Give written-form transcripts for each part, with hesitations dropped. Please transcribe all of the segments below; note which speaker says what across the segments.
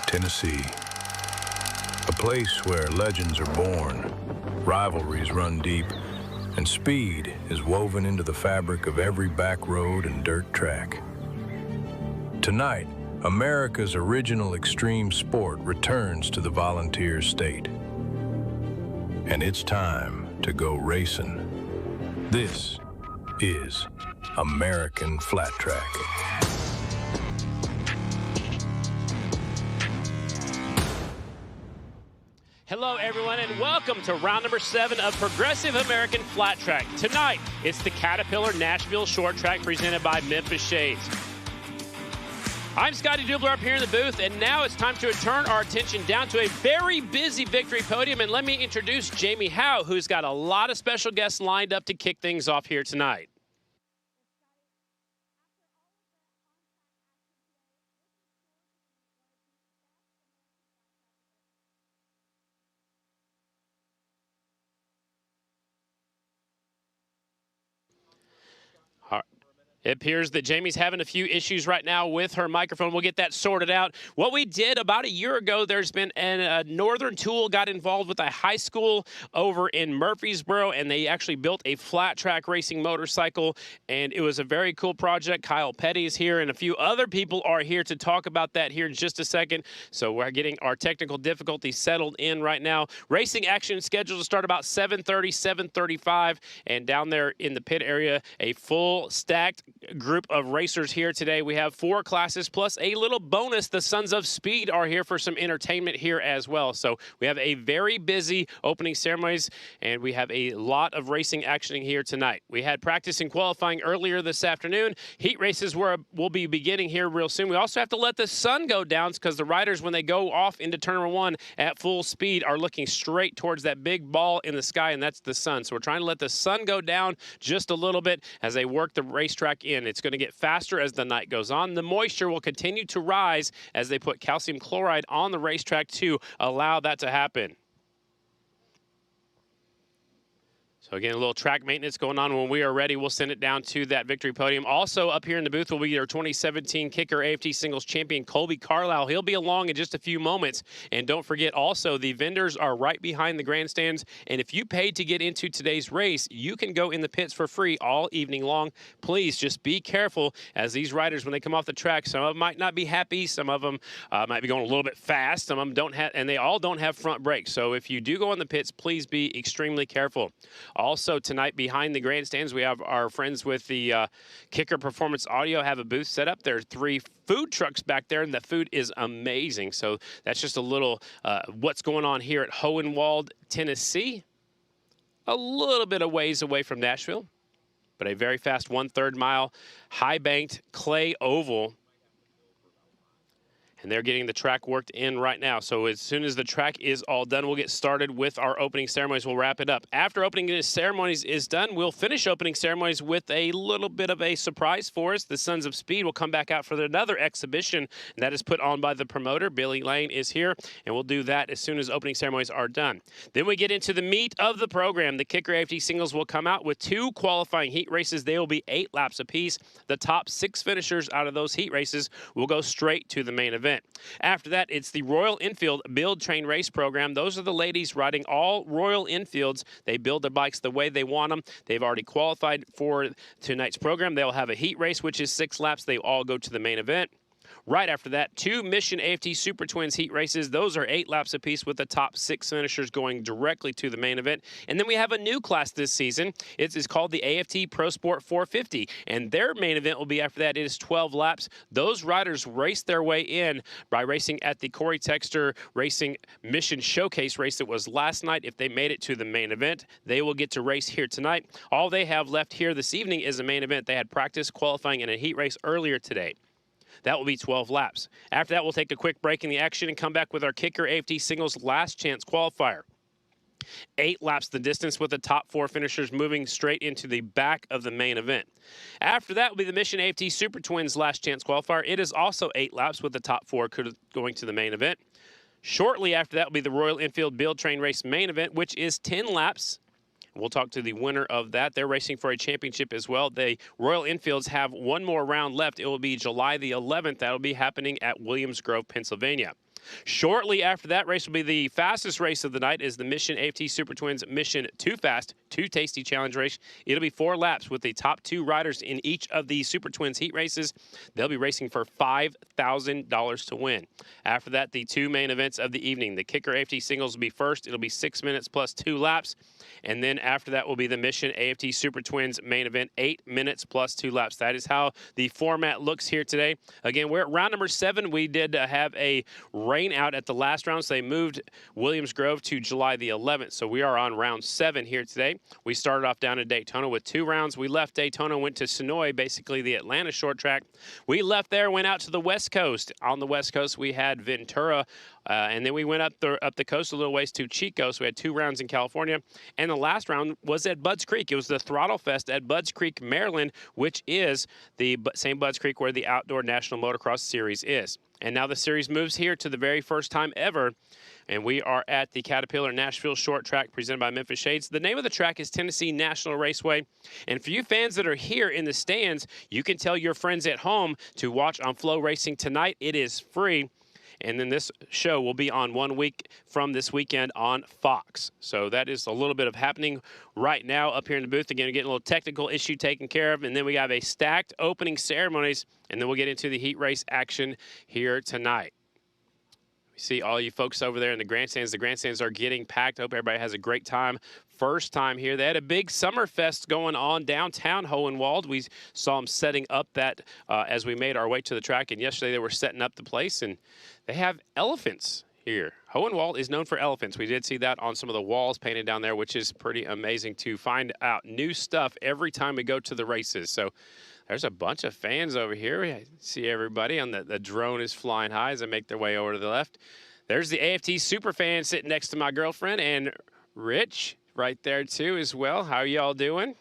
Speaker 1: Tennessee. A place where legends are born, rivalries run deep, and speed is woven into the fabric of every back road and dirt track. Tonight, America's original extreme sport returns to the Volunteer State. And it's time to go racing. This is American Flat Track.
Speaker 2: Hello, everyone, and welcome to round number 7 of Progressive American Flat Track. Tonight, it's the Caterpillar Nashville Short Track presented by Memphis Shades. I'm Scotty Dubler up here in the booth, and now it's time to turn our attention down to a very busy victory podium. And let me introduce Jamie Howe, who's got a lot of special guests lined up to kick things off here tonight. It appears that Jamie's having a few issues right now with her microphone. We'll get that sorted out. What we did about a year ago, there's been a Northern Tool got involved with a high school over in Murfreesboro, and they actually built a flat track racing motorcycle, and it was a very cool project. Kyle Petty is here, and a few other people are here to talk about that here in just a second. So we're getting our technical difficulties settled in right now. Racing action scheduled to start about 7:30, 7:35, and down there in the pit area, a full stacked group of racers here today. We have 4 classes plus a little bonus. The Sons of Speed are here for some entertainment here as well. So we have a very busy opening ceremonies, and we have a lot of racing action here tonight. We had practice and qualifying earlier this afternoon. Heat races will be beginning here real soon. We also have to let the sun go down because the riders, when they go off into turn number 1 at full speed, are looking straight towards that big ball in the sky, and that's the sun. So we're trying to let the sun go down just a little bit as they work the racetrack in. It's going to get faster as the night goes on. The moisture will continue to rise as they put calcium chloride on the racetrack to allow that to happen. So again, a little track maintenance going on. When we are ready, we'll send it down to that victory podium. Also up here in the booth will be our 2017 kicker AFT singles champion, Colby Carlisle. He'll be along in just a few moments. And don't forget also, the vendors are right behind the grandstands. And if you paid to get into today's race, you can go in the pits for free all evening long. Please just be careful as these riders, when they come off the track, some of them might not be happy. Some of them might be going a little bit fast. Some of them don't have, and they all don't have front brakes. So if you do go in the pits, please be extremely careful. Also tonight behind the grandstands, we have our friends with the Kicker Performance Audio have a booth set up. There are 3 food trucks back there, and the food is amazing. So that's just a little what's going on here at Hohenwald, Tennessee. A little bit of ways away from Nashville, but a very fast 1/3 mile high-banked clay oval. And they're getting the track worked in right now. So as soon as the track is all done, we'll get started with our opening ceremonies. We'll wrap it up. After opening ceremonies is done, we'll finish opening ceremonies with a little bit of a surprise for us. The Sons of Speed will come back out for another exhibition that is put on by the promoter. Billy Lane is here, and we'll do that as soon as opening ceremonies are done. Then we get into the meat of the program. The Kicker AFT singles will come out with 2 qualifying heat races. They will be 8 laps apiece. The top 6 finishers out of those heat races will go straight to the main event. After that, it's the Royal Enfield Build, Train, Race program. Those are the ladies riding all Royal Enfields. They build their bikes the way they want them. They've already qualified for tonight's program. They'll have a heat race, which is 6 laps. They all go to the main event. Right after that, 2 Mission AFT Super Twins heat races. Those are 8 laps apiece with the top 6 finishers going directly to the main event. And then we have a new class this season. It's called the AFT Pro Sport 450. And their main event will be after that. It is 12 laps. Those riders race their way in by racing at the Corey Texter Racing Mission Showcase race that was last night. If they made it to the main event, they will get to race here tonight. All they have left here this evening is a main event. They had practice, qualifying, and a heat race earlier today. That will be 12 laps. After that, we'll take a quick break in the action and come back with our Kicker AFT Singles Last Chance Qualifier. 8 laps the distance with the top 4 finishers moving straight into the back of the main event. After that will be the Mission AFT Super Twins Last Chance Qualifier. It is also 8 laps with the top 4 going to the main event. Shortly after that will be the Royal Enfield Build, Train, Race main event, which is 10 laps. We'll talk to the winner of that. They're racing for a championship as well. The Royal Enfields have one more round left. It will be July the 11th. That will be happening at Williams Grove, Pennsylvania. Shortly after that race will be the fastest race of the night is the Mission AFT Super Twins Mission 2 Fast, 2 Tasty Challenge race. It'll be 4 laps with the top 2 riders in each of the Super Twins heat races. They'll be racing for $5,000 to win. After that, the 2 main events of the evening. The Kicker AFT Singles will be first. It'll be 6 minutes plus 2 laps. And then after that will be the Mission AFT Super Twins main event, 8 minutes plus 2 laps. That is how the format looks here today. Again, we're at round number 7. We did have a rain out at the last round, so they moved Williams Grove to July the 11th. So we are on round 7 here today. We started off down in Daytona with 2 rounds. We left Daytona, went to Sonoy, basically the Atlanta short track. We left there, went out to the West Coast. On the West Coast, we had Ventura, and then we went up the coast a little ways to Chico. So we had 2 rounds in California. And the last round was at Budds Creek. It was the Throttle Fest at Budds Creek, Maryland, which is the same Budds Creek where the Outdoor National Motocross Series is. And now the series moves here to the very first time ever. And we are at the Caterpillar Nashville short track presented by Memphis Shades. The name of the track is Tennessee National Raceway. And for you fans that are here in the stands, you can tell your friends at home to watch on FloRacing tonight. It is free. And then this show will be on 1 week from this weekend on Fox. So that is a little bit of happening right now up here in the booth. Again, getting a little technical issue taken care of. And then we have a stacked opening ceremonies. And then we'll get into the heat race action here tonight. We see all you folks over there in the grandstands. The grandstands are getting packed. Hope everybody has a great time. First time here. They had a big summer fest going on downtown Hohenwald. We saw them setting up that as we made our way to the track. And yesterday they were setting up the place, and they have elephants here. Hohenwald is known for elephants. We did see that on some of the walls painted down there, which is pretty amazing to find out new stuff every time we go to the races. So there's a bunch of fans over here. We see everybody on the drone is flying high as they make their way over to the left. There's the AFT super fan sitting next to my girlfriend, and Rich right there too as well. How are y'all doing?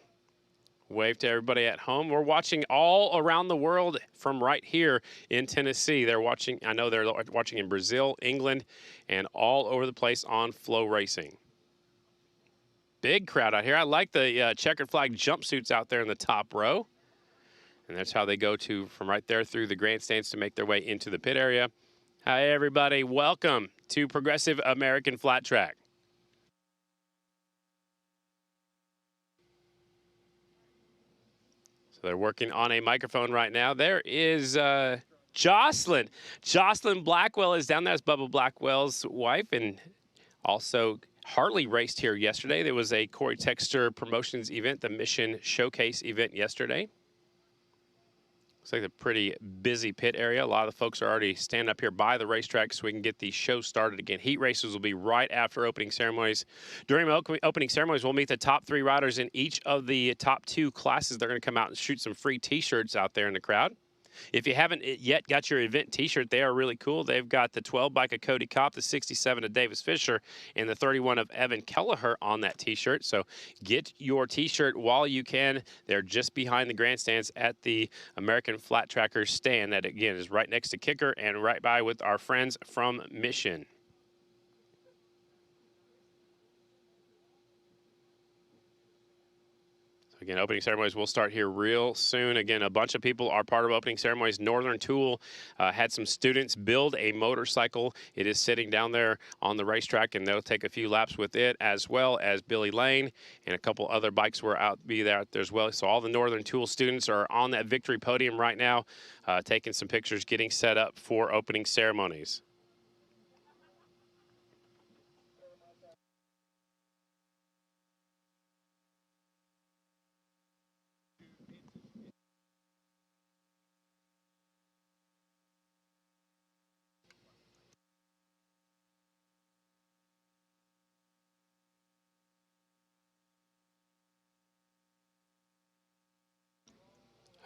Speaker 2: Wave to everybody at home. We're watching all around the world from right here in Tennessee. They're watching, I know they're watching in Brazil, England, and all over the place on FloRacing. Big crowd out here. I like the checkered flag jumpsuits out there in the top row. And that's how they go from right there through the grandstands to make their way into the pit area. Hi, everybody. Welcome to Progressive American Flat Track. So they're working on a microphone right now. There is Jocelyn. Jocelyn Blackwell is down there. That's Bubba Blackwell's wife. And also Hartley raced here yesterday. There was a Corey Texter Promotions event, the Mission Showcase event yesterday. Looks like a pretty busy pit area. A lot of the folks are already standing up here by the racetrack so we can get the show started again. Heat races will be right after opening ceremonies. During opening ceremonies, we'll meet the top 3 riders in each of the top 2 classes. They're going to come out and shoot some free T-shirts out there in the crowd. If you haven't yet got your event T-shirt, they are really cool. They've got the 12 bike of Cody Kopp, the 67 of Davis Fisher, and the 31 of Evan Kelleher on that T-shirt. So get your T-shirt while you can. They're just behind the grandstands at the American Flat Trackers stand. That, again, is right next to Kicker and right by with our friends from Mission. Again, opening ceremonies will start here real soon. Again, a bunch of people are part of opening ceremonies. Northern Tool had some students build a motorcycle. It is sitting down there on the racetrack, and they'll take a few laps with it, as well as Billy Lane and a couple other bikes were out there as well. So all the Northern Tool students are on that victory podium right now, taking some pictures, getting set up for opening ceremonies.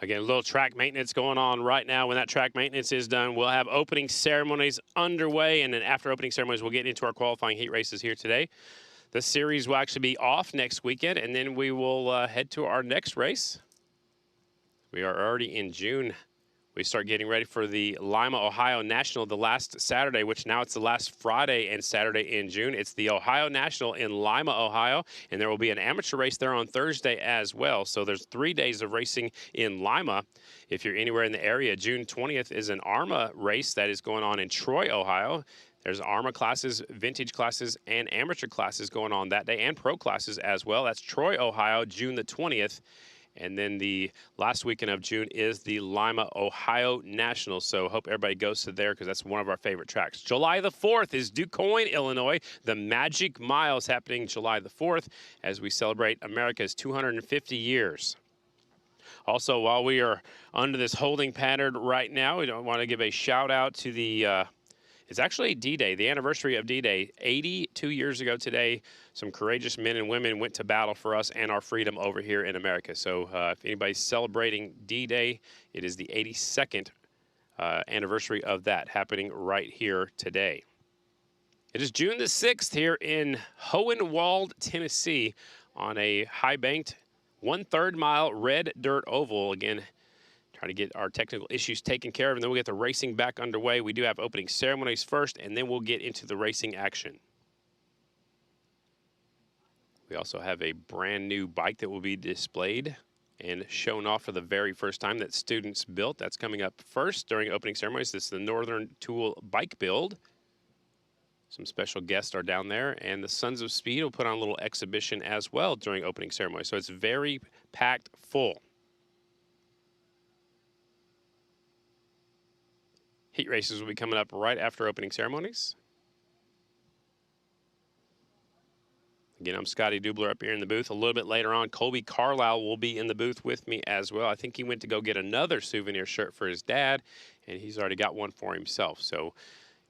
Speaker 2: Again, a little track maintenance going on right now. When that track maintenance is done, we'll have opening ceremonies underway, and then after opening ceremonies, we'll get into our qualifying heat races here today. The series will actually be off next weekend, and then we will head to our next race. We are already in June We start getting ready for the Lima, Ohio National the last Saturday, which now it's the last Friday and Saturday in June. It's the Ohio National in Lima, Ohio, and there will be an amateur race there on Thursday as well. So there's 3 days of racing in Lima. If you're anywhere in the area, June 20th is an ARMA race that is going on in Troy, Ohio. There's ARMA classes, vintage classes, and amateur classes going on that day, and pro classes as well. That's Troy, Ohio, June the 20th. And then the last weekend of June is the Lima, Ohio National. So hope everybody goes to there because that's one of our favorite tracks. July the 4th is DuQuoin, Illinois. The Magic Mile is happening July the 4th as we celebrate America's 250 years. Also, while we are under this holding pattern right now, we want to give a shout out to the it's actually D-Day, the anniversary of D-Day. 82 years ago today, some courageous men and women went to battle for us and our freedom over here in America. So if anybody's celebrating D-Day, it is the 82nd anniversary of that happening right here today. It is June the 6th here in Hohenwald, Tennessee on a high-banked 1/3 mile red dirt oval. Again, trying to get our technical issues taken care of, and then we'll get the racing back underway. We do have opening ceremonies first, and then we'll get into the racing action. We also have a brand new bike that will be displayed and shown off for the very first time that students built. That's coming up first during opening ceremonies. This is the Northern Tool bike build. Some special guests are down there, and the Sons of Speed will put on a little exhibition as well during opening ceremony. So it's very packed full. Heat races will be coming up right after opening ceremonies. Again, I'm Scotty Dubler up here in the booth. A little bit later on, Colby Carlisle will be in the booth with me as well. I think he went to go get another souvenir shirt for his dad, and he's already got one for himself. So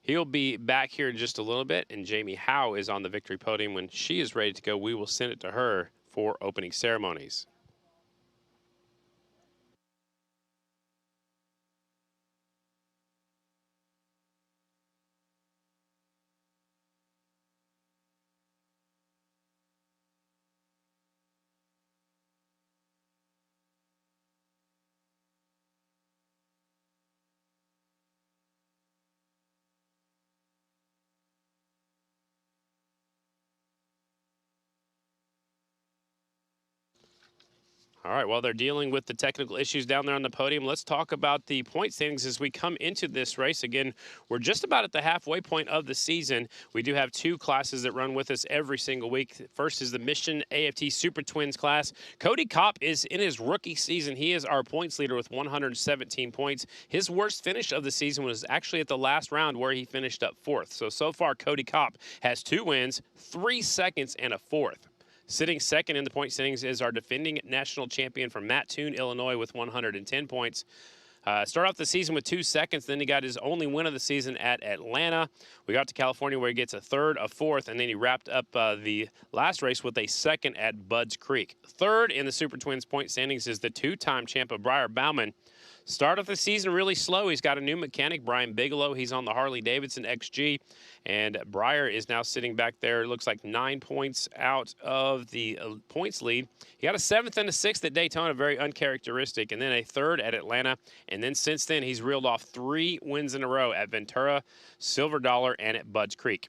Speaker 2: he'll be back here in just a little bit, and Jamie Howe is on the victory podium. When she is ready to go, we will send it to her for opening ceremonies. All right, while they're dealing with the technical issues down there on the podium, let's talk about the point standings as we come into this race. Again, we're just about at the halfway point of the season. We do have 2 classes that run with us every single week. First is the Mission AFT Super Twins class. Cody Kopp is in his rookie season. He is our points leader with 117 points. His worst finish of the season was actually at the last round where he finished up 4th. So far, Cody Kopp has 2 wins, 3 seconds, and a 4th. Sitting second in the point standings is our defending national champion from Mattoon, Illinois, with 110 points. Started off the season with 2 seconds, then he got his only win of the season at Atlanta. We got to California where he gets a 3rd, a 4th, and then he wrapped up the last race with a 2nd at Budds Creek. 3rd in the Super Twins point standings is the 2-time champ of Briar Bauman. Start of the season really slow. He's got a new mechanic, Brian Bigelow. He's on the Harley-Davidson XG, and Briar is now sitting back there. It looks like 9 points out of the points lead. He got a 7th and a 6th at Daytona, very uncharacteristic, and then a 3rd at Atlanta. And then since then, he's reeled off 3 wins in a row at Ventura, Silver Dollar, and at Budds Creek.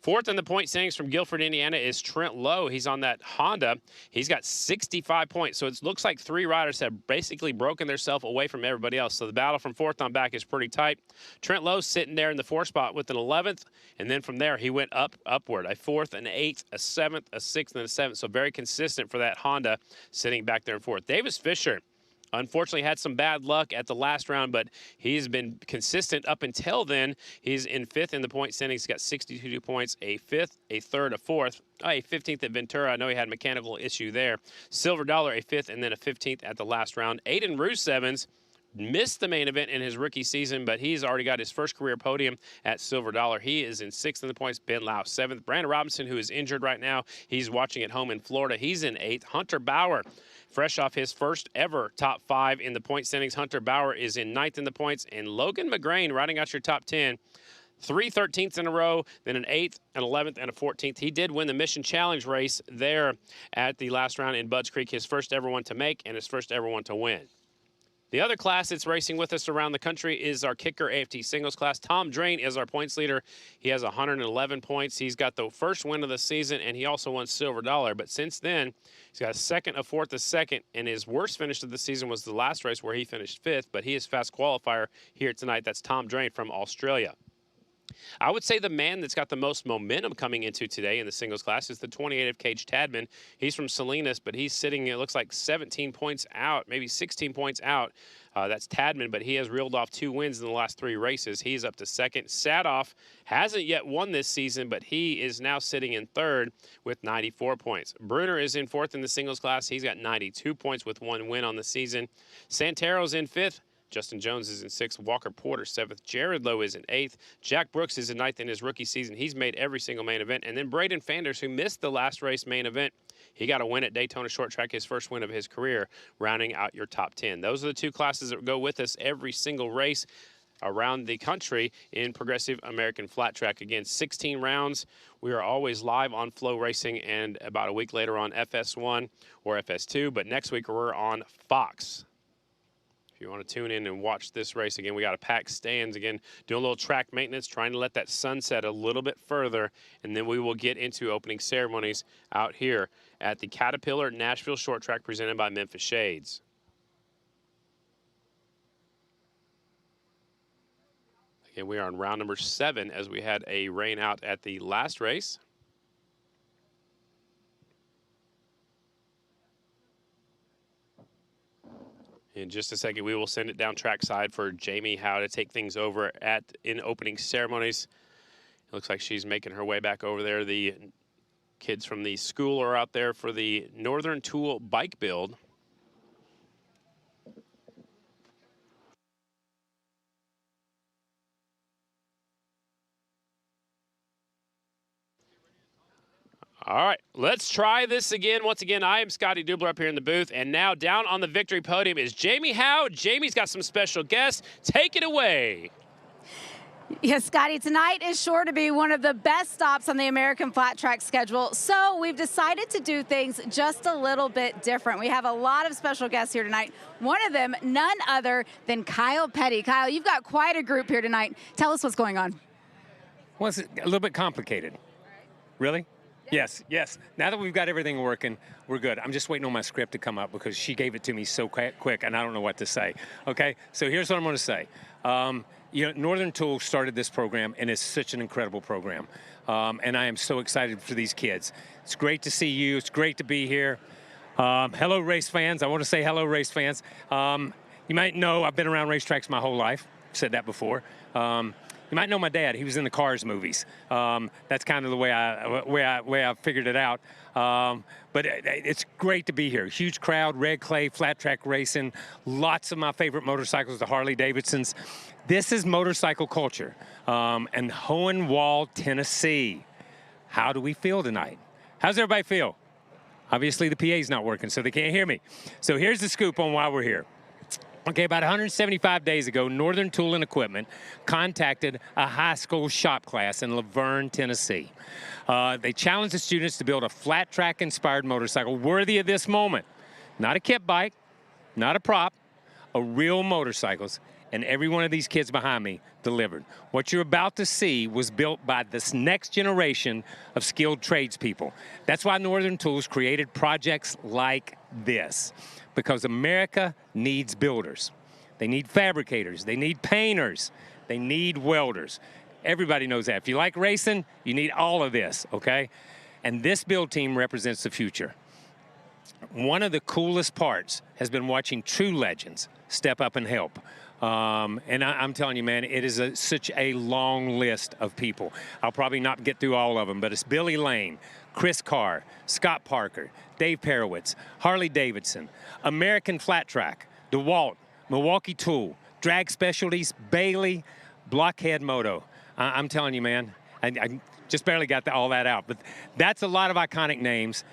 Speaker 2: 4th in the point standings from Guilford, Indiana is Trent Lowe. He's on that Honda. He's got 65 points. So it looks like 3 riders have basically broken themselves away from everybody else. So the battle from 4th on back is pretty tight. Trent Lowe's sitting there in the 4th spot with an 11th. And then from there, he went upward. A 4th, an 8th, a 7th, a 6th, and a 7th. So very consistent for that Honda sitting back there in 4th. Davis Fisher unfortunately had some bad luck at the last round, but he's been consistent up until then. He's in 5th in the point standings. He's got 62 points, a 5th, a 3rd, a 4th, a 15th at Ventura. I know he had a mechanical issue there. Silver Dollar, a 5th, and then a 15th at the last round. Aiden Roos-Evans missed the main event in his rookie season, but he's already got his first career podium at Silver Dollar. He is in 6th in the points. Ben Lau, 7th. Brandon Robinson, who is injured right now, he's watching at home in Florida. He's in 8th. Hunter Bauer, fresh off his first ever top 5 in the point standings. Hunter Bauer is in 9th in the points. And Logan McGrain riding out your top 10. 3 13ths in a row, then an 8th, an 11th, and a 14th. He did win the Mission Challenge race there at the last round in Budds Creek, his first ever one to make and his first ever one to win. The other class that's racing with us around the country is our kicker AFT singles class. Tom Drain is our points leader. He has 111 points. He's got the first win of the season, and he also won silver dollar. But since then, he's got a second, a fourth, a second, and his worst finish of the season was the last race where he finished 5th, but he is fast qualifier here tonight. That's Tom Drain from Australia. I would say the man that's got the most momentum coming into today in the singles class is the 28 of Cage Tadman. He's from Salinas, but he's sitting, it looks like 17 points out, maybe 16 points out. That's Tadman, but he has reeled off 2 wins in the last 3 races. He's up to second. Sadoff hasn't yet won this season, but he is now sitting in third with 94 points. Bruner is in fourth in the singles class. He's got 92 points with 1 win on the season. Santero's in fifth. Justin Jones is in 6th. Walker Porter 7th. Jared Lowe is in 8th. Jack Brooks is in 9th in his rookie season. He's made every single main event. And then Braden Fanders, who missed the last race main event, he got a win at Daytona Short Track, his first win of his career, rounding out your top 10. Those are the 2 classes that go with us every single race around the country in Progressive American Flat Track. Again, 16 rounds. We are always live on FloRacing and about a week later on FS1 or FS2. But next week we're on Fox. If you want to tune in and watch this race, again, we got a packed stands, again, doing a little track maintenance, trying to let that sun set a little bit further, and then we will get into opening ceremonies out here at the Caterpillar Nashville Short Track presented by Memphis Shades. Again, we are on round number 7 as we had a rain out at the last race. In just a second, we will send it down trackside for Jamie Howe to take things over in opening ceremonies. It looks like she's making her way back over there. The kids from the school are out there for the Northern Tool bike build. All right, let's try this again. Once again, I am Scotty Dubler up here in the booth, and now down on the victory podium is Jamie Howe. Jamie's got some special guests. Take it away.
Speaker 3: Yes, Scotty, tonight is sure to be one of the best stops on the American Flat Track schedule, so we've decided to do things just a little bit different. We have a lot of special guests here tonight. One of them, none other than Kyle Petty. Kyle, you've got quite a group here tonight. Tell us what's going on.
Speaker 4: Well, it's a little bit complicated. Really? Yes, yes. Now that we've got everything working, we're good. I'm just waiting on my script to come up because she gave it to me so quick, and I don't know what to say. Okay, so here's what I'm going to say. You know, Northern Tool started this program, and it's such an incredible program. And I am so excited for these kids. It's great to see you. It's great to be here. Hello, race fans. I want to say hello, race fans. You might know I've been around racetracks my whole life. I've said that before. You might know my dad. He was in the Cars movies. That's kind of the way I figured it out. But it's great to be here. Huge crowd, red clay, flat track racing. Lots of my favorite motorcycles, the Harley Davidsons. This is motorcycle culture. And Hohenwald, Tennessee. How do we feel tonight? How's everybody feel? Obviously the PA's not working, so they can't hear me. So here's the scoop on why we're here. Okay, about 175 days ago, Northern Tool and Equipment contacted a high school shop class in Laverne, Tennessee. They challenged the students to build a flat track inspired motorcycle worthy of this moment. Not a kit bike, not a prop, a real motorcycles. And every one of these kids behind me delivered. What you're about to see was built by this next generation of skilled tradespeople. That's why Northern Tools created projects like this. Because America needs builders. They need fabricators. They need painters. They need welders. Everybody knows that. If you like racing, you need all of this, okay? And this build team represents the future. One of the coolest parts has been watching true legends step up and help. And I'm telling you, man, it is such a long list of people. I'll probably not get through all of them, but it's Billy Lane, Chris Carr, Scott Parker, Dave Perowitz, Harley Davidson, American Flat Track, DeWalt, Milwaukee Tool, Drag Specialties, Bailey, Blockhead Moto. I'm telling you, man, I just barely got all that out, but that's a lot of iconic names.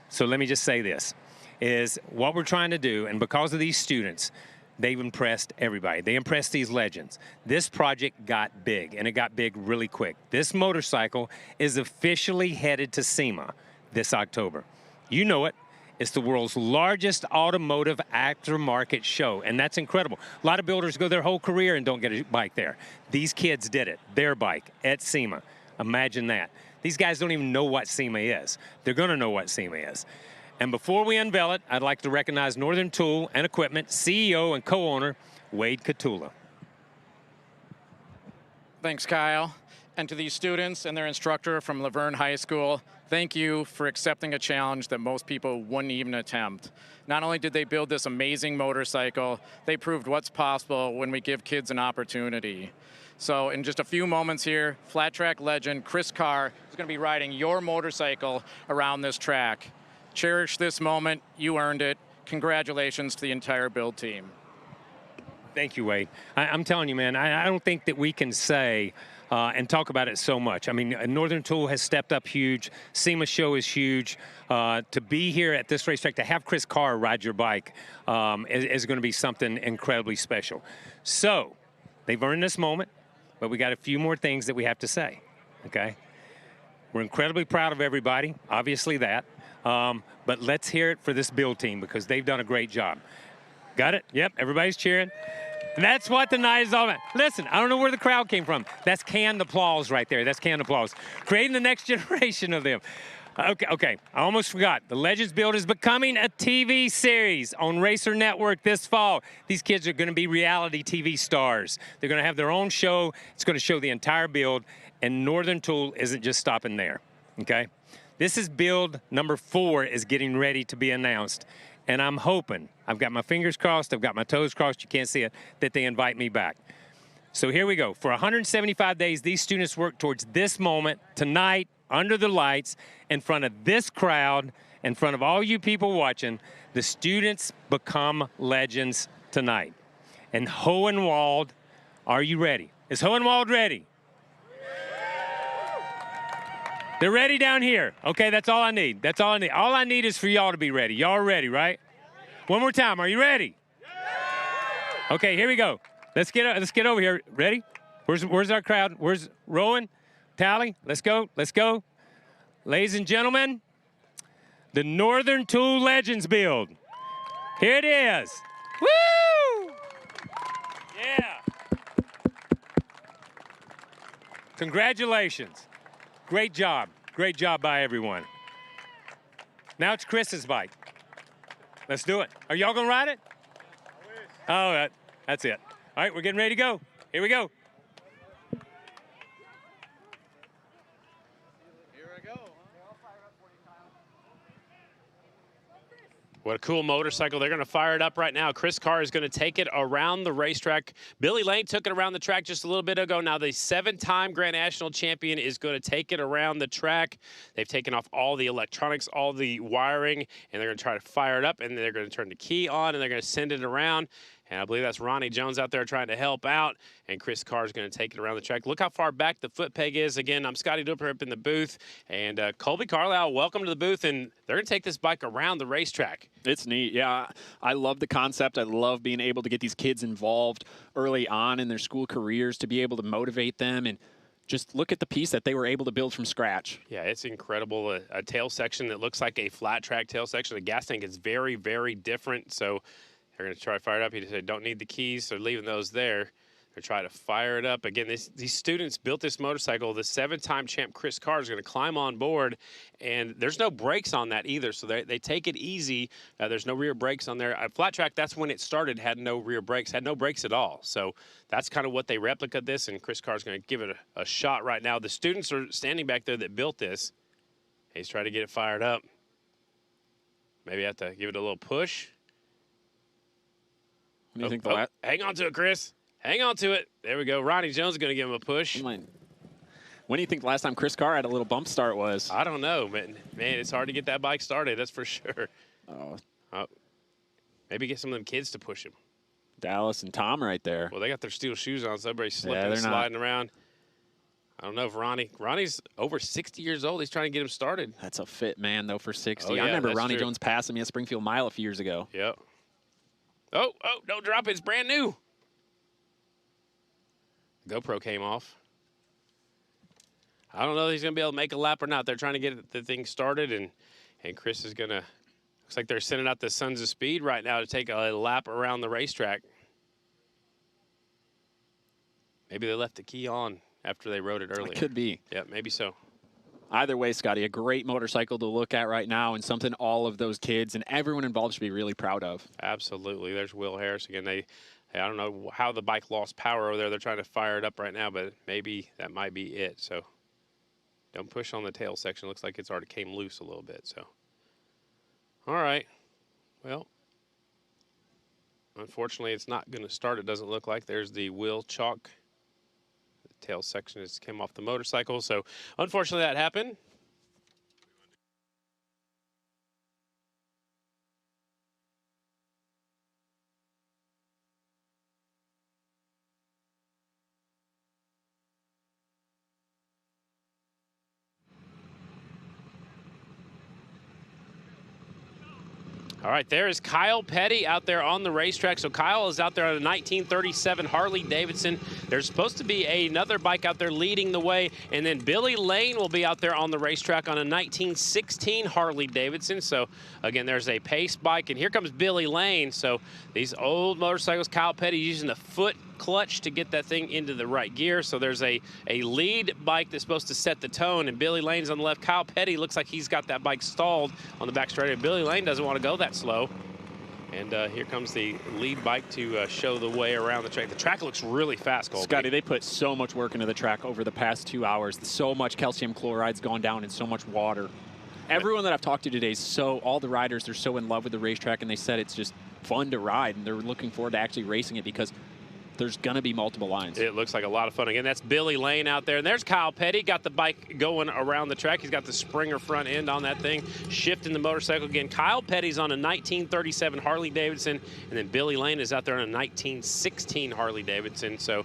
Speaker 4: So let me just say this, is what we're trying to do, and because of these students, they've impressed everybody. They impressed these legends. This project got big, and it got big really quick. This motorcycle is officially headed to SEMA this October. You know it. It's the world's largest automotive aftermarket show, and that's incredible. A lot of builders go their whole career and don't get a bike there. These kids did it, their bike, at SEMA. Imagine that. These guys don't even know what SEMA is. They're going to know what SEMA is. And before we unveil it, I'd like to recognize Northern Tool and Equipment CEO and co-owner, Wade Catula.
Speaker 5: Thanks, Kyle. And to these students and their instructor from Laverne High School, thank you for accepting a challenge that most people wouldn't even attempt. Not only did they build this amazing motorcycle, they proved what's possible when we give kids an opportunity. So in just a few moments here, flat track legend Chris Carr is going to be riding your motorcycle around this track. Cherish this moment. You earned it. Congratulations to the entire build team.
Speaker 4: Thank you, Wade. I'm telling you, man, I don't think that we can say and talk about it so much. I mean, Northern Tool has stepped up huge. SEMA show is huge. To be here at this racetrack, to have Chris Carr ride your bike is going to be something incredibly special. So they've earned this moment, but we got a few more things that we have to say, okay? We're incredibly proud of everybody, obviously that. But let's hear it for this build team because they've done a great job. Got it? Yep, everybody's cheering. And that's what the night is all about. Listen, I don't know where the crowd came from. That's canned applause right there. That's canned applause. Creating the next generation of them. Okay, I almost forgot. The Legends Build is becoming a TV series on Racer Network this fall. These kids are going to be reality TV stars. They're going to have their own show. It's going to show the entire build, and Northern Tool isn't just stopping there, okay? This is build number 4 is getting ready to be announced. And I'm hoping, I've got my fingers crossed, I've got my toes crossed, you can't see it, that they invite me back. So here we go. For 175 days, these students work towards this moment, tonight, under the lights, in front of this crowd, in front of all you people watching. The students become legends tonight. And Hohenwald, are you ready? Is Hohenwald ready? They're ready down here. Okay, that's all I need. That's all I need. All I need is for y'all to be ready. Y'all are ready, right? One more time. Are you ready? Okay, here we go. Let's get over here. Ready? Where's our crowd? Where's Rowan? Tally? Let's go. Let's go. Ladies and gentlemen, the Northern Tool Legends build. Here it is. Woo! Yeah. Congratulations. Great job. Great job by everyone. Now it's Chris's bike. Let's do it. Are y'all going to ride it? Oh, that's it. All right, we're getting ready to go. Here we go.
Speaker 2: What a cool motorcycle. They're going to fire it up right now. Chris Carr is going to take it around the racetrack. Billy Lane took it around the track just a little bit ago. Now the 7-time Grand National champion is going to take it around the track. They've taken off all the electronics, all the wiring, and they're going to try to fire it up, and they're going to turn the key on, and they're going to send it around. And I believe that's Ronnie Jones out there trying to help out. And Chris Carr is going to take it around the track. Look how far back the foot peg is. Again, I'm Scotty Duper up in the booth. And Colby Carlisle, welcome to the booth. And they're going to take this bike around the racetrack.
Speaker 6: It's neat. Yeah, I love the concept. I love being able to get these kids involved early on in their school careers to be able to motivate them and just look at the piece that they were able to build from scratch.
Speaker 2: Yeah, it's incredible. A tail section that looks like a flat track tail section. The gas tank is very, very different. So they're going to try to fire it up. He said, don't need the keys. They're leaving those there. They're trying to fire it up. Again, these students built this motorcycle. The 7-time champ Chris Carr is going to climb on board, and there's no brakes on that either, so they take it easy. There's no rear brakes on there. Flat track, that's when it started, had no rear brakes, had no brakes at all. So that's kind of what they replicate this, and Chris Carr is going to give it a shot right now. The students are standing back there that built this. He's trying to get it fired up. Maybe have to give it a little push.
Speaker 6: What do you think
Speaker 2: hang on to it, Chris. Hang on to it. There we go. Ronnie Jones is going to give him a push.
Speaker 6: When do you think the last time Chris Carr had a little bump start was?
Speaker 2: I don't know, man. Man, it's hard to get that bike started. That's for sure.
Speaker 6: Oh.
Speaker 2: Maybe get some of them kids to push him.
Speaker 6: Dallas and Tom right there.
Speaker 2: Well, they got their steel shoes on, so everybody's slipping
Speaker 6: they're
Speaker 2: and sliding around. I don't know if Ronnie's over 60 years old. He's trying to get him started.
Speaker 6: That's a fit man, though, for 60.
Speaker 2: Oh, yeah,
Speaker 6: I remember
Speaker 2: that's
Speaker 6: Ronnie
Speaker 2: true.
Speaker 6: Jones passing me at Springfield Mile a few years ago.
Speaker 2: Yep. Oh, don't drop it. It's brand new. GoPro came off. I don't know if he's going to be able to make a lap or not. They're trying to get the thing started, and Chris is going to Looks like they're sending out the Sons of Speed right now to take a lap around the racetrack. Maybe they left the key on after they rode it earlier.
Speaker 6: It could be.
Speaker 2: Yeah, maybe so.
Speaker 6: Either way, Scotty, a great motorcycle to look at right now and something all of those kids and everyone involved should be really proud of.
Speaker 2: Absolutely. There's Will Harris again. I don't know how the bike lost power over there. They're trying to fire it up right now, but maybe that might be it. So don't push on the tail section. Looks like it's already came loose a little bit. So, all right. Well, unfortunately, it's not going to start. It doesn't look like. There's the wheel chalk. The tail section has came off the motorcycle. So, unfortunately, that happened. All right, there is Kyle Petty out there on the racetrack. So Kyle is out there on a 1937 Harley Davidson. There's supposed to be another bike out there leading the way, and then Billy Lane will be out there on the racetrack on a 1916 Harley Davidson. So again, there's a pace bike, and here comes Billy Lane. So these old motorcycles, Kyle Petty using the foot clutch to get that thing into the right gear. So there's a lead bike that's supposed to set the tone, and Billy Lane's on the left. Kyle Petty looks like he's got that bike stalled on the back straight. Billy Lane doesn't want to go that slow. And here comes the lead bike to show the way around the track. The track looks really fast, Colby.
Speaker 6: Scotty, they put so much work into the track over the past 2 hours. So much calcium chloride's gone down and so much water. Everyone that I've talked to today is all the riders, they're so in love with the racetrack, and they said it's just fun to ride, and they're looking forward to actually racing it because there's going to be multiple lines.
Speaker 2: It looks like a lot of fun. Again, that's Billy Lane out there. And there's Kyle Petty, got the bike going around the track. He's got the Springer front end on that thing, shifting the motorcycle. Again, Kyle Petty's on a 1937 Harley Davidson, and then Billy Lane is out there on a 1916 Harley Davidson. So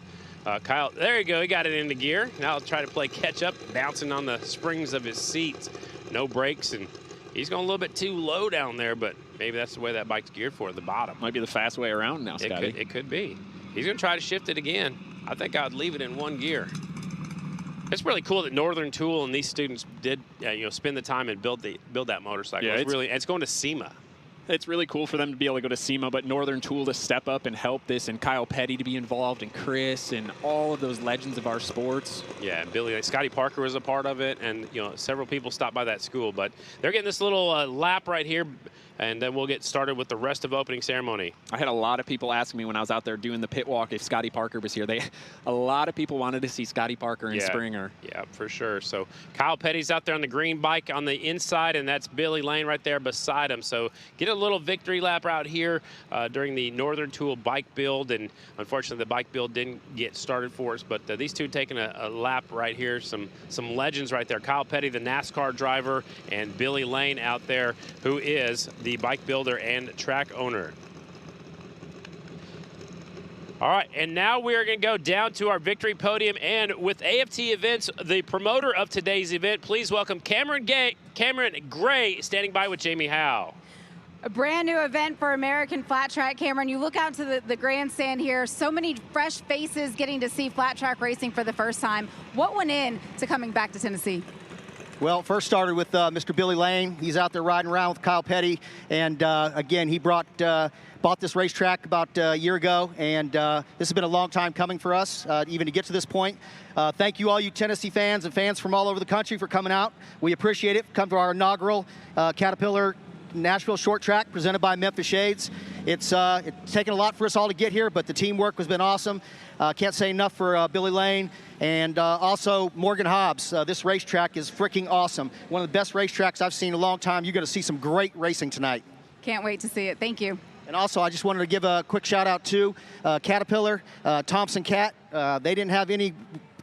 Speaker 2: Kyle, there you go. He got it into gear. Now he'll try to play catch up, bouncing on the springs of his seats. No brakes, and he's going a little bit too low down there, but maybe that's the way that bike's geared for, the bottom.
Speaker 6: Might be the fast way around now, Scotty.
Speaker 2: It could be. He's going to try to shift it again. I think I'd leave it in one gear. It's really cool that Northern Tool and these students did, spend the time and build that motorcycle.
Speaker 6: Yeah,
Speaker 2: it's going to SEMA.
Speaker 6: It's really cool for them to be able to go to SEMA, but Northern Tool to step up and help this, and Kyle Petty to be involved, and Chris, and all of those legends of our sports.
Speaker 2: Yeah, and Billy, Scotty Parker was a part of it, and several people stopped by that school. But they're getting this little lap right here, and then we'll get started with the rest of opening ceremony.
Speaker 6: I had a lot of people asking me when I was out there doing the pit walk if Scotty Parker was here. A lot of people wanted to see Scotty Parker and Springer.
Speaker 2: Yeah, for sure. So Kyle Petty's out there on the green bike on the inside, and that's Billy Lane right there beside him. So get a little victory lap out here during the Northern Tool bike build, and unfortunately the bike build didn't get started for us, but these two taking a lap right here. Some legends right there. Kyle Petty, the NASCAR driver, and Billy Lane out there, who is the bike builder and track owner. All right, and now we are going to go down to our victory podium, and with AFT Events, the promoter of today's event, please welcome Cameron Gray standing by with Jamie Howe.
Speaker 3: A brand new event for American Flat Track. Cameron, you look out to the grandstand here, so many fresh faces getting to see flat track racing for the first time. What went into coming back to Tennessee?
Speaker 7: Well, first started with Mr. Billy Lane. He's out there riding around with Kyle Petty, and again, he bought this racetrack about a year ago, and this has been a long time coming for us, even to get to this point. Thank you, all you Tennessee fans and fans from all over the country, for coming out. We appreciate it. Come to our inaugural Caterpillar Nashville short track presented by Memphis Shades. It's taken a lot for us all to get here, but the teamwork has been awesome. Can't say enough for Billy Lane, and also Morgan Hobbs. This racetrack is freaking awesome. One of the best racetracks I've seen in a long time. You're going to see some great racing tonight.
Speaker 3: Can't wait to see it. Thank you.
Speaker 7: And also, I just wanted to give a quick shout out to Caterpillar, Thompson Cat. They didn't have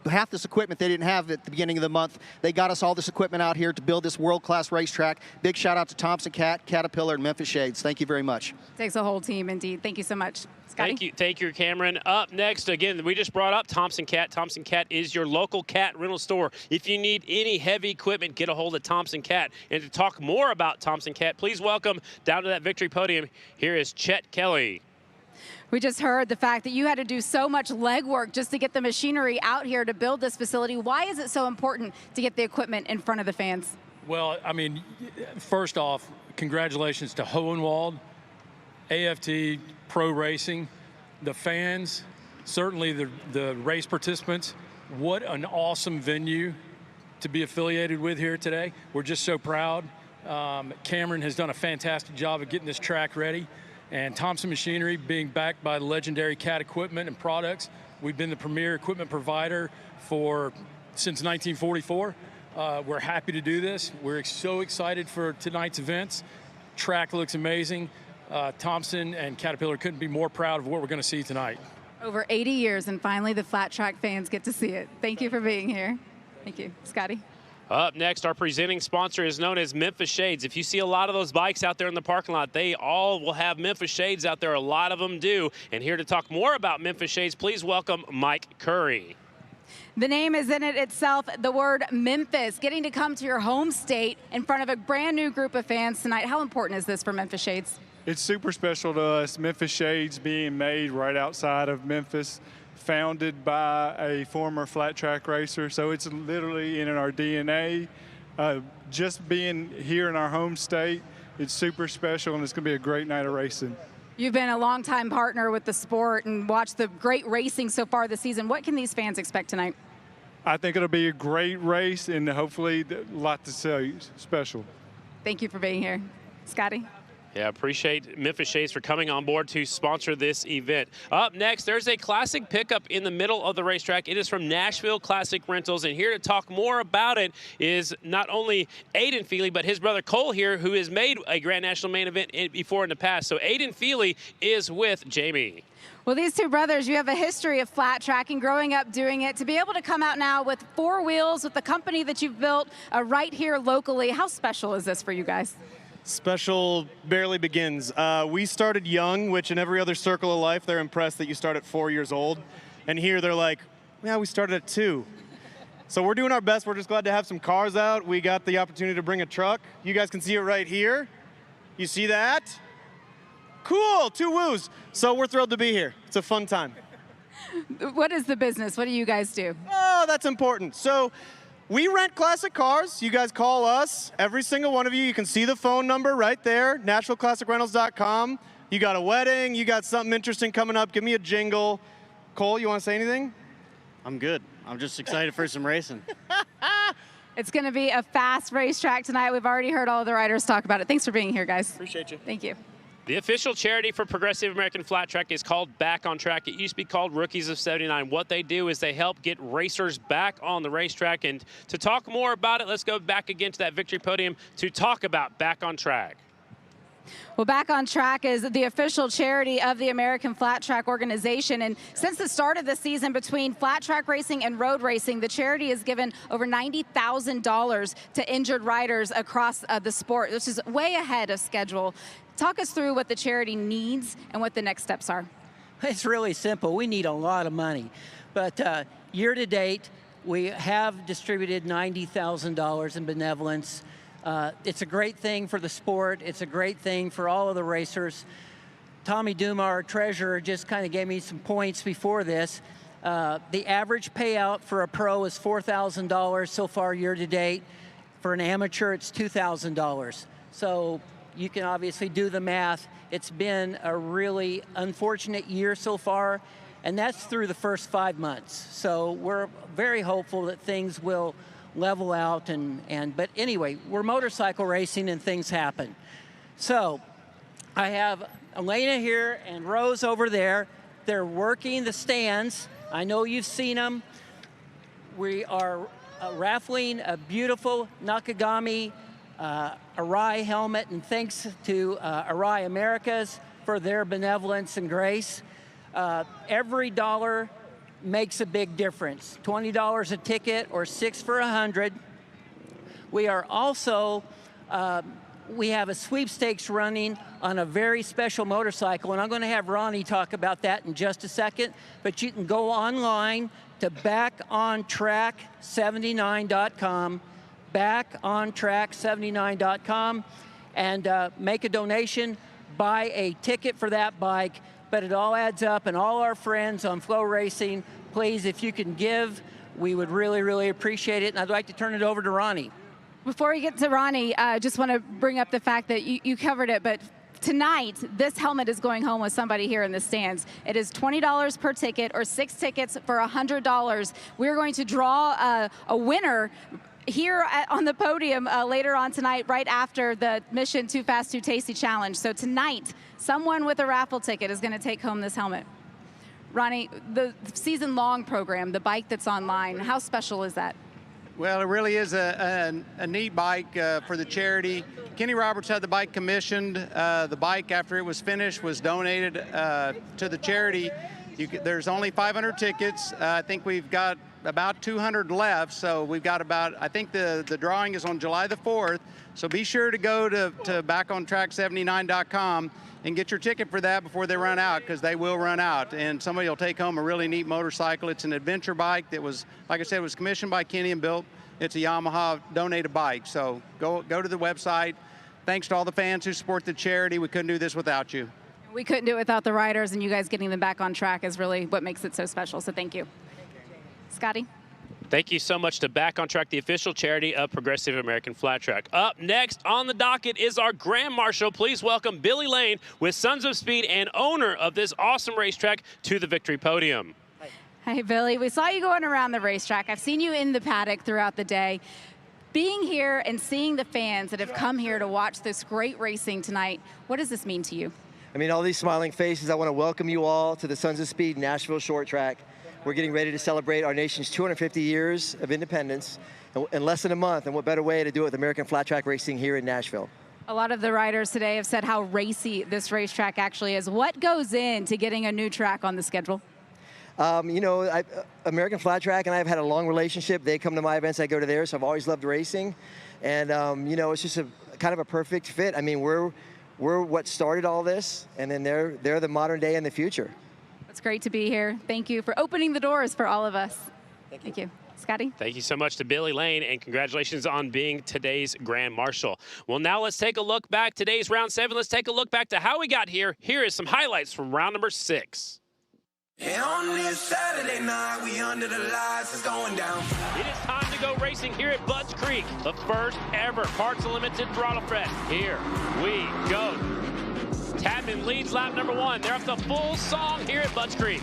Speaker 7: half this equipment they didn't have at the beginning of the month. They got us all this equipment out here to build this world-class racetrack. Big shout out to Thompson Cat, Caterpillar, and Memphis Shades. Thank you very much.
Speaker 3: Takes a whole team, indeed. Thank you so much. Scotty?
Speaker 2: Thank you, Cameron. Up next, again, we just brought up Thompson Cat. Thompson Cat is your local cat rental store. If you need any heavy equipment, get a hold of Thompson Cat. And to talk more about Thompson Cat, please welcome down to that victory podium, here is Chet Kelly.
Speaker 3: We just heard the fact that you had to do so much legwork just to get the machinery out here to build this facility. Why is it so important to get the equipment in front of the fans?
Speaker 8: Well, I mean, first off, congratulations to Hohenwald, AFT, Pro Racing, the fans, certainly the race participants. What an awesome venue to be affiliated with here today. We're just so proud. Cameron has done a fantastic job of getting this track ready, and Thompson Machinery being backed by legendary CAT equipment and products. We've been the premier equipment provider since 1944. We're happy to do this. We're so excited for tonight's events. Track looks amazing. Thompson and Caterpillar couldn't be more proud of what we're going to see tonight.
Speaker 3: Over 80 years, and finally the flat track fans get to see it. Thank you for being here. Thank you. Scotty?
Speaker 2: Up next, our presenting sponsor is known as Memphis Shades. If you see a lot of those bikes out there in the parking lot, they all will have Memphis Shades out there. A lot of them do. And here to talk more about Memphis Shades, please welcome Mike Curry.
Speaker 3: The name is in it itself, the word Memphis. Getting to come to your home state in front of a brand new group of fans tonight. How important is this for Memphis Shades?
Speaker 9: It's super special to us. Memphis Shades being made right outside of Memphis, founded by a former flat track racer. So it's literally in our DNA. Just being here in our home state, it's super special, and it's going to be a great night of racing.
Speaker 3: You've been a longtime partner with the sport and watched the great racing so far this season. What can these fans expect tonight?
Speaker 9: I think it'll be a great race, and hopefully a lot to say special.
Speaker 3: Thank you for being here. Scotty?
Speaker 2: Yeah, appreciate Memphis Shades for coming on board to sponsor this event. Up next, there's a classic pickup in the middle of the racetrack. It is from Nashville Classic Rentals, and here to talk more about it is not only Aiden Feely, but his brother Cole here, who has made a Grand National main event before in the past. So Aiden Feely is with Jamie.
Speaker 3: Well, these two brothers, you have a history of flat tracking, growing up doing it. To be able to come out now with 4 wheels, with the company that you've built right here locally, how special is this for you guys?
Speaker 10: Special barely begins. We started young, which in every other circle of life, they're impressed that you start at 4 years old. And here they're like, yeah, we started at 2. So we're doing our best. We're just glad to have some cars out. We got the opportunity to bring a truck. You guys can see it right here. You see that? Cool, 2 woos. So we're thrilled to be here. It's a fun time.
Speaker 3: What is the business? What do you guys do?
Speaker 10: Oh, that's important. So we rent classic cars. You guys call us, every single one of you. You can see the phone number right there, NashvilleClassicRentals.com. You got a wedding, you got something interesting coming up, give me a jingle. Cole, you want to say anything?
Speaker 11: I'm good. I'm just excited for some racing.
Speaker 3: It's going to be a fast racetrack tonight. We've already heard all of the riders talk about it. Thanks for being here, guys.
Speaker 10: Appreciate you.
Speaker 3: Thank you.
Speaker 2: The official charity for Progressive American Flat Track is called Back on Track. It used to be called Rookies of 79. What they do is they help get racers back on the racetrack. And to talk more about it, let's go back again to that victory podium to talk about Back on Track.
Speaker 3: Well, Back on Track is the official charity of the American Flat Track Organization. And since the start of the season between flat track racing and road racing, the charity has given over $90,000 to injured riders across the sport, which is way ahead of schedule. Talk us through what the charity needs and what the next steps are.
Speaker 12: It's really simple. We need a lot of money. But year to date, we have distributed $90,000 in benevolence. It's a great thing for the sport. It's a great thing for all of the racers. Tommy Duma, our treasurer, just kind of gave me some points before this. The average payout for a pro is $4,000 so far year to date. For an amateur, it's $2,000. So you can obviously do the math. It's been a really unfortunate year so far, and that's through the first 5 months. So we're very hopeful that things will level out, but anyway, we're motorcycle racing and things happen. So I have Elena here and Rose over there. They're working the stands. I know you've seen them. We are raffling a beautiful Nakagami Arai helmet, and thanks to Arai Americas for their benevolence and grace. Every dollar makes a big difference. $20 a ticket or $6 for 100. We are also, we have a sweepstakes running on a very special motorcycle, and I'm going to have Ronnie talk about that in just a second, but you can go online to backontrack79.com, backontrack79.com, and make a donation, buy a ticket for that bike. But it all adds up, and all our friends on FloRacing, please, if you can give, we would really, really appreciate it. And I'd like to turn it over to Ronnie.
Speaker 3: Before we get to Ronnie, I just want to bring up the fact that you covered it, but tonight, this helmet is going home with somebody here in the stands. It is $20 per ticket or 6 tickets for $100. We're going to draw a winner here on the podium later on tonight, right after the Mission Too Fast, Too Tasty Challenge. So tonight, someone with a raffle ticket is going to take home this helmet. Ronnie, the season-long program, the bike that's online, how special is that?
Speaker 13: Well, it really is a neat bike for the charity. Kenny Roberts had the bike commissioned. The bike, after it was finished, was donated to the charity. There's only 500 tickets. I think we've got about 200 left, so we've got about, I think the drawing is on July the 4th, so be sure to go to backontrack79.com and get your ticket for that before they run out, because they will run out, and somebody will take home a really neat motorcycle. It's an adventure bike that was, like I said, was commissioned by Kenny and built. It's a Yamaha donated bike, so go to the website. Thanks to all the fans who support the charity. We couldn't do this without you.
Speaker 3: We couldn't do it without the riders, and you guys getting them back on track is really what makes it so special, so thank you. Scotty?
Speaker 2: Thank you so much to Back on Track, the official charity of Progressive American Flat Track. Up next on the docket is our Grand Marshal. Please welcome Billy Lane with Sons of Speed and owner of this awesome racetrack to the victory podium.
Speaker 3: Hey, Billy, we saw you going around the racetrack. I've seen you in the paddock throughout the day. Being here and seeing the fans that have come here to watch this great racing tonight, what does this mean to you?
Speaker 14: I mean, all these smiling faces, I want to welcome you all to the Sons of Speed Nashville Short Track. We're getting ready to celebrate our nation's 250 years of independence in less than a month, and what better way to do it with American Flat Track Racing here in Nashville.
Speaker 3: A lot of the riders today have said how racy this racetrack actually is. What goes into getting a new track on the schedule?
Speaker 14: You know, American Flat Track and I have had a long relationship. They come to my events, I go to theirs, so I've always loved racing. And, you know, it's just a kind of a perfect fit. I mean, we're what started all this, and then they're the modern day and the future.
Speaker 3: It's great to be here. Thank you for opening the doors for all of us. Thank you. Scotty?
Speaker 2: Thank you so much to Billy Lane, and congratulations on being today's Grand Marshal. Well, now let's take a look back. Today's round 7. Let's take a look back to how we got here. Here is some highlights from round number 6.
Speaker 15: And on this Saturday night, we under the lights, it's going down.
Speaker 2: It is time to go racing here at Budds Creek, the first ever Parts Unlimited Throttle Fest. Here we go. Tadman leads lap number 1. They're up to full song here at Budds Creek.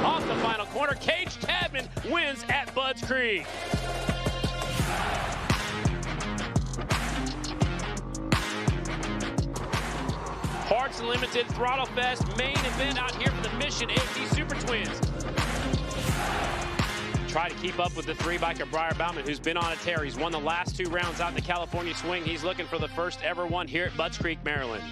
Speaker 2: Off the final corner, Cage Tadman wins at Budds Creek. Parts Unlimited Throttle Fest main event out here for the Mission AFT Super Twins. Try to keep up with the 3-biker Briar Bauman, who's been on a tear. He's won the last 2 rounds out in the California swing. He's looking for the first ever one here at Budds Creek, Maryland.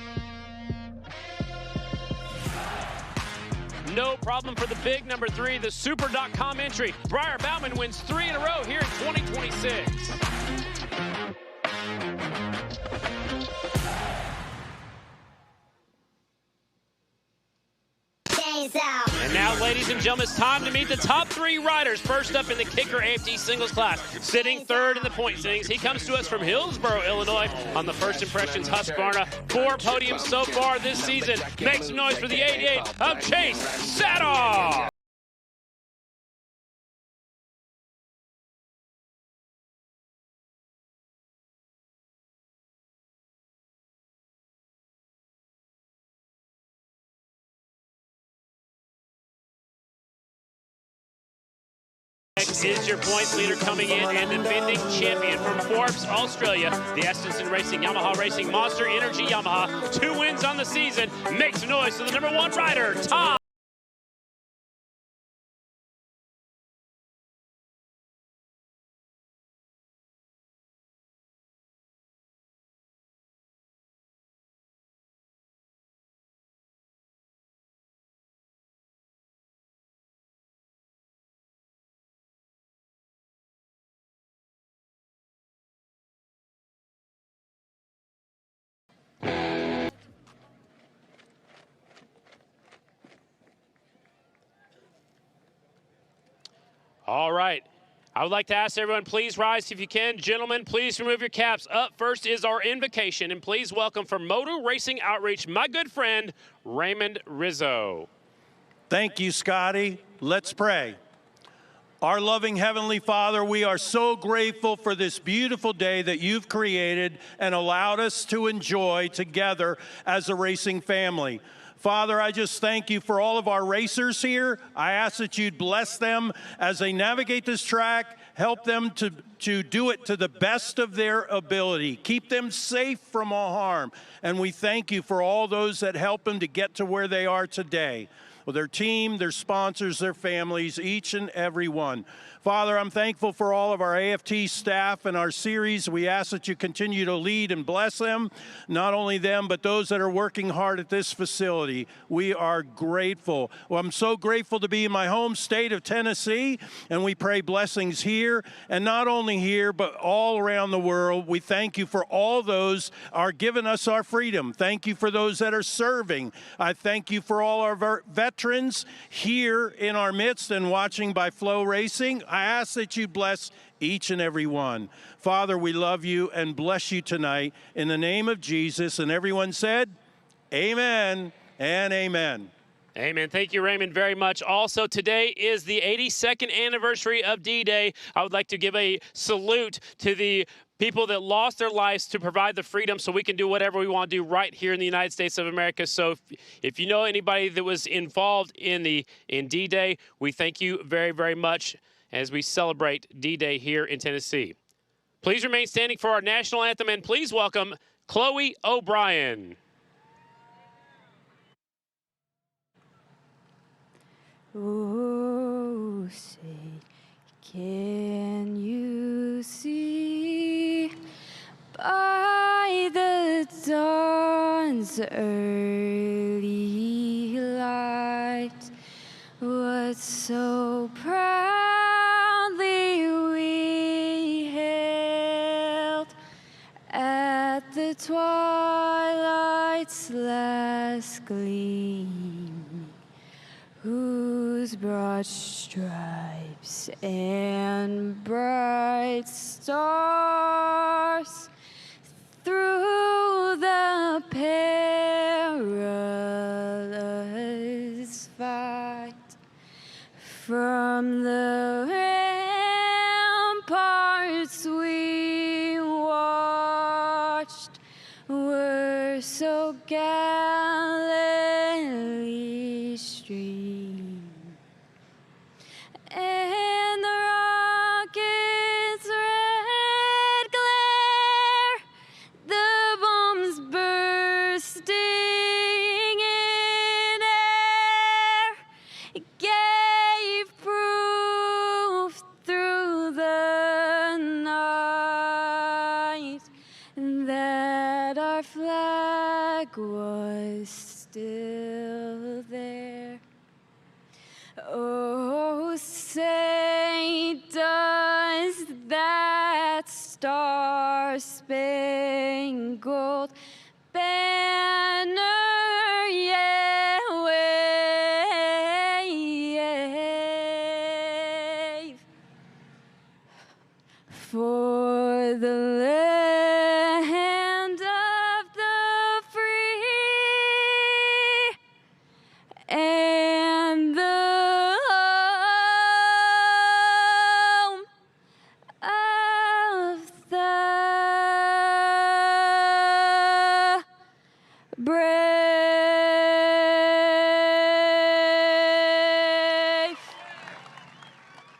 Speaker 2: No problem for the big number 3, the Super.com entry. Briar Bauman wins 3 in a row here in 2026. And now, ladies and gentlemen, it's time to meet the top 3 riders. First up in the Kicker AFT singles class, sitting 3rd in the point standings. He comes to us from Hillsboro, Illinois on the First Impressions Husqvarna. 4 podiums so far this season. Make some noise for the 88 of Chase Sadoff. Is your points leader coming in, and defending champion from Forbes, Australia, the Estenson Racing Yamaha Racing Monster Energy Yamaha. 2 wins on the season. Make some noise for the number 1 rider, Tom. All right. I would like to ask everyone, please rise if you can. Gentlemen, please remove your caps. Up first is our invocation, and please welcome from Moto Racing Outreach, my good friend, Raymond Rizzo.
Speaker 16: Thank you, Scotty. Let's pray. Our loving Heavenly Father, we are so grateful for this beautiful day that you've created and allowed us to enjoy together as a racing family. Father, I just thank you for all of our racers here. I ask that you'd bless them as they navigate this track, help them to do it to the best of their ability. Keep them safe from all harm. And we thank you for all those that help them to get to where they are today. Well, their team, their sponsors, their families, each and every one. Father, I'm thankful for all of our AFT staff and our series. We ask that you continue to lead and bless them, not only them, but those that are working hard at this facility. We are grateful. Well, I'm so grateful to be in my home state of Tennessee, and we pray blessings here, and not only here, but all around the world. We thank you for all those are giving us our freedom. Thank you for those that are serving. I thank you for all our veterans here in our midst and watching by FloRacing. I ask that you bless each and every one. Father, we love you and bless you tonight in the name of Jesus. And everyone said, amen and amen.
Speaker 2: Amen. Thank you, Raymond, very much. Also, today is the 82nd anniversary of D-Day. I would like to give a salute to the people that lost their lives to provide the freedom so we can do whatever we want to do right here in the United States of America. So if you know anybody that was involved in D-Day, we thank you very, very much as we celebrate D-Day here in Tennessee. Please remain standing for our national anthem, and please welcome Chloe O'Brien.
Speaker 17: Oh, say, can you see by the dawn's early light what so proudly we hailed at the twilight's last gleam, whose broad stripes and bright stars through the perilous fight from the ramparts we watched were so gallantly streamed, and the rocket's red glare, the bombs bursting in air, gave proof through the night that our flag was still there. Oh, say does that star-spangled banner yet wave for the land of the free and the home of the brave.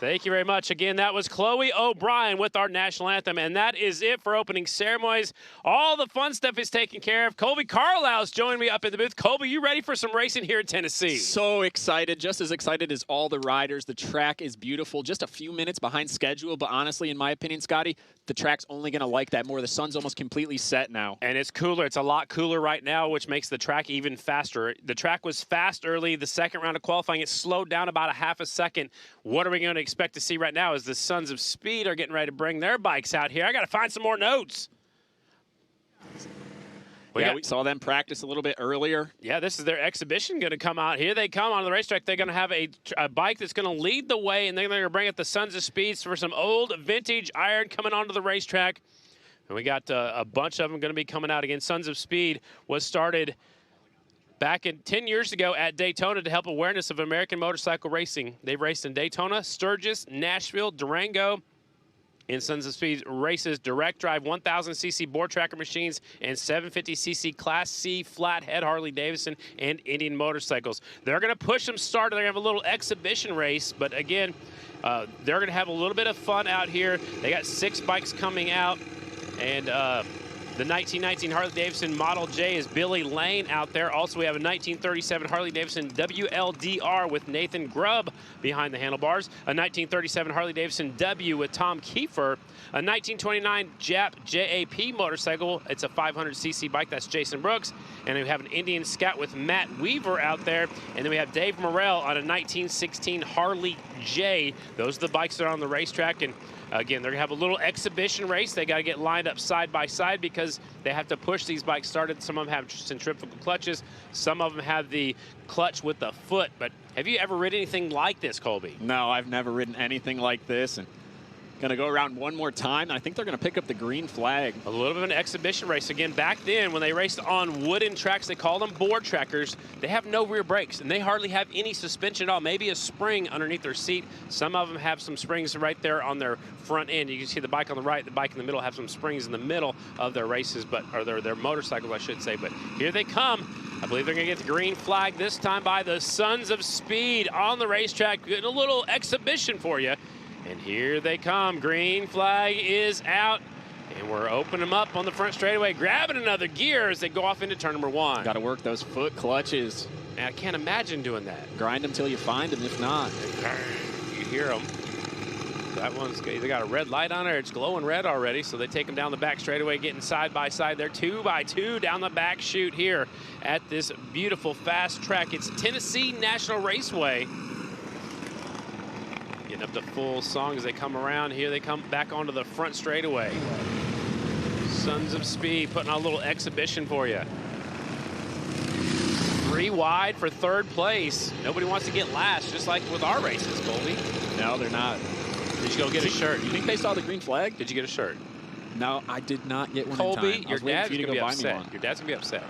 Speaker 2: Thank you very much. Again, that was Chloe O'Brien with our national anthem, and that is it for opening ceremonies. All the fun stuff is taken care of. Colby Carlisle's joining me up in the booth. Colby, you ready for some racing here in Tennessee?
Speaker 6: So excited, just as excited as all the riders. The track is beautiful, just a few minutes behind schedule, but honestly, in my opinion, Scotty, the track's only going to like that more. The sun's almost completely set now.
Speaker 2: And it's cooler. It's a lot cooler right now, which makes the track even faster. The track was fast early. The second round of qualifying, it slowed down about a half a second. What are we going to expect to see right now as the Sons of Speed are getting ready to bring their bikes out here? I got to find some more notes.
Speaker 6: We saw them practice a little bit earlier.
Speaker 2: Yeah, this is their exhibition going to come out. Here they come on the racetrack. They're going to have a bike that's going to lead the way, and they're going to bring up the Sons of Speeds for some old vintage iron coming onto the racetrack. And we got a bunch of them going to be coming out again. Sons of Speed was started Back in 10 years ago at Daytona to help awareness of American motorcycle racing. They've raced in Daytona, Sturgis, Nashville, Durango, in Sons of Speed races, direct drive 1,000cc board tracker machines and 750cc Class C flathead Harley-Davidson and Indian motorcycles. They're going to push them start. They're going to have a little exhibition race, but again, they're going to have a little bit of fun out here. They got 6 bikes coming out, and the 1919 Harley-Davidson Model J is Billy Lane out there. Also, we have a 1937 Harley-Davidson WLDR with Nathan Grubb behind the handlebars. A 1937 Harley-Davidson W with Tom Kiefer. A 1929 Jap JAP motorcycle. It's a 500cc bike. That's Jason Brooks. And then we have an Indian Scout with Matt Weaver out there. And then we have Dave Morrell on a 1916 Harley J. Those are the bikes that are on the racetrack. And again, they're going to have a little exhibition race. They got to get lined up side by side because they have to push these bikes started. Some of them have centrifugal clutches. Some of them have the clutch with the foot. But have you ever ridden anything like this, Colby?
Speaker 6: No, I've never ridden anything like this. And going to go around one more time. And I think they're going to pick up the green flag.
Speaker 2: A little bit of an exhibition race. Again, back then when they raced on wooden tracks, they called them board trackers. They have no rear brakes, and they hardly have any suspension at all. Maybe a spring underneath their seat. Some of them have some springs right there on their front end. You can see the bike on the right, the bike in the middle have some springs in the middle of their races, or their motorcycles, I should say. But here they come. I believe they're going to get the green flag this time by the Sons of Speed on the racetrack. Getting a little exhibition for you. And here they come. Green flag is out. And we're opening them up on the front straightaway, grabbing another gear as they go off into turn number 1.
Speaker 6: Got to work those foot clutches.
Speaker 2: And I can't imagine doing that.
Speaker 6: Grind them till you find them, if not.
Speaker 2: You hear them. That one's, they got a red light on it. It's glowing red already, so they take them down the back straightaway, getting side by side. They're 2 by 2 down the back chute here at this beautiful fast track. It's Tennessee National Raceway. Getting up to full song as they come around. Here they come back onto the front straightaway. Sons of Speed putting on a little exhibition for you. 3 wide for 3rd place. Nobody wants to get last, just like with our races, Colby.
Speaker 6: No, they're not.
Speaker 2: Did you go get a shirt?
Speaker 6: You think they saw the green flag?
Speaker 2: Did you get a shirt?
Speaker 6: No, I did not get one
Speaker 2: Colby,
Speaker 6: in time.
Speaker 2: your dad's going to be upset. Your dad's going to be upset.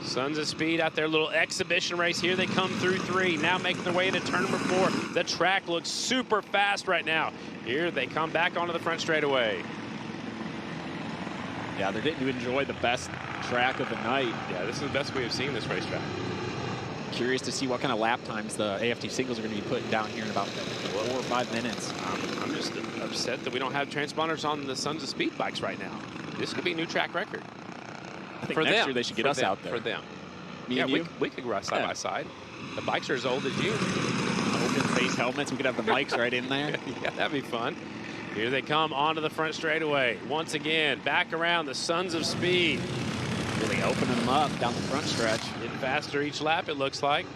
Speaker 2: Sons of Speed out there, little exhibition race. Here they come through 3, now making their way into turn number 4. The track looks super fast right now. Here they come back onto the front straightaway.
Speaker 6: Yeah, they're getting to enjoy the best track of the night.
Speaker 2: Yeah, this is the best we have seen this racetrack.
Speaker 6: Curious to see what kind of lap times the AFT singles are going to be putting down here in about 4 or 5 minutes.
Speaker 2: I'm just upset that we don't have transponders on the Sons of Speed bikes right now. This could be a new track record.
Speaker 6: I think next year they should get us out there.
Speaker 2: For them.
Speaker 6: Me and you?
Speaker 2: We could ride side by side. The bikes are as old as you.
Speaker 6: Open face helmets. We could have the mics right in there.
Speaker 2: Yeah, that'd be fun. Here they come onto the front straightaway. Once again, back around the Sons of Speed.
Speaker 6: Really opening them up down the front stretch.
Speaker 2: Getting faster each lap, it looks like.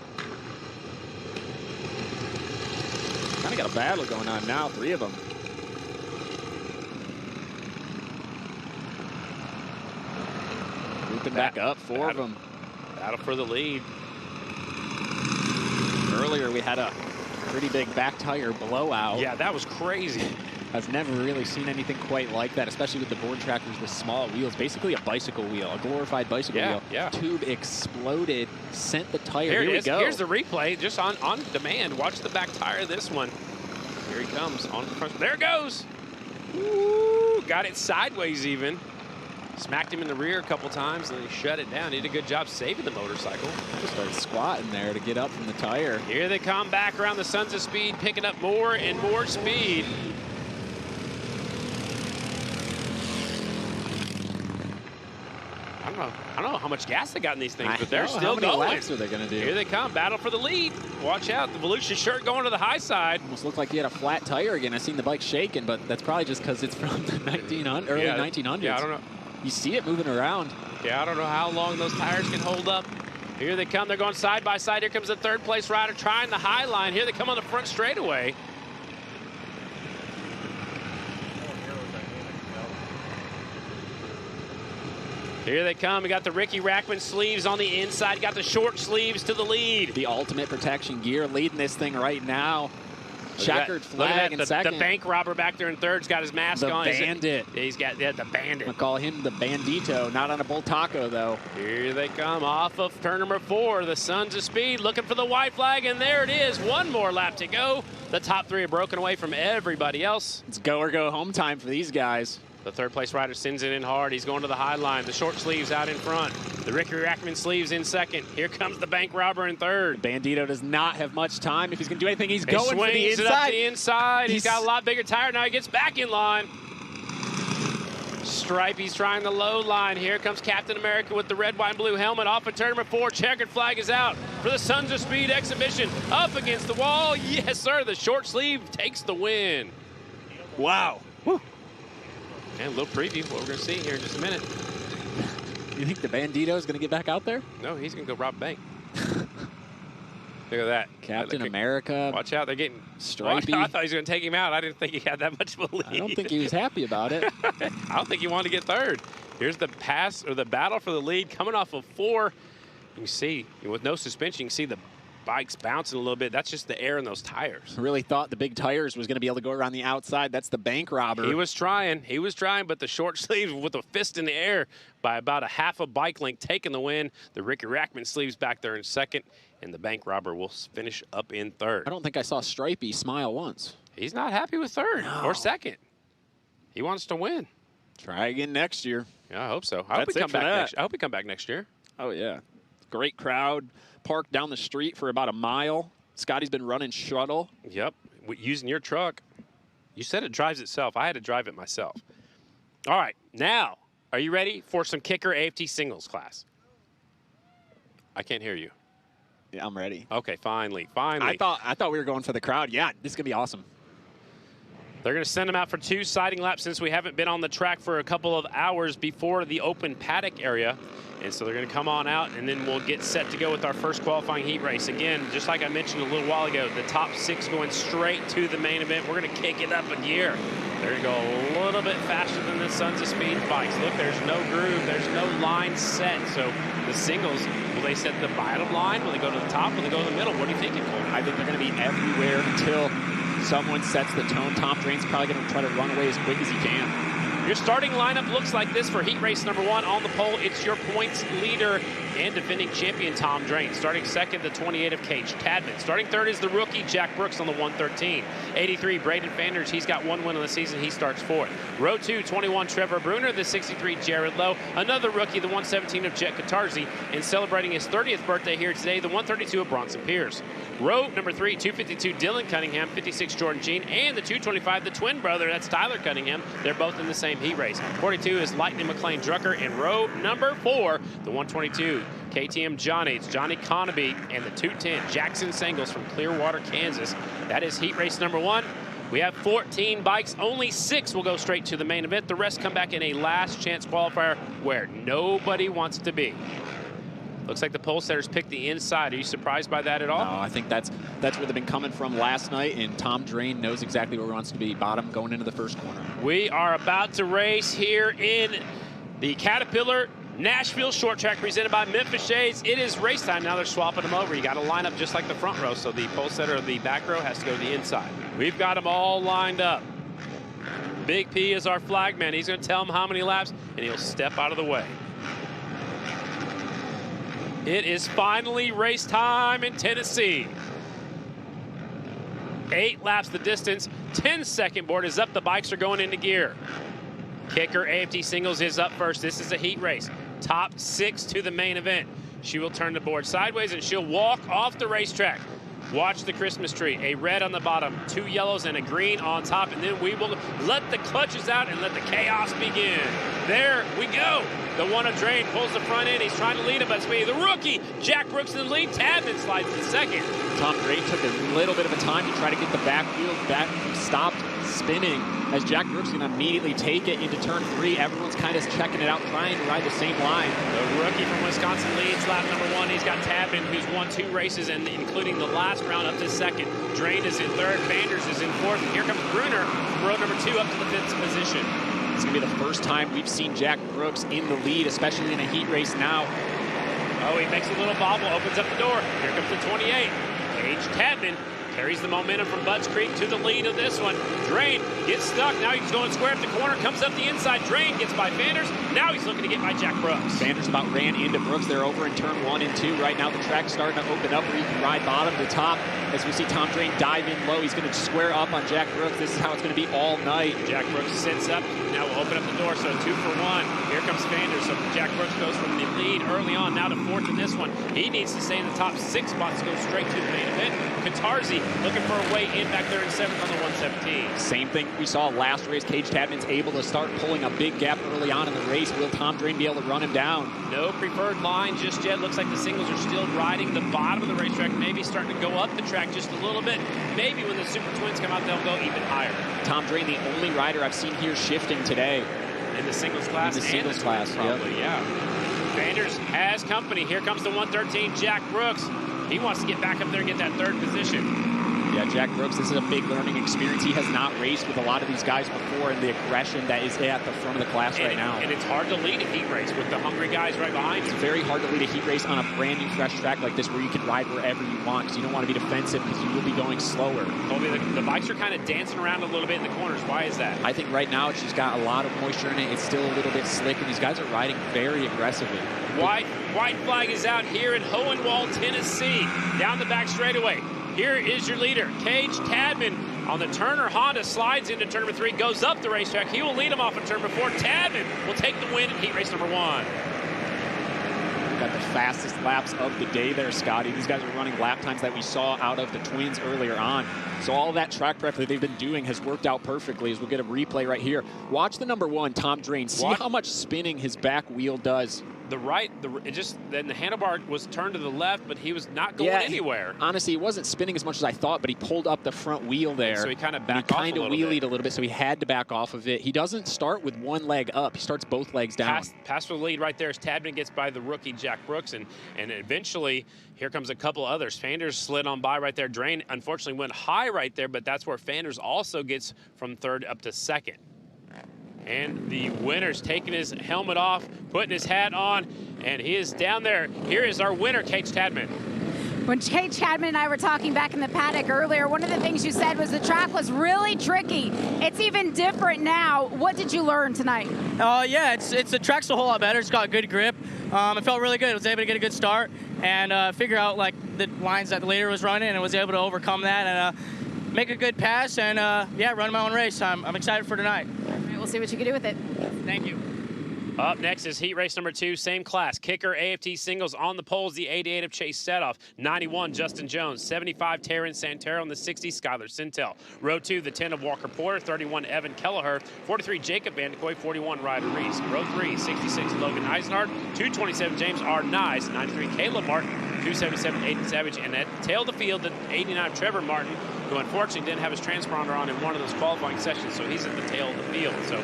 Speaker 6: Kind of got a battle going on now, 3 of them. Looping back up, 4 of them.
Speaker 2: Battle for the lead.
Speaker 6: Earlier we had a pretty big back tire blowout.
Speaker 2: Yeah, that was crazy.
Speaker 6: I've never really seen anything quite like that, especially with the board trackers with small wheels. Basically a bicycle wheel, a glorified bicycle wheel.
Speaker 2: Yeah.
Speaker 6: Tube exploded, sent the tire.
Speaker 2: Here
Speaker 6: we go.
Speaker 2: Here's the replay, just on demand. Watch the back tire of this one. Here he comes on the front. There it goes. Ooh, got it sideways even. Smacked him in the rear a couple times, and then he shut it down. He did a good job saving the motorcycle.
Speaker 6: Just started squatting there to get up from the tire.
Speaker 2: Here they come back around the Sons of Speed, picking up more and more speed. I don't know how much gas they got in these things, but they're still going.
Speaker 6: How many laps are they going to do?
Speaker 2: Here they come, battle for the lead. Watch out, the Volusia shirt going to the high side.
Speaker 6: Almost looked like he had a flat tire again. I seen the bike shaking, but that's probably just because it's from the early 1900s.
Speaker 2: Yeah, I don't know.
Speaker 6: You see it moving around.
Speaker 2: Yeah, I don't know how long those tires can hold up. Here they come. They're going side by side. Here comes the 3rd place rider trying the high line. Here they come on the front straightaway. Here they come. We got the Ricky Rackman sleeves on the inside. Got the short sleeves to the lead.
Speaker 6: The ultimate protection gear leading this thing right now. Checkered flag in second.
Speaker 2: The bank robber back there in third's got his mask on.
Speaker 6: The bandit.
Speaker 2: He's got the bandit.
Speaker 6: I call him the bandito, not on a bull taco, though.
Speaker 2: Here they come off of turn number 4. The Sons of Speed looking for the white flag, and there it is. One more lap to go. The top 3 are broken away from everybody else.
Speaker 6: It's go or go home time for these guys.
Speaker 2: The third place rider sends it in hard. He's going to the high line. The short sleeves out in front. The Ricky Rackman sleeves in second. Here comes the bank robber in third.
Speaker 6: Bandito does not have much time. If he's going to do anything, he's going for the
Speaker 2: swings
Speaker 6: inside.
Speaker 2: it up the inside. He's got a lot bigger tire now. He gets back in line. Stripey's trying the low line. Here comes Captain America with the red, white, and blue helmet off of turn number 4. Checkered flag is out for the Sons of Speed exhibition. Up against the wall. Yes, sir. The short sleeve takes the win.
Speaker 6: Wow.
Speaker 2: Woo. And a little preview of what we're going to see here in just a minute.
Speaker 6: You think the Bandito is going to get back out there?
Speaker 2: No, he's going to go rob a bank. Look at that.
Speaker 6: Captain America.
Speaker 2: Watch out, they're getting
Speaker 6: Stripey.
Speaker 2: I thought he was going to take him out. I didn't think he had that much belief.
Speaker 6: I don't think he was happy about it.
Speaker 2: I don't think he wanted to get third. Here's the pass or the battle for the lead coming off of 4. You can see with no suspension, you can see the bike's bouncing a little bit. That's just the air in those tires.
Speaker 6: I really thought the big tires was going to be able to go around the outside. That's the bank robber.
Speaker 2: He was trying, but the short sleeves with a fist in the air by about a half a bike length taking the win. The Ricky Rackman sleeves back there in second, and the bank robber will finish up in third.
Speaker 6: I don't think I saw Stripey smile once.
Speaker 2: He's not happy with third or second. He wants to win.
Speaker 6: Try again next year.
Speaker 2: Yeah, I hope so. I hope we come back next year.
Speaker 6: Oh, yeah. Great crowd. Parked down the street for about a mile. Scotty's been running shuttle.
Speaker 2: Yep, using your truck. You said it drives itself. I had to drive it myself. All right, now, are you ready for some kicker AFT singles class? I can't hear you.
Speaker 6: Yeah, I'm ready.
Speaker 2: Okay, finally.
Speaker 6: I thought we were going for the crowd. Yeah, this is going to be awesome.
Speaker 2: They're going to send them out for 2 sighting laps since we haven't been on the track for a couple of hours before the open paddock area. And so they're going to come on out, and then we'll get set to go with our first qualifying heat race. Again, just like I mentioned a little while ago, the top 6 going straight to the main event. We're going to kick it up a gear. They're going to go a little bit faster than the Sons of Speed bikes. Look, there's no groove. There's no line set. So the singles, will they set the bottom line? Will they go to the top? Will they go to the middle? What are you thinking, Cole?
Speaker 6: I think they're going to be everywhere until someone sets the tone. Tom Drain's probably going to try to run away as quick as he can.
Speaker 2: Your starting lineup looks like this for heat race number 1. On the pole, it's your points leader and defending champion Tom Drain. Starting second, the 28 of Cage Tadman. Starting third is the rookie Jack Brooks on the 113. 83, Braden Fanders. He's got 1 win on the season. He starts fourth. Row 2, 21, Trevor Bruner. The 63, Jared Lowe. Another rookie, the 117 of Jet Katarzi. And celebrating his 30th birthday here today, the 132 of Bronson Pierce. Row number 3, 252, Dylan Cunningham. 56, Jordan Jean. And the 225, the twin brother. That's Tyler Cunningham. They're both in the same heat race. 42 is Lightning McLean Drucker. And row number 4, the 122, KTM Johnny. It's Johnny Conaby. And the 210, Jackson Sangles from Clearwater, Kansas. That is heat race number 1. We have 14 bikes. Only 6 will go straight to the main event. The rest come back in a last chance qualifier where nobody wants to be. Looks like the pole setters picked the inside. Are you surprised by that at all?
Speaker 6: No, I think that's where they've been coming from last night, and Tom Drain knows exactly where he wants to be. Bottom going into the first corner.
Speaker 2: We are about to race here in the Caterpillar Nashville short track presented by Memphis Shades. It is race time. Now they're swapping them over. You got to line up just like the front row, so the pole setter of the back row has to go to the inside. We've got them all lined up. Big P is our flag man. He's going to tell them how many laps, and he'll step out of the way. It is finally race time in Tennessee. 8 laps the distance. 10-second board is up. The bikes are going into gear. Kicker AFT Singles is up first. This is a heat race. Top 6 to the main event. She will turn the board sideways and she'll walk off the racetrack. Watch the Christmas tree. A red on the bottom, 2 yellows and a green on top, and then we will let the clutches out and let the chaos begin. There we go. The one of Drain pulls the front end. He's trying to lead him, but it's me. The rookie, Jack Brooks in the lead. Tadman slides to second.
Speaker 6: Tom Drain took a little bit of a time to try to get the back wheel back, stopped spinning as Jack Brooks is going to immediately take it into turn 3. Everyone's kind of checking it out, trying to ride the same line.
Speaker 2: The rookie from Wisconsin leads lap number 1. He's got Tadman, who's won 2 races, and including the last round up to second. Drain is in third. Fanders is in fourth. And here comes Bruner from row number 2 up to the 5th position.
Speaker 6: It's going to be the first time we've seen Jack Brooks in the lead, especially in a heat race now.
Speaker 2: Oh, he makes a little bobble, opens up the door. Here comes the 28. Cage Tadman. carries the momentum from Budds Creek to the lead of this one. Drain gets stuck. Now he's going square up the corner, comes up the inside. Drain gets by Vanders. Now he's looking to get by Jack Brooks.
Speaker 6: Vanders about ran into Brooks. They're over in turn 1 and 2. Right now the track's starting to open up where you can ride bottom to top. As we see Tom Drain dive in low, he's going to square up on Jack Brooks. This is how it's going to be all night.
Speaker 2: Jack Brooks sits up. Now we'll open up the door, so 2 for 1. Here comes Vanders. So Jack Brooks goes from the lead early on now to 4th in this one. He needs to stay in the top 6 spots to go straight to the main event. Katarzi looking for a way in back there in 7th on the 117.
Speaker 6: Same thing we saw last race. Cage Tadman's able to start pulling a big gap early on in the race. Will Tom Drain be able to run him down?
Speaker 2: No preferred line just yet. Looks like the singles are still riding the bottom of the racetrack, maybe starting to go up the track just a little bit. Maybe when the Super Twins come out, they'll go even higher.
Speaker 6: Tom Drain, the only rider I've seen here shifting today.
Speaker 2: In the singles class?
Speaker 6: In the singles class,
Speaker 2: probably, yeah. Vanders has company. Here comes the 113, Jack Brooks. He wants to get back up there and get that 3rd position.
Speaker 6: Yeah, Jack Brooks, this is a big learning experience. He has not raced with a lot of these guys before, and the aggression that is at the front of the class right now.
Speaker 2: And it's hard to lead a heat race with the hungry guys right behind you.
Speaker 6: It's very hard to lead a heat race on a brand new, fresh track like this where you can ride wherever you want because you don't want to be defensive because you will be going slower.
Speaker 2: Colby, the bikes are kind of dancing around a little bit in the corners. Why is that?
Speaker 6: I think right now it's just got a lot of moisture in it. It's still a little bit slick, and these guys are riding very aggressively.
Speaker 2: White flag is out here in Hohenwald, Tennessee. Down the back straightaway. Here is your leader, Cage Tadman. On the Turner Honda, slides into turn number 3, goes up the racetrack. He will lead him off in turn number 4. Tadman will take the win in heat race number 1.
Speaker 6: Got the fastest laps of the day there, Scotty. These guys are running lap times that we saw out of the Twins earlier on. So all that track prep that they've been doing has worked out perfectly as we'll get a replay right here. Watch the number 1, Tom Drain. See how much spinning his back wheel does.
Speaker 2: Then the handlebar was turned to the left, but he was not going anywhere.
Speaker 6: Honestly, he wasn't spinning as much as I thought, but he pulled up the front wheel there.
Speaker 2: So he kind of backed off a little bit.
Speaker 6: He kind of wheelied a little bit, so he had to back off of it. He doesn't start with one leg up. He starts both legs down.
Speaker 2: Pass for the lead right there as Tadman gets by the rookie Jack Brooks, and eventually here comes a couple others. Fanders slid on by right there. Drain unfortunately went high right there, but that's where Fanders also gets from 3rd up to 2nd. And the winner's taking his helmet off, putting his hat on, and he is down there. Here is our winner, Cage Tadman.
Speaker 3: When Cage Tadman and I were talking back in the paddock earlier, one of the things you said was the track was really tricky. It's even different now. What did you learn tonight?
Speaker 18: Yeah, the track's a whole lot better. It's got good grip. It felt really good. I was able to get a good start and figure out like the lines that the leader was running, and was able to overcome that and make a good pass and run my own race. I'm excited for tonight.
Speaker 3: We'll see what you can do with it.
Speaker 18: Thank you.
Speaker 2: Up next is heat race number 2, same class. Kicker, AFT singles on the poles, the 88 of Chase Setoff, 91 Justin Jones, 75 Taryn Santero, and the 60 Skylar Sintel. Row 2, the 10 of Walker Porter, 31 Evan Kelleher, 43 Jacob Vandekoy, 41 Ryder Reese. Row 3, 66 Logan Eisenhardt, 227 James R. Nyes, 93 Caleb Martin, 277 Aiden Savage, and at the tail of the field, the 89 Trevor Martin, who unfortunately didn't have his transponder on in one of those qualifying sessions, so he's at the tail of the field. So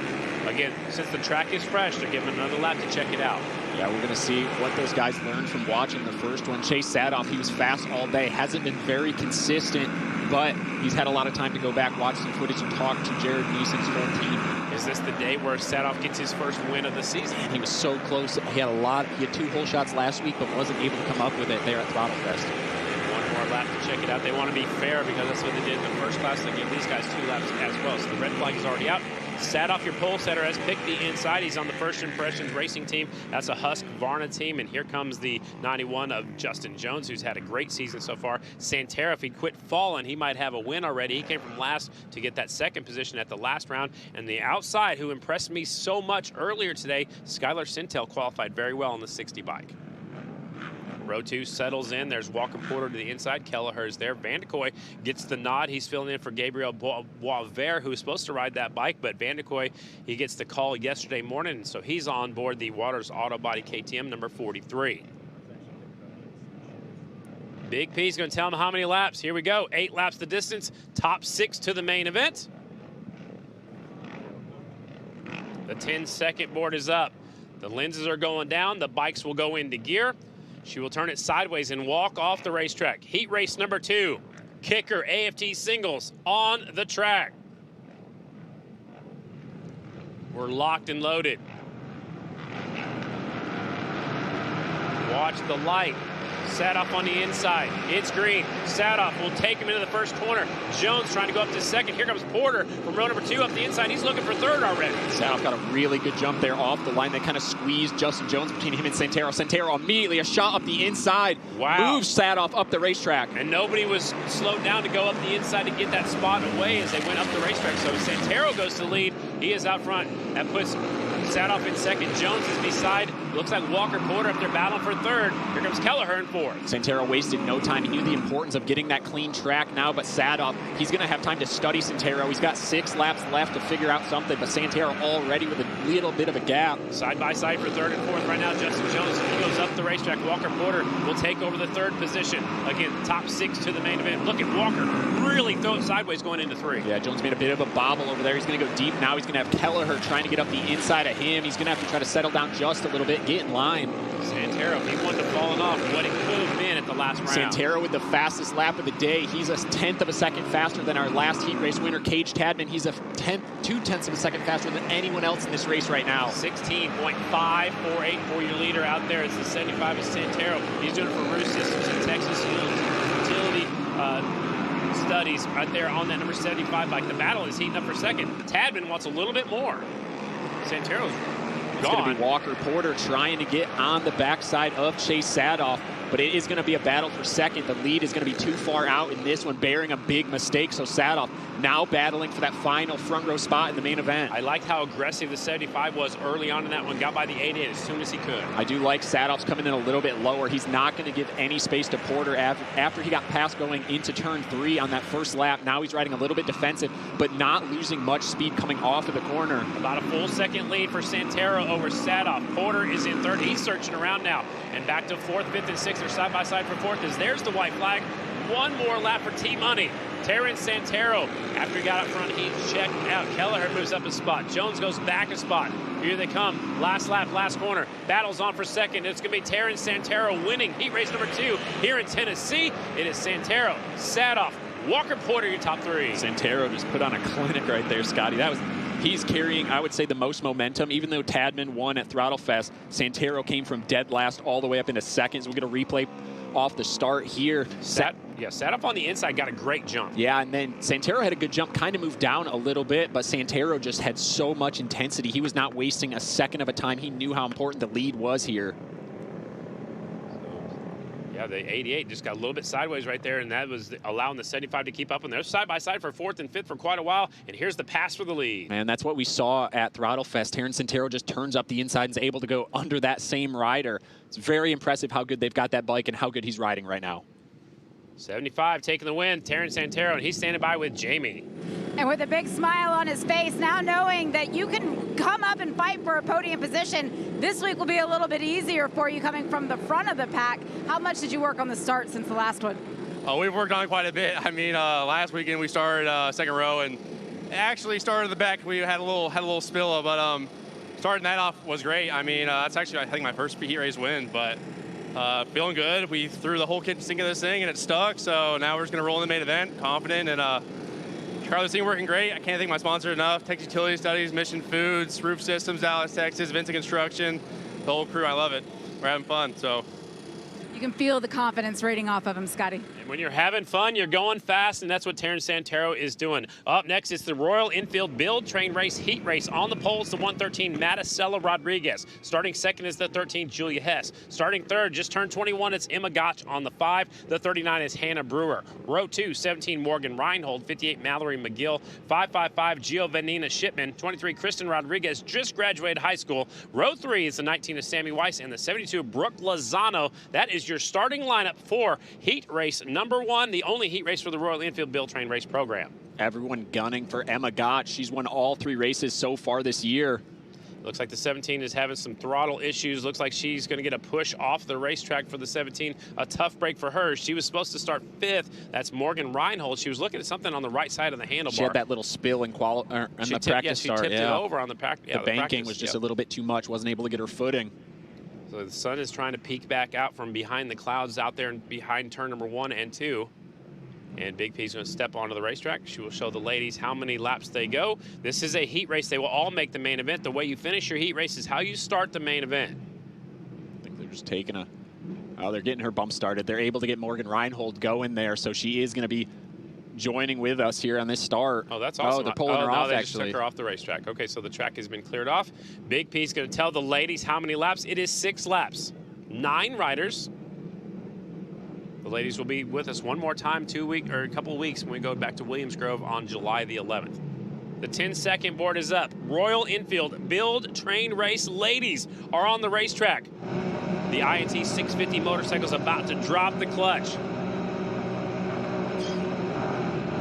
Speaker 2: again, since the track is fresh, they're giving another lap to check it out.
Speaker 6: Yeah, we're going to see what those guys learned from watching the first one. Chase Setoff, he was fast all day, hasn't been very consistent, but he's had a lot of time to go back, watch some footage, and talk to Jared Neeson's whole team.
Speaker 2: Is this the day where Setoff gets his first win of the season?
Speaker 6: And he was so close. He had 2 whole shots last week, but wasn't able to come up with it there at Throttle Fest.
Speaker 2: One more lap to check it out. They want to be fair because that's what they did in the first class. They give these guys 2 laps as well. So the red flag is already out. Setoff, your pole setter, has picked the inside. He's on the First Impressions Racing team. That's a Husqvarna team. And here comes the 91 of Justin Jones, who's had a great season so far. Santera, if he'd quit falling, he might have a win already. He came from last to get that 2nd position at the last round. And the outside, who impressed me so much earlier today, Skylar Sintel qualified very well on the 60 bike. Row 2 settles in. There's Walker Porter to the inside. Kelleher is there. Vandekoy gets the nod. He's filling in for Gabriel Boisvert, who was supposed to ride that bike, but Vandekoy, he gets the call yesterday morning, so he's on board the Waters Auto Body KTM number 43. Big P's going to tell him how many laps. Here we go. 8 laps the distance. Top 6 to the main event. The 10-second board is up. The lenses are going down. The bikes will go into gear. She will turn it sideways and walk off the racetrack. Heat race number 2, Kicker AFT singles on the track. We're locked and loaded. Watch the light. Sadoff on the inside. It's green. Sadoff will take him into the first corner. Jones trying to go up to second. Here comes Porter from row number 2 up the inside. He's looking for third already.
Speaker 6: Sadoff got a really good jump there off the line. They kind of squeezed Justin Jones between him and Santero. Santero immediately a shot up the inside.
Speaker 2: Wow.
Speaker 6: Moves Sadoff up the racetrack.
Speaker 2: And nobody was slowed down to go up the inside to get that spot away as they went up the racetrack. So Santero goes to the lead. He is out front. That puts Sadoff in second. Jones is beside. Looks like Walker Porter up there battling for third. Here comes Kelleher in fourth.
Speaker 6: Santero wasted no time. He knew the importance of getting that clean track now, but Sadoff, he's going to have time to study Santero. He's got 6 laps left to figure out something, but Santero already with a little bit of a gap.
Speaker 2: Side by side for third and fourth right now. Justin Jones goes up the racetrack. Walker Porter will take over the third position. Again, top 6 to the main event. Look at Walker really throw it sideways going into 3.
Speaker 6: Yeah, Jones made a bit of a bobble over there. He's going to go deep now. He's going to have Kelleher trying to get up the inside of him. He's going to have to try to settle down just a little bit, get in line.
Speaker 2: Santero, he wouldn't have fallen off what it could have been at the last round.
Speaker 6: Santero with the fastest lap of the day. He's a 1/10 of a second faster than our last heat race winner, Cage Tadman. He's a 2/10 of a second faster than anyone else in this race right now.
Speaker 2: 16.548 for your leader out there. It's the 75 of Santero. He's doing it for Roost Systems in Texas Utility Studies right there on that number 75 bike. The battle is heating up for second. Tadman wants a little bit more. Santero's
Speaker 6: It's going to be Walker Porter trying to get on the backside of Chase Sadoff, but it is going to be a battle for second. The lead is going to be too far out in this one, bearing a big mistake. So Sadoff now battling for that final front row spot in the main event.
Speaker 2: I liked how aggressive the 75 was early on in that one. Got by the 88 as soon as he could.
Speaker 6: I do like Sadoff's coming in a little bit lower. He's not going to give any space to Porter after he got past going into turn 3 on that first lap. Now he's riding a little bit defensive, but not losing much speed coming off of the corner.
Speaker 2: About a full second lead for Santero over Sadoff. Porter is in third. He's searching around now. And back to fourth, fifth, and sixth. They're side by side for fourth as there's the white flag. One more lap for T-Money. Terrence Santero, after he got up front, he's checked out. Kelleher moves up a spot. Jones goes back a spot. Here they come. Last lap, last corner. Battle's on for second. It's going to be Terrence Santero winning heat race number 2 here in Tennessee. It is Santero, Sadoff, Walker Porter, your top 3.
Speaker 6: Santero just put on a clinic right there, Scotty. He's carrying, I would say, the most momentum. Even though Tadman won at Throttle Fest, Santero came from dead last all the way up into second. So we'll get a replay off the start here.
Speaker 2: Sadoff on the inside got a great jump.
Speaker 6: Yeah, and then Santero had a good jump, kind of moved down a little bit, but Santero just had so much intensity. He was not wasting a second of a time. He knew how important the lead was here.
Speaker 2: Yeah, the 88 just got a little bit sideways right there, and that was allowing the 75 to keep up. And they're side by side for fourth and fifth for quite a while. And here's the pass for the lead.
Speaker 6: And that's what we saw at Throttle Fest. Terrence Santero just turns up the inside and is able to go under that same rider. It's very impressive how good they've got that bike and how good he's riding right now.
Speaker 2: 75 taking the win, Terrence Santero, and he's standing by with Jamie.
Speaker 3: And with a big smile on his face, now knowing that you can come up and fight for a podium position, this week will be a little bit easier for you coming from the front of the pack. How much did you work on the start since the last one?
Speaker 19: We've worked on it quite a bit. I mean, last weekend we started second row and actually started in the back. We had a little spill, but starting that off was great. I mean, that's actually, I think, my first heat race win, but feeling good. We threw the whole kitchen sink of this thing and it stuck, so now we're just going to roll in the main event, confident, and try this thing working great. I can't thank my sponsor enough. Texas Utility Studies, Mission Foods, Roof Systems, Dallas, Texas, Vincent Construction, the whole crew. I love it. We're having fun, so.
Speaker 3: You can feel the confidence rating off of him, Scotty.
Speaker 2: And when you're having fun, you're going fast, and that's what Terrence Santero is doing. Up next, it's the Royal Enfield Build Train Race Heat Race. On the pole is the 113 Maticela Rodriguez. Starting second is the 13 Julia Hess. Starting third, just turned 21, it's Emma Gotch on the 5. The 39 is Hannah Brewer. Row 2, 17 Morgan Reinhold. 58 Mallory McGill. 555 Giovannina Shipman. 23 Kristen Rodriguez, just graduated high school. Row 3 is the 19 of Sammy Weiss, and the 72 Brooke Lozano. That is your starting lineup for heat race number 1, the only heat race for the Royal Enfield Build Train Race program.
Speaker 6: Everyone gunning for Emma Gotch. She's won all 3 races so far this year.
Speaker 2: Looks like the 17 is having some throttle issues. Looks like she's going to get a push off the racetrack for the 17. A tough break for her. She was supposed to start 5th. That's Morgan Reinhold. She was looking at something on the right side of the handlebar.
Speaker 6: She had that little spill in the practice start.
Speaker 2: She tipped it over on the practice.
Speaker 6: The banking was just a little bit too much. Wasn't able to get her footing.
Speaker 2: So the sun is trying to peek back out from behind the clouds out there and behind turn number 1 and 2. And Big P's going to step onto the racetrack. She will show the ladies how many laps they go. This is a heat race. They will all make the main event. The way you finish your heat race is how you start the main event.
Speaker 6: I think they're just taking a Oh, they're getting her bump started. They're able to get Morgan Reinhold going there, so she is going to be joining with us here on this start.
Speaker 2: Oh, that's awesome.
Speaker 6: Oh, they're pulling her off,
Speaker 2: they
Speaker 6: actually.
Speaker 2: just took her off the racetrack. Okay, so the track has been cleared off. Big P's going to tell the ladies how many laps. It is 6 laps. 9 riders. The ladies will be with us one more time a couple of weeks when we go back to Williams Grove on July the 11th. The 10-second board is up. Royal Enfield Build, Train, Race ladies are on the racetrack. The INT 650 motorcycle is about to drop the clutch.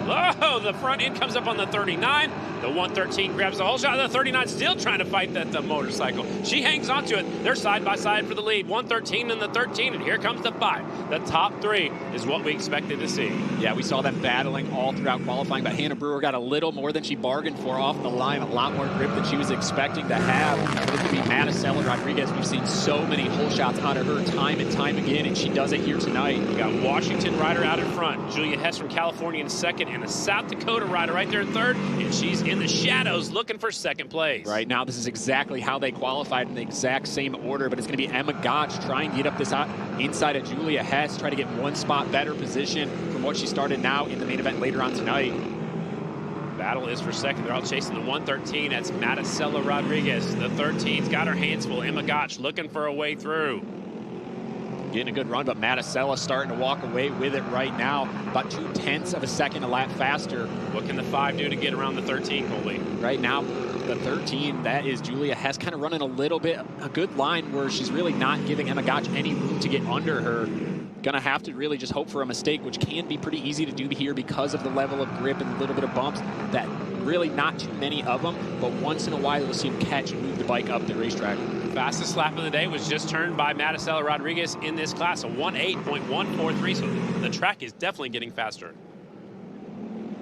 Speaker 2: Oh, the front end comes up on the 39. The 113 grabs the whole shot. The 39 still trying to fight the motorcycle. She hangs onto it. They're side by side for the lead. 113 and the 13, and here comes the 5. The top 3 is what we expected to see.
Speaker 6: Yeah, we saw them battling all throughout qualifying, but Hannah Brewer got a little more than she bargained for off the line, a lot more grip than she was expecting to have. This could be Maticela Rodriguez. We've seen so many hole shots out of her time and time again, and she does it here tonight.
Speaker 2: We got Washington rider out in front. Julia Hess from California in second, and a South Dakota rider right there in third, and she's in the shadows looking for second place.
Speaker 6: Right now, this is exactly how they qualified in the exact same order, but it's going to be Emma Gotch trying to get up this inside of Julia Hess, try to get one spot better position from what she started now in the main event later on tonight.
Speaker 2: Battle is for second. They're all chasing the 113. That's Maticela Rodriguez. The 13's got her hands full. Emma Gotch looking for a way through.
Speaker 6: Getting a good run, but Maticela starting to walk away with it right now. About 0.2 of a second a lap faster.
Speaker 2: What can the 5 do to get around the 13, Colby?
Speaker 6: Right now, the 13, that is Julia Hess kind of running a good line where she's really not giving Emma Gotch any room to get under her. Gonna have to really just hope for a mistake, which can be pretty easy to do here because of the level of grip and a little bit of bumps. That really not too many of them, but once in a while you'll see them catch and move the bike up the racetrack.
Speaker 2: Fastest lap of the day was just turned by Maticela Rodriguez in this class, a 1:8.143, so the track is definitely getting faster.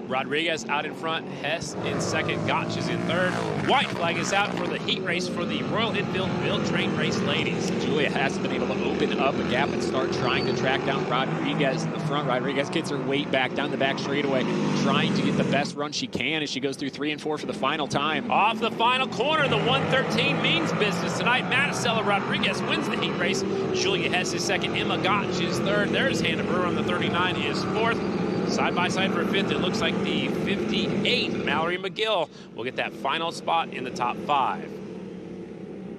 Speaker 2: Rodriguez out in front, Hess in second, Gotch is in third. White flag is out for the heat race for the Royal Enfield Build Train Race ladies.
Speaker 6: Julia has been able to open up a gap and start trying to track down Rodriguez in the front. Rodriguez gets her weight back down the back straightaway, trying to get the best run she can as she goes through 3 and 4 for the final time.
Speaker 2: Off the final corner, the 113 means business tonight. Maticela Rodriguez wins the heat race. Julia Hess is second, Emma Gotch is third. There's Hannah Brewer on the 39 is fourth. Side by side for a 5th, it looks like the 58, Mallory McGill, will get that final spot in the top 5.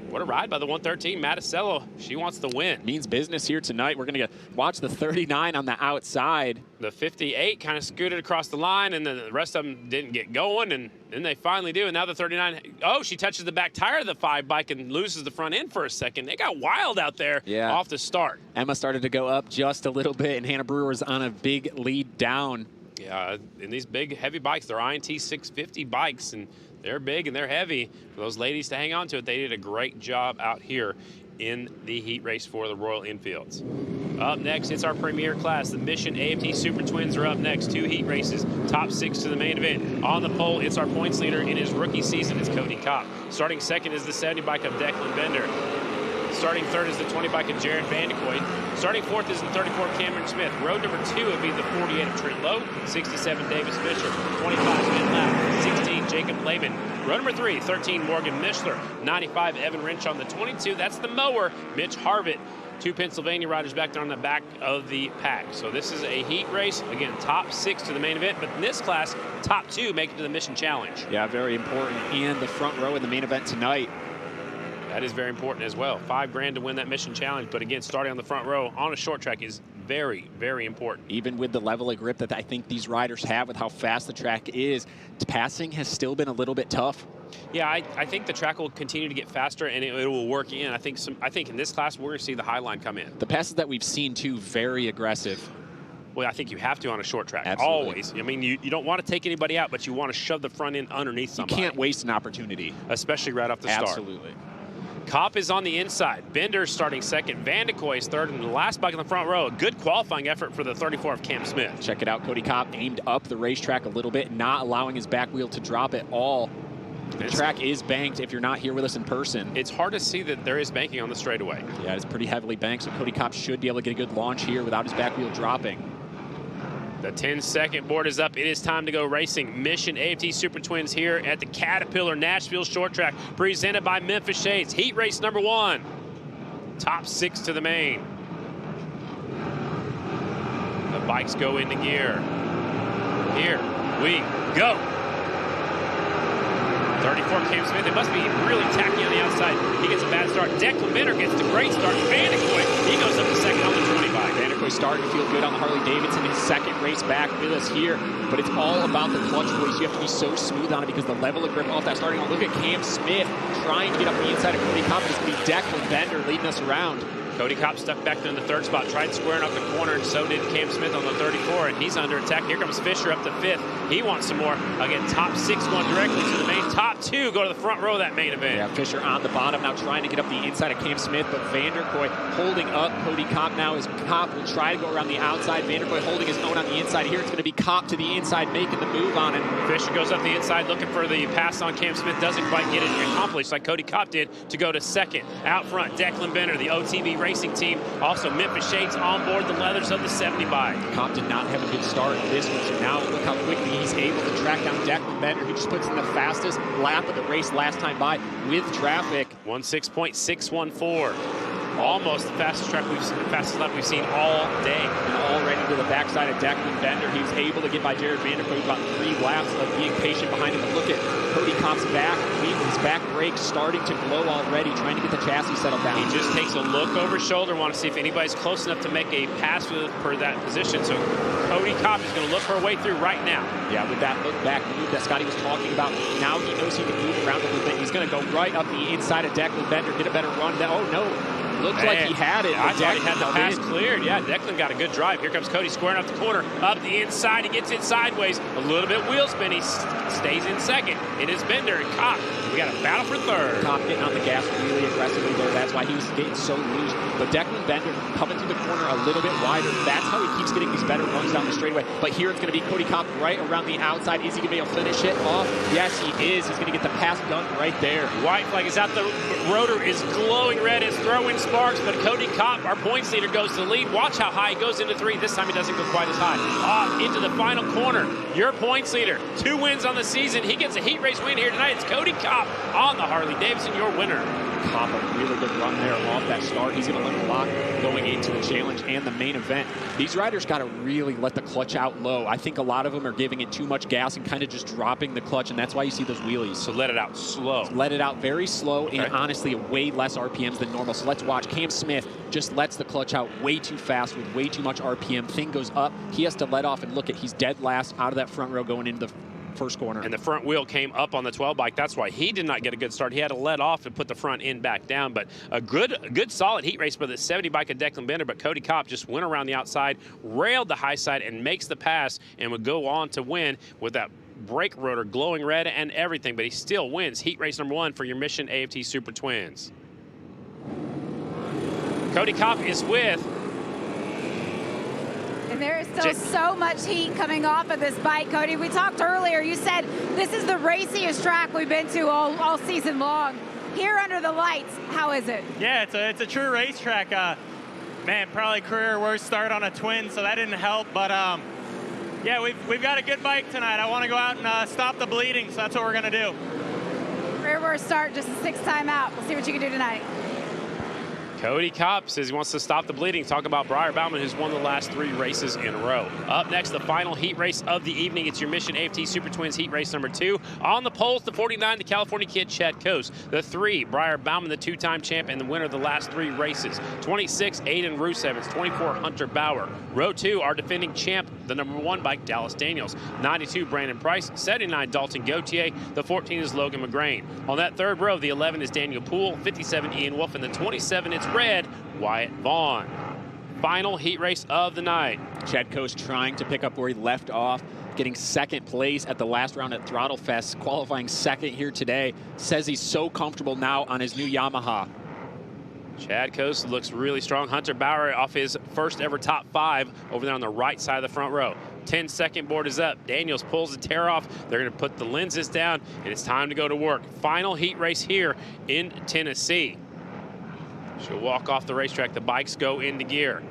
Speaker 2: What a ride by the 113, Maticela. She wants to win.
Speaker 6: Means business here tonight. We're going to watch the 39 on the outside.
Speaker 2: The 58 kind of scooted across the line, and then the rest of them didn't get going, and then they finally do. And now the 39, oh, she touches the back tire of the 5 bike and loses the front end for a second. They got wild out there off the start.
Speaker 6: Emma started to go up just a little bit, and Hannah Brewer was on a big lead down.
Speaker 2: Yeah, in these big, heavy bikes, they're INT 650 bikes, and they're big and they're heavy. For those ladies to hang on to it, they did a great job out here in the heat race for the Royal Enfields. Up next, it's our premier class. The Mission AFT Super Twins are up next. 2 heat races, top 6 to the main event. On the pole, it's our points leader in his rookie season. It's Cody Kopp. Starting second is the 70 bike of Declan Bender. Starting third is the 20 bike of Jared Vandekoy. Starting fourth is the 34 Cameron Smith. Road number 2 would be the 48 of Trent Lowe, 67 Davis Fisher, 25 Sven Lapp, 16 Jacob Lehman. Road number 3, 13 Morgan Mishler, 95 Evan Wrench on the 22. That's the mower, Mitch Harvitt. 2 Pennsylvania riders back there on the back of the pack. So this is a heat race. Again, top 6 to the main event, but in this class, top 2 make it to the Mission Challenge.
Speaker 6: Yeah, very important. And the front row in the main event tonight.
Speaker 2: That is very important as well. $5 grand to win that Mission Challenge, but again, starting on the front row on a short track is very, very important.
Speaker 6: Even with the level of grip that I think these riders have with how fast the track is, passing has still been a little bit tough.
Speaker 2: Yeah, I think the track will continue to get faster and it will work in. I think in this class we're going to see the high line come in.
Speaker 6: The passes that we've seen too, very aggressive.
Speaker 2: Well, I think you have to on a short track.
Speaker 6: Absolutely.
Speaker 2: Always. I mean, you don't want to take anybody out, but you want to shove the front end underneath somebody.
Speaker 6: You can't waste an opportunity.
Speaker 2: Especially right off the start.
Speaker 6: Absolutely.
Speaker 2: Kopp is on the inside. Bender starting second. Vandekoy is third, and the last bike in the front row. A good qualifying effort for the 34 of Cam Smith.
Speaker 6: Check it out. Cody Kopp aimed up the racetrack a little bit, not allowing his back wheel to drop at all. The track is banked if you're not here with us in person.
Speaker 2: It's hard to see that there is banking on the straightaway.
Speaker 6: Yeah, it's pretty heavily banked, so Cody Kopp should be able to get a good launch here without his back wheel dropping.
Speaker 2: The 10-second board is up. It is time to go racing. Mission AFT Super Twins here at the Caterpillar Nashville Short Track, presented by Memphis Shades. Heat race number 1. Top 6 to the main. Bikes go into gear. Here we go. 34 Cam Smith. They must be really tacky on the outside. He gets a bad start. Declan Bender gets the great start. Vanderkoy, he goes up to second on the 25.
Speaker 6: Vanderkoy starting to feel good on the Harley-Davidson. His second race back with us here. But it's all about the clutch release. You have to be so smooth on it because the level of grip off that starting. Look at Cam Smith trying to get up the inside of Cody Kopp. It's going to be Declan Bender leading us around.
Speaker 2: Cody Kopp stuck back in the third spot, tried squaring up the corner, and so did Cam Smith on the 34, and he's under attack. Here comes Fisher up to fifth. He wants some more. Again, top 6 going directly to the main. Top 2 go to the front row of that main event.
Speaker 6: Yeah, Fisher on the bottom now trying to get up the inside of Cam Smith, but Vanderkoy holding up Cody Kopp now as Kopp will try to go around the outside. Vanderkoy holding his own on the inside. Here it's going to be Kopp to the inside, making the move on it.
Speaker 2: Fisher goes up the inside looking for the pass on Cam Smith. Doesn't quite get it accomplished like Cody Kopp did to go to second. Out front, Declan Bender, the OTV Racing team. Also, Memphis Shades on board the leathers of the 70 bike.
Speaker 6: Kopp did not have a good start in this one, so now look how quickly he's able to track down Declan Bender, who just puts in the fastest lap of the race last time by with traffic.
Speaker 2: 16.614. Almost the fastest lap we've seen all day.
Speaker 6: And already to the backside of Declan Bender, he was able to get by Jared Vanderkoy about 3 laps of being patient behind him. But look at Cody Kopp's back. His back brakes starting to glow already, trying to get the chassis settled down.
Speaker 2: He just takes a look over his shoulder, want to see if anybody's close enough to make a pass for that position. So Cody Kopp is going to look her way through right now.
Speaker 6: Yeah, with that look back move that Scotty was talking about, now he knows he can move around a little bit. He's going to go right up the inside of Declan Bender, get a better run. Oh, no. Looks like he had it.
Speaker 2: I thought he had the pass cleared. Yeah, Declan got a good drive. Here comes Cody squaring up the corner, up the inside. He gets it sideways. A little bit wheel spin. He stays in second. It is Bender and Kopp. We got a battle for third.
Speaker 6: Kopp getting on the gas really aggressively there. That's why he was getting so loose. But Declan Bender coming through the corner a little bit wider. That's how he keeps getting these better runs down the straightaway. But here it's going to be Cody Kopp right around the outside. Is he going to be able to finish it off? Yes, he is. He's going to get the pass done right there.
Speaker 2: White flag is out. The rotor is glowing red. It's throwing sparks, but Cody Kopp, our points leader, goes to the lead. Watch how high he goes into 3. This time he doesn't go quite as high. Off into the final corner. Your points leader, 2 wins on the season. He gets a heat race win here tonight. It's Cody Kopp on the Harley-Davidson, your winner.
Speaker 6: Kopp, a really good run there off that start. He's going to learn a lot going into the challenge and the main event. These riders got to really let the clutch out low. I think a lot of them are giving it too much gas and kind of just dropping the clutch, and that's why you see those wheelies.
Speaker 2: So let it out slow.
Speaker 6: Let it out very slow, and honestly, way less RPMs than normal. So let's watch. Cam Smith just lets the clutch out way too fast with way too much RPM. Thing goes up. He has to let off, and look at, he's dead last out of that front row going into the first corner.
Speaker 2: And the front wheel came up on the 12 bike. That's why he did not get a good start. He had to let off and put the front end back down. But a good solid heat race for the 70 bike of Declan Bender. But Cody Kopp just went around the outside, railed the high side, and makes the pass and would go on to win with that brake rotor glowing red and everything. But he still wins heat race number 1 for your Mission AFT Super Twins. Cody Kopp is with.
Speaker 3: And there is still so much heat coming off of this bike, Cody. We talked earlier, you said this is the raciest track we've been to all season long. Here under the lights, how is it?
Speaker 20: Yeah, it's a true racetrack. Man, probably career worst start on a twin, so that didn't help. But yeah, we've got a good bike tonight. I want to go out and stop the bleeding, so that's what we're going to do.
Speaker 3: Career worst start, just a 6th time out. We'll see what you can do tonight.
Speaker 2: Cody Kopp says he wants to stop the bleeding. Talk about Briar Bauman, who's won the last 3 races in a row. Up next, the final heat race of the evening. It's your Mission AFT Super Twins heat race number 2. On the poles, the 49, the California kid, Chad Coase. The 3, Briar Bauman, the 2-time champ and the winner of the last 3 races. 26, Aiden Rusevitz. 24, Hunter Bauer. Row 2, our defending champ, the number 1 bike, Dallas Daniels. 92, Brandon Price. 79, Dalton Gauthier. The 14 is Logan McGrain. On that 3rd row, the 11 is Daniel Poole. 57, Ian Wolf. And the 27, it's red, Wyatt Vaughn. Final heat race of the night.
Speaker 6: Chad Coase trying to pick up where he left off, getting 2nd place at the last round at Throttle Fest, qualifying 2nd here today. Says he's so comfortable now on his new Yamaha.
Speaker 2: Chad Coase looks really strong. Hunter Bauer off his first ever top 5 over there on the right side of the front row. 10-second board is up. Daniels pulls the tear off. They're going to put the lenses down, and it's time to go to work. Final heat race here in Tennessee. She'll walk off the racetrack. The bikes go into gear.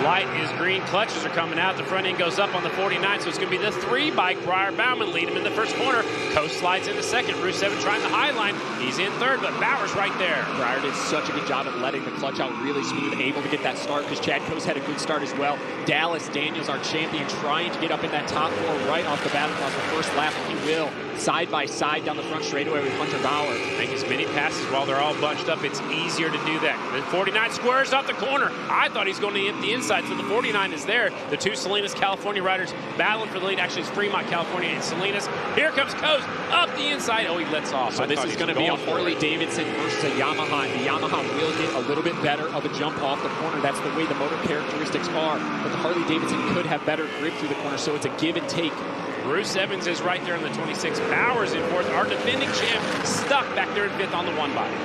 Speaker 2: Light is green. Clutches are coming out. The front end goes up on the 49, so it's going to be the 3 bike. Briar Bauman lead him in the first corner. Coase slides into second. Rusevitz trying the high line. He's in third, but Bauer's right there.
Speaker 6: Breyer did such a good job of letting the clutch out really smooth, able to get that start because Chad Coase had a good start as well. Dallas Daniels, our champion, trying to get up in that top four right off the bat across the first lap, and he will. Side by side down the front straightaway with Hunter Bauer.
Speaker 2: Make as many passes while they're all bunched up. It's easier to do that. The 49 squares off the corner. I thought he's going to hit the inside, so the 49 is there. The two Salinas, California riders battling for the lead. Actually, it's Fremont, California, and Salinas. Here comes Coase up the inside. Oh, he lets off.
Speaker 6: So this is going to be a Harley-Davidson versus a Yamaha. The Yamaha will get a little bit better of a jump off the corner. That's the way the motor characteristics are. But the Harley-Davidson could have better grip through the corner, so it's a give and take.
Speaker 2: Bruce Evans is right there in the 26. Bowers in fourth. Our defending champ stuck back there in fifth on the one body.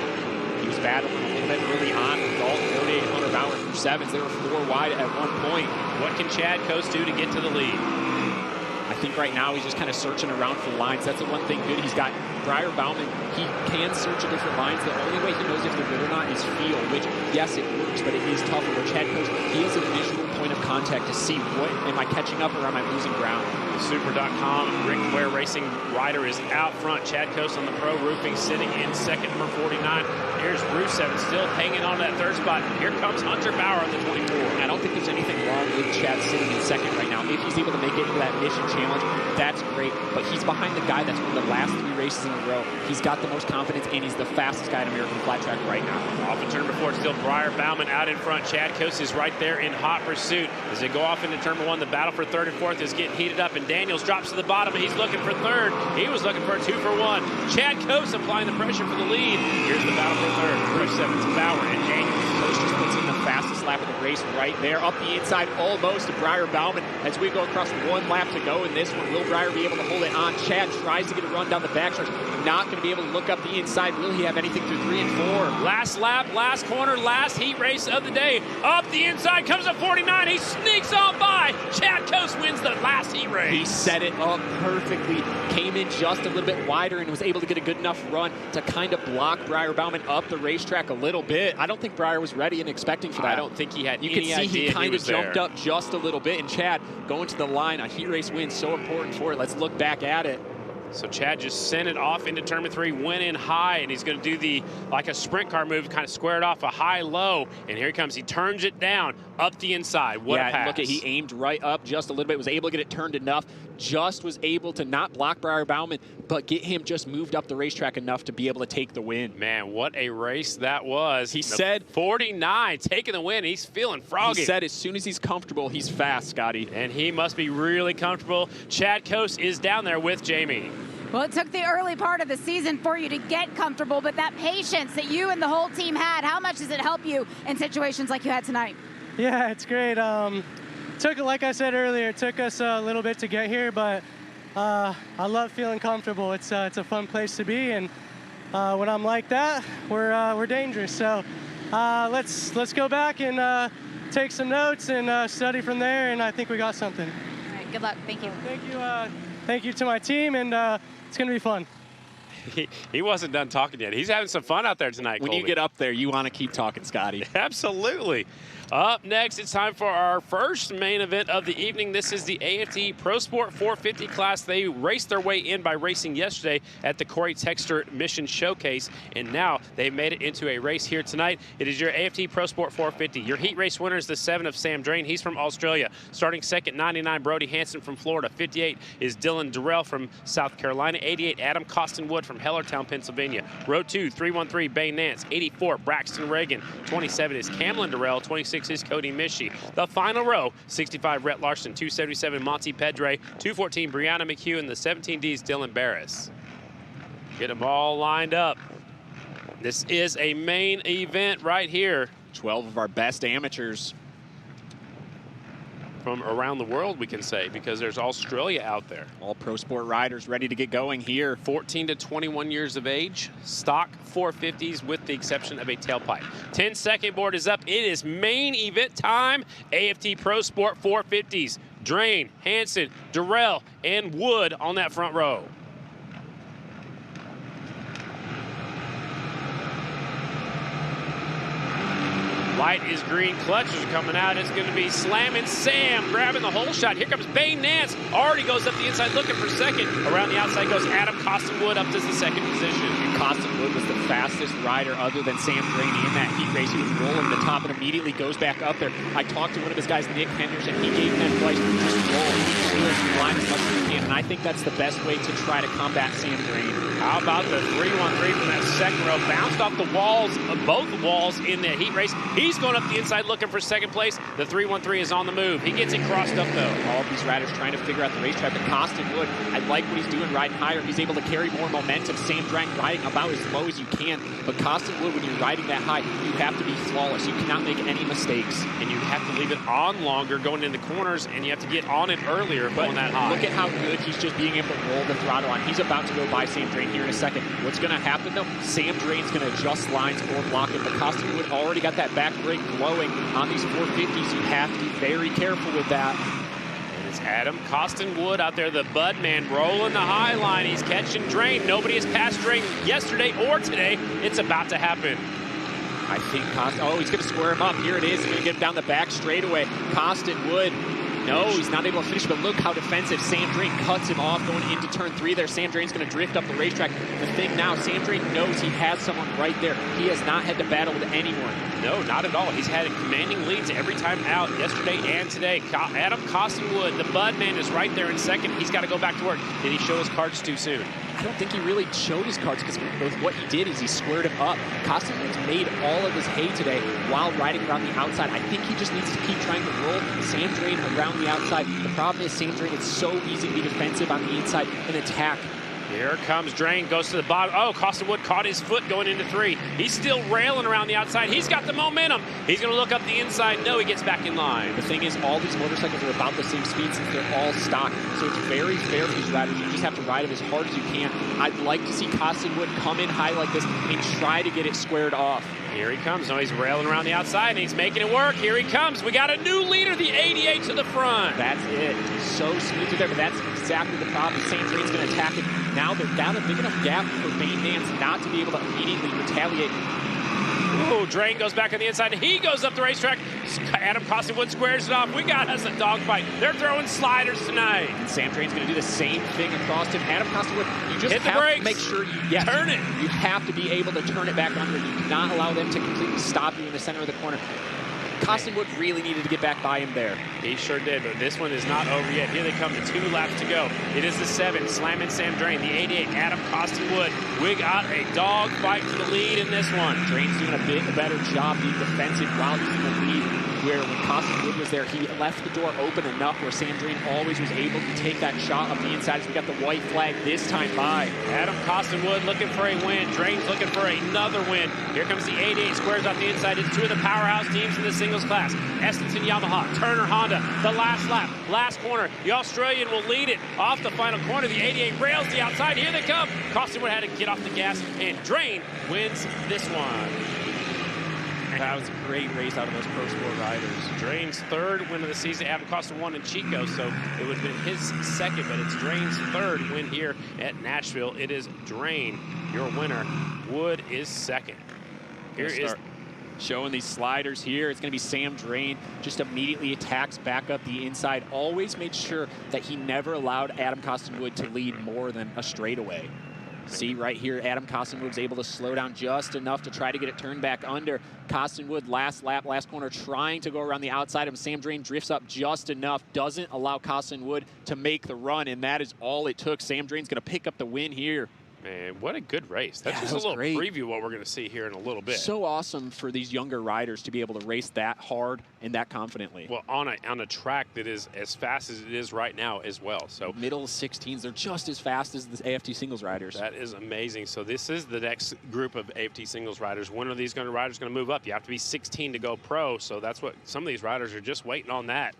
Speaker 6: He was battling a little bit early on with Dalton, O'Day, and Hunter Bauer through sevens. They were 4 wide at one point.
Speaker 2: What can Chad Coase do to get to the lead?
Speaker 6: I think right now he's just kind of searching around for lines. That's the one thing good. He's got Breyer Bauman. He can search at different lines. The only way he knows if they're good or not is feel, which, yes, it works, but it is tougher. Where Chad Coase, he has a visual point of contact to see what, am I catching up or am I losing ground?
Speaker 2: Super.com, Rick Ware Racing rider is out front. Chad Coase on the pro roofing, sitting in second, number 49. Here's Bruce Evans still hanging on that third spot. Here comes Hunter Bauer on the 24.
Speaker 6: I don't think there's anything wrong with Chad sitting in second right now. If he's able to make it into that mission challenge, that's great. But he's behind the guy that's won the last 3 races in a row. He's got the most confidence, and he's the fastest guy in American flat track right now.
Speaker 2: Off of turn before, still Breyer Bauman out in front. Chad Coase is right there in hot pursuit. As they go off into turn 1, the battle for third and fourth is getting heated up, and Daniels drops to the bottom, and he's looking for third. He was looking for a 2-for-1. Chad Coase applying the pressure for the lead. Here's the battle for third. Bruce Evans, Bauer, and Daniels.
Speaker 6: Coase just puts in the fastest lap of the race right there. Up the inside almost to Breyer Bauman as we go across 1 lap to go in this one. Will Breyer be able to hold it on? Chad tries to get a run down the backstretch. Not going to be able to look up the inside. Will he have anything through 3 and 4?
Speaker 2: Last lap, last corner, last heat race of the day. Up the inside comes a 49. He sneaks on by. Chad Coase wins the last heat race.
Speaker 6: He set it up perfectly. Came in just a little bit wider and was able to get a good enough run to kind of block Breyer Bauman up the racetrack a little bit. I don't think Breyer was ready and expecting for that.
Speaker 2: I don't think he had
Speaker 6: You
Speaker 2: any
Speaker 6: can see
Speaker 2: idea
Speaker 6: he kind of jumped
Speaker 2: there.
Speaker 6: up just a little bit. And Chad going to the line. A heat race win, so important for it. Let's look back at it.
Speaker 2: So Chad just sent it off into turn 3, went in high, and he's going to do like a sprint car move, kind of square it off a high-low. And here he comes. He turns it down up the inside. What a pass.
Speaker 6: Look at, he aimed right up just a little bit, was able to get it turned enough, just was able to not block Breyer Bauman, but get him just moved up the racetrack enough to be able to take the win.
Speaker 2: Man, what a race that was.
Speaker 6: He said
Speaker 2: 49 taking the win. He's feeling froggy.
Speaker 6: He said as soon as he's comfortable, he's fast, Scotty.
Speaker 2: And he must be really comfortable. Chad Coase is down there with Jamie.
Speaker 3: Well, it took the early part of the season for you to get comfortable, but that patience that you and the whole team had, how much does it help you in situations like you had tonight?
Speaker 21: Yeah, it's great. Like I said earlier, it took us a little bit to get here, but I love feeling comfortable. It's a fun place to be, and when I'm like that, we're dangerous. So let's go back and take some notes and study from there, and I think we got something.
Speaker 3: All right, good luck. Thank you.
Speaker 21: Thank you to my team, and it's going to be fun.
Speaker 2: He wasn't done talking yet. He's having some fun out there tonight,
Speaker 6: When
Speaker 2: Colby.
Speaker 6: you get up there, you want to keep talking, Scotty.
Speaker 2: Absolutely. Up next, it's time for our first main event of the evening. This is the AFT Pro Sport 450 class. They raced their way in by racing yesterday at the Corey Texter Mission Showcase, and now they've made it into a race here tonight. It is your AFT Pro Sport 450. Your heat race winner is the 7 of Sam Drain. He's from Australia. Starting second, 99, Brody Hanson from Florida. 58 is Dylan Durrell from South Carolina. 88, Adam Costonwood from Hellertown, Pennsylvania. Row 2, 313, Bay Nance. 84, Braxton Reagan. 27 is Camlin Durrell. 26 is Cody Mishi. The final row, 65, Rhett Larson. 277, Monty Pedre. 214, Brianna McHugh. And the 17D is Dylan Barris. Get them all lined up. This is a main event right here.
Speaker 6: 12 of our best amateurs.
Speaker 2: From around the world, we can say, because there's Australia out there.
Speaker 6: All pro sport riders ready to get going here.
Speaker 2: 14 to 21 years of age, stock 450s with the exception of a tailpipe. 10-second board is up. It is main event time. AFT Pro Sport 450s. Drain, Hanson, Durrell, and Wood on that front row. White is green. Clutchers are coming out. It's going to be Slammin' Sam grabbing the hole shot. Here comes Bane Nance. Already goes up the inside looking for second. Around the outside goes Adam Costinwood up to the second position.
Speaker 6: And Costinwood was the fastest rider other than Sam Drain in that heat race. He was rolling the top and immediately goes back up there. I talked to one of his guys, Nick Henderson. He gave him advice to just roll. He was line as much as he can. And I think that's the best way to try to combat Sam Drain.
Speaker 2: How about the 3-1-3 from that second row? Bounced off the walls, both walls in the heat race. He's going up the inside looking for second place. The 3-1-3 is on the move. He gets it crossed up, though.
Speaker 6: All of these riders trying to figure out the racetrack. But Costinwood, I like what he's doing riding higher. He's able to carry more momentum. Sam Drain riding about as low as you can. But Costinwood, when you're riding that high, you have to be flawless. You cannot make any mistakes.
Speaker 2: And you have to leave it on longer going into corners, and you have to get on it earlier going that high.
Speaker 6: Look at how good he's just being able to roll the throttle on. He's about to go by Sam Drain here in a second. What's going to happen, though? Sam Drain's going to adjust lines or block it. But Costinwood already got that back brake glowing on these 450s. You have to be very careful with that.
Speaker 2: And it's Adam Costinwood out there, the Bud man, rolling the high line. He's catching Drain. Nobody has passed Drain yesterday or today. It's about to happen.
Speaker 6: I think he's going to square him up. Here it is. He's going to get him down the back straightaway. Costinwood. No, he's not able to finish, but look how defensive Sam Drain cuts him off going into turn 3 there. Sam Drain's going to drift up the racetrack. The thing now, Sam Drain knows he has someone right there. He has not had to battle with anyone.
Speaker 2: No, not at all. He's had commanding leads every time out, yesterday and today. Adam Costinwood, the Bud man, is right there in second. He's got to go back to work. Did he show his cards too soon?
Speaker 6: I don't think he really showed his cards because what he did is he squared him up. Costinwood's made all of his hay today while riding around the outside. I think he just needs to keep trying to roll Sam Drain around the outside. The problem is Sam Drain, it's so easy to be defensive on the inside and attack.
Speaker 2: Here comes Drain, goes to the bottom. Oh, Costinwood caught his foot going into 3. He's still railing around the outside. He's got the momentum. He's going to look up the inside. No, he gets back in line.
Speaker 6: The thing is, all these motorcycles are about the same speed since they're all stock. So it's very fair for these riders. You just have to ride them as hard as you can. I'd like to see Costinwood come in high like this and try to get it squared off.
Speaker 2: Here he comes. No, he's railing around the outside, and he's making it work. Here he comes. We got a new leader, the 88 to the front.
Speaker 6: That's it. So smooth there, but that's exactly the problem. Sam Drain's going to attack it. Now they're down a big enough gap for Bane Nance not to be able to immediately retaliate.
Speaker 2: Ooh, Drain goes back on the inside, and he goes up the racetrack. Adam Costinwood squares it off. We got us a dogfight. They're throwing sliders tonight.
Speaker 6: And Sam Drain's going to do the same thing across him. Adam Costinwood, you just
Speaker 2: hit the
Speaker 6: have
Speaker 2: brakes.
Speaker 6: to make sure you
Speaker 2: turn it.
Speaker 6: You have to be able to turn it back under. You cannot allow them to completely stop you in the center of the corner. Costinwood really needed to get back by him there.
Speaker 2: He sure did, but this one is not over yet. Here they come to 2 laps to go. It is the 7, Slammin' Sam Drain, the 88, Adam Costinwood. We got a dog fight for the lead in this one.
Speaker 6: Drain's doing a bit better job being defensive while he's in the lead, where when Costinwood was there, he left the door open enough where Sam Drain always was able to take that shot up the inside as we got the white flag this time by.
Speaker 2: Adam Costinwood looking for a win. Drain's looking for another win. Here comes the 88, squares off the inside. It's 2 of the powerhouse teams in the singles class. Estenson Yamaha, Turner Honda, the last lap, last corner. The Australian will lead it off the final corner. The 88 rails the outside. Here they come. Costinwood had to get off the gas, and Drain wins this one.
Speaker 6: That was a great race out of those Pro Sport riders.
Speaker 2: Drain's 3rd win of the season. Adam Costin won in Chico, so it would have been his 2nd, but it's Drain's 3rd win here at Nashville. It is Drain, your winner. Wood is 2nd. Here is
Speaker 6: showing these sliders here. It's going to be Sam Drain. Just immediately attacks back up the inside. Always made sure that he never allowed Adam Costinwood to lead more than a straightaway. See right here, Adam Costinwood was able to slow down just enough to try to get it turned back under. Costinwood, last lap, last corner, trying to go around the outside of him. Sam Drain drifts up just enough, doesn't allow Costinwood to make the run, and that is all it took. Sam Drain's going to pick up the win here.
Speaker 2: Man, what a good race. That's just a little preview of what we're going to see here in a little bit.
Speaker 6: So awesome for these younger riders to be able to race that hard and that confidently.
Speaker 2: Well, on a track that is as fast as it is right now as well. So
Speaker 6: middle 16s, they're just as fast as the AFT singles riders.
Speaker 2: That is amazing. So this is the next group of AFT singles riders. When are these riders going to move up? You have to be 16 to go pro, so that's what some of these riders are just waiting on that.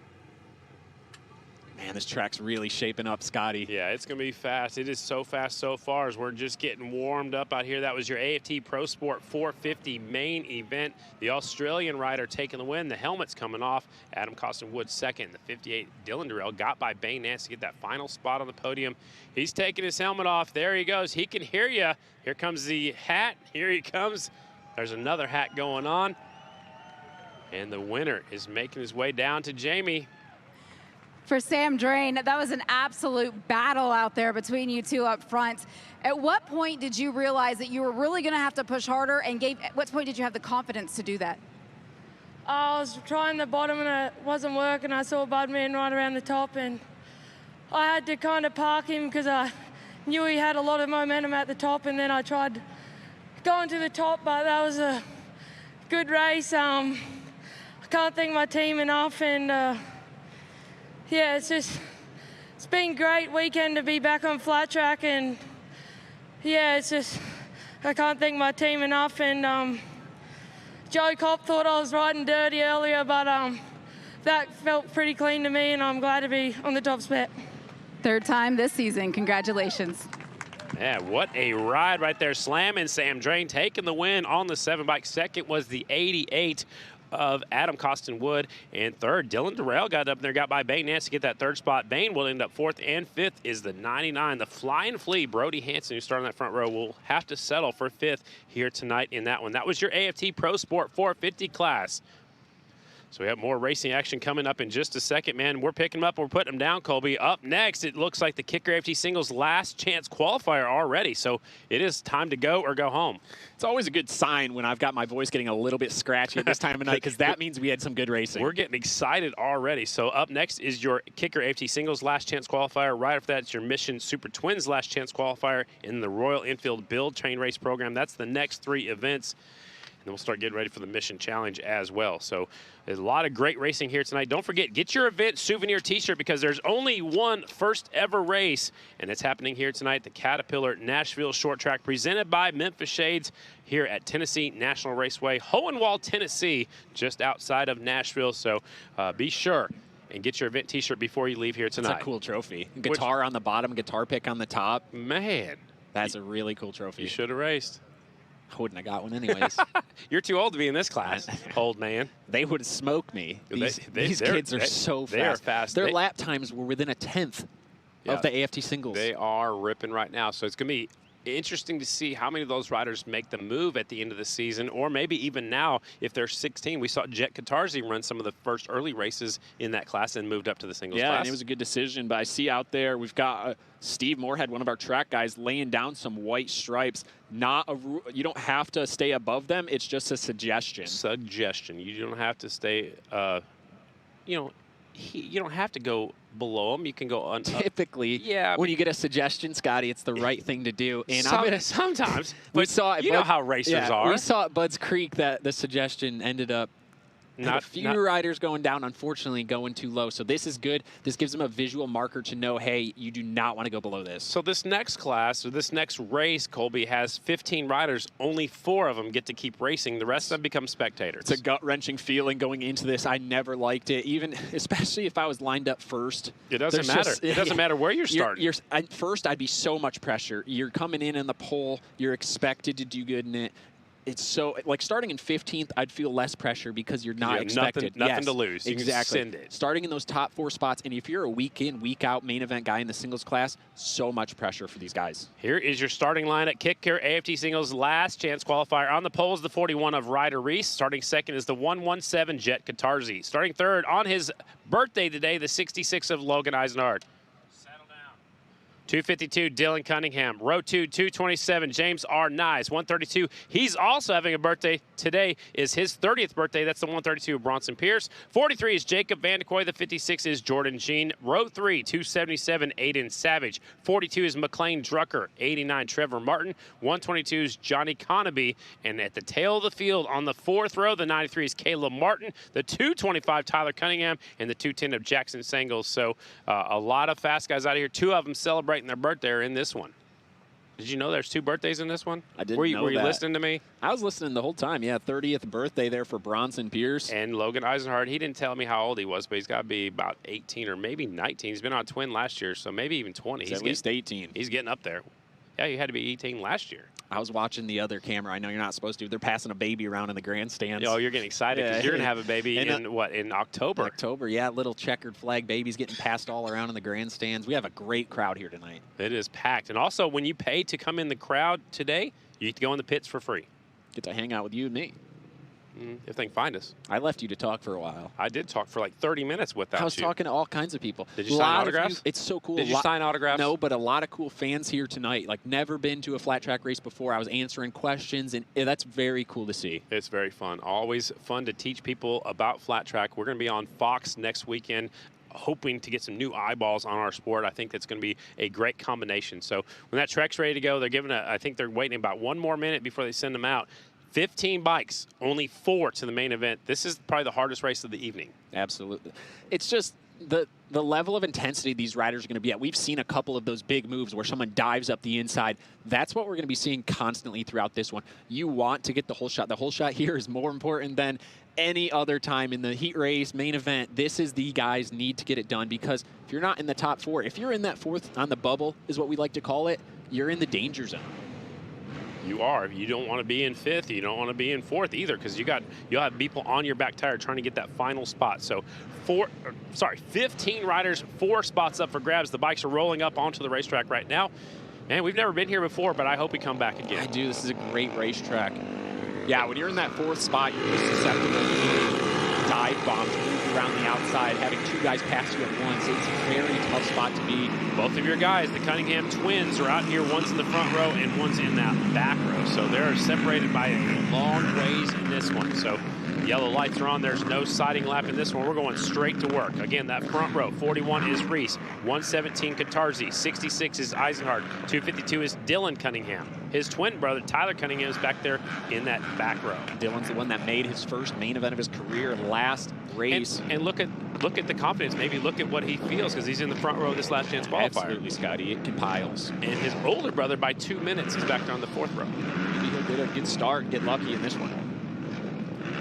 Speaker 6: Man, this track's really shaping up, Scotty.
Speaker 2: Yeah, it's going to be fast. It is so fast so far as we're just getting warmed up out here. That was your AFT Pro Sport 450 main event. The Australian rider taking the win. The helmet's coming off. Adam Costinwood 2nd. The 58, Dylan Durrell, got by Bane Nance to get that final spot on the podium. He's taking his helmet off. There he goes. He can hear you. Here comes the hat. Here he comes. There's another hat going on. And the winner is making his way down to Jamie.
Speaker 3: For Sam Drain, that was an absolute battle out there between you two up front. At what point did you realize that you were really going to have to push harder, and at what point did you have the confidence to do that?
Speaker 17: I was trying the bottom and it wasn't working. I saw Budman right around the top, and I had to kind of park him because I knew he had a lot of momentum at the top, and then I tried going to the top, but that was a good race. I can't thank my team enough, and yeah, it's been a great weekend to be back on flat track, and yeah, I can't thank my team enough. And Joe Kopp thought I was riding dirty earlier, but that felt pretty clean to me, and I'm glad to be on the top spot.
Speaker 3: Third time this season, congratulations.
Speaker 2: Yeah, what a ride right there. Slamming Sam Drain, taking the win on the 7 bike. Second was the 88 of Adam Costin Wood. And third, Dylan Durrell got up there, got by Bain Nance to get that third spot. Bain will end up fourth, and fifth is the 99. The Flying Flea, Brody Hansen, who started on that front row, will have to settle for fifth here tonight in that one. That was your AFT Pro Sport 450 class. So we have more racing action coming up in just a second, man. We're picking them up, we're putting them down, Colby. Up next, it looks like the Kicker AFT Singles last chance qualifier already. So it is time to go or go home.
Speaker 6: It's always a good sign when I've got my voice getting a little bit scratchy at this time of night, because that means we had some good racing.
Speaker 2: We're getting excited already. So up next is your Kicker AFT Singles last chance qualifier. Right after that, it's your Mission Super Twins last chance qualifier in the Royal Enfield Build Train Race program. That's the next 3 events. And then we'll start getting ready for the Mission Challenge as well. So there's a lot of great racing here tonight. Don't forget, get your event souvenir t-shirt, because there's only one first ever race, and it's happening here tonight, the Caterpillar Nashville Short Track, presented by Memphis Shades here at Tennessee National Raceway, Hohenwald, Tennessee, just outside of Nashville. So be sure and get your event t-shirt before you leave here tonight.
Speaker 6: That's a cool trophy. Guitar on the bottom, guitar pick on the top.
Speaker 2: Man.
Speaker 6: That's a really cool trophy.
Speaker 2: You should have raced.
Speaker 6: I wouldn't have got one anyways.
Speaker 2: You're too old to be in this class, old man.
Speaker 6: They would smoke me. These kids are so fast.
Speaker 2: They are fast.
Speaker 6: Their lap times were within a 10th of the AFT Singles.
Speaker 2: They are ripping right now. So it's going to be interesting to see how many of those riders make the move at the end of the season, or maybe even now if they're 16. We saw Jet Katarzi run some of the first early races in that class and moved up to the singles class.
Speaker 6: Yeah, and it was a good decision. But I see out there we've got Steve Moorhead, one of our track guys, laying down some white stripes. You don't have to stay above them. It's just a suggestion.
Speaker 2: You don't have to stay, you don't have to go below them. You can go on.
Speaker 6: Typically,
Speaker 2: yeah.
Speaker 6: When you get a suggestion, Scotty, it's the right thing to do. And
Speaker 2: sometimes,
Speaker 6: we saw it.
Speaker 2: You know how racers are.
Speaker 6: We saw at Budds Creek that the suggestion ended up. A few riders going down, unfortunately, going too low. So this is good. This gives them a visual marker to know, hey, you do not want to go below this.
Speaker 2: So this next class, or this next race, Colby, has 15 riders. Only 4 of them get to keep racing. The rest of them become spectators.
Speaker 6: It's a gut-wrenching feeling going into this. I never liked it, especially if I was lined up first.
Speaker 2: It doesn't matter. It doesn't matter where you're starting.
Speaker 6: First, I'd be so much pressure. You're coming in the pole. You're expected to do good in it. It's so, like, starting in 15th, I'd feel less pressure because you're not expected.
Speaker 2: Nothing to lose. You
Speaker 6: exactly.
Speaker 2: Can send it.
Speaker 6: Starting in those top 4 spots, and if you're a week in, week out main event guy in the singles class, so much pressure for these guys.
Speaker 2: Here is your starting line at Kicker AFT Singles last chance qualifier. On the pole is the 41 of Ryder Reese. Starting second is the 117 Jet Katarzi. Starting third on his birthday today, the 66 of Logan Eisenhardt. 252, Dylan Cunningham. Row 2, 227, James R. Nyes. 132, he's also having a birthday. Today is his 30th birthday. That's the 132 of Bronson Pierce. 43 is Jacob Vandekoy. The 56 is Jordan Jean. Row 3, 277, Aiden Savage. 42 is McLean Drucker. 89, Trevor Martin. 122 is Johnny Conaby. And at the tail of the field on the 4th row, the 93 is Caleb Martin. The 225, Tyler Cunningham. And the 210 of Jackson Sangles. So a lot of fast guys out here. 2 of them celebrating their birthday are in this one. Did you know there's 2 birthdays in this one?
Speaker 6: I didn't know
Speaker 2: Were you
Speaker 6: that.
Speaker 2: listening to me?
Speaker 6: I was listening the whole time. Yeah, 30th birthday there for Bronson Pierce.
Speaker 2: And Logan Eisenhardt, he didn't tell me how old he was, but he's got to be about 18 or maybe 19. He's been on Twin last year, so maybe even 20.
Speaker 6: He's at least 18.
Speaker 2: He's getting up there. Yeah, you had to be 18 last year.
Speaker 6: I was watching the other camera. I know you're not supposed to. They're passing a baby around in the grandstands.
Speaker 2: Oh, you're getting excited because you're going to have a baby in October?
Speaker 6: October, yeah. Little checkered flag babies getting passed all around in the grandstands. We have a great crowd here tonight.
Speaker 2: It is packed. And also, when you pay to come in the crowd today, you get to go in the pits for free.
Speaker 6: Get to hang out with you and me.
Speaker 2: If they can find us.
Speaker 6: I left you to talk for a while.
Speaker 2: I did talk for like 30 minutes without you.
Speaker 6: I was talking to all kinds of people.
Speaker 2: Did you sign autographs?
Speaker 6: It's so cool.
Speaker 2: Did you sign autographs?
Speaker 6: No, but a lot of cool fans here tonight. Like, never been to a flat track race before. I was answering questions, and that's very cool to see.
Speaker 2: It's very fun. Always fun to teach people about flat track. We're going to be on Fox next weekend, hoping to get some new eyeballs on our sport. I think that's going to be a great combination. So when that track's ready to go, they're giving I think they're waiting about 1 more minute before they send them out. 15 bikes, only 4 to the main event. This is probably the hardest race of the evening.
Speaker 6: Absolutely. It's just the level of intensity these riders are going to be at. We've seen a couple of those big moves where someone dives up the inside. That's what we're going to be seeing constantly throughout this one. You want to get the whole shot. The whole shot here is more important than any other time in the heat race, main event. This is the guys need to get it done, because if you're not in the top 4, if you're in that 4th on the bubble is what we like to call it, you're in the danger zone.
Speaker 2: You are. You don't want to be in 5th. You don't want to be in 4th either, because you'll have people on your back tire trying to get that final spot. So 15 riders, 4 spots up for grabs. The bikes are rolling up onto the racetrack right now. Man, we've never been here before, but I hope we come back again.
Speaker 6: I do. This is a great racetrack. Yeah, when you're in that 4th spot, you're just susceptible to being dive bombs, move around the outside, having 2 guys pass you at once. It's a very tough spot to be.
Speaker 2: Both of your guys, the Cunningham twins, are out here. One's in the front row and one's in that back row. So they're separated by a long ways in this one. So yellow lights are on. There's no siding lap in this one. We're going straight to work. Again, that front row, 41 is Reese, 117 Katarzi, 66 is Eisenhardt, 252 is Dylan Cunningham. His twin brother, Tyler Cunningham, is back there in that back row.
Speaker 6: Dylan's the one that made his first main event of his career last race.
Speaker 2: And look at the confidence. Maybe look at what he feels, because he's in the front row of this last chance qualifier.
Speaker 6: Absolutely, Scotty. It compiles.
Speaker 2: And his older brother, by 2 minutes, is back there on the 4th row.
Speaker 6: Maybe he'll get a good start and get lucky in this one.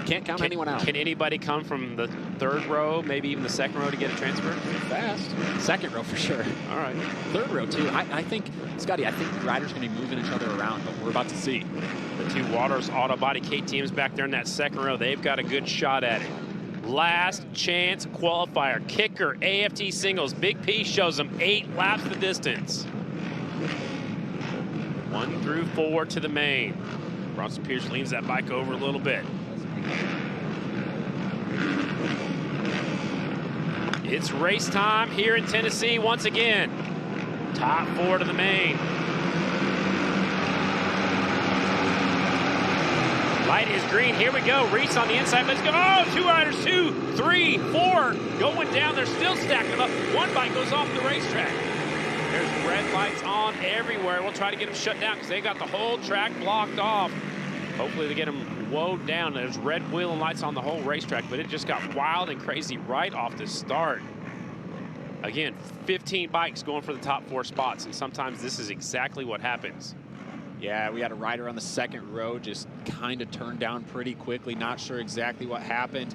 Speaker 6: Can't count anyone out.
Speaker 2: Can anybody come from the 3rd row, maybe even the 2nd row, to get a transfer?
Speaker 6: Fast. 2nd row for sure.
Speaker 2: All right.
Speaker 6: 3rd row too. I think, Scotty, I think the riders are going to be moving each other around, but we're about to see.
Speaker 2: The 2 Waters Auto Body KTMs back there in that 2nd row. They've got a good shot at it. Last chance qualifier. Kicker, AFT singles. Big P shows them 8 laps the distance. 1 through 4 to the main. Bronson Pierce leans that bike over a little bit. It's race time here in Tennessee once again. Top 4 to the main. Light is green. Here we go. Reese on the inside. Let's go. Oh, 2 riders. 2, 3, 4 going down. They're still stacking them up. 1 bike goes off the racetrack. There's red lights on everywhere. We'll try to get them shut down, because they got the whole track blocked off. Hopefully they get them woed down. There's red wheel and lights on the whole racetrack, but it just got wild and crazy right off the start. Again, 15 bikes going for the top 4 spots, and sometimes this is exactly what happens.
Speaker 6: Yeah, we had a rider on the 2nd row just kind of turned down pretty quickly. Not sure exactly what happened.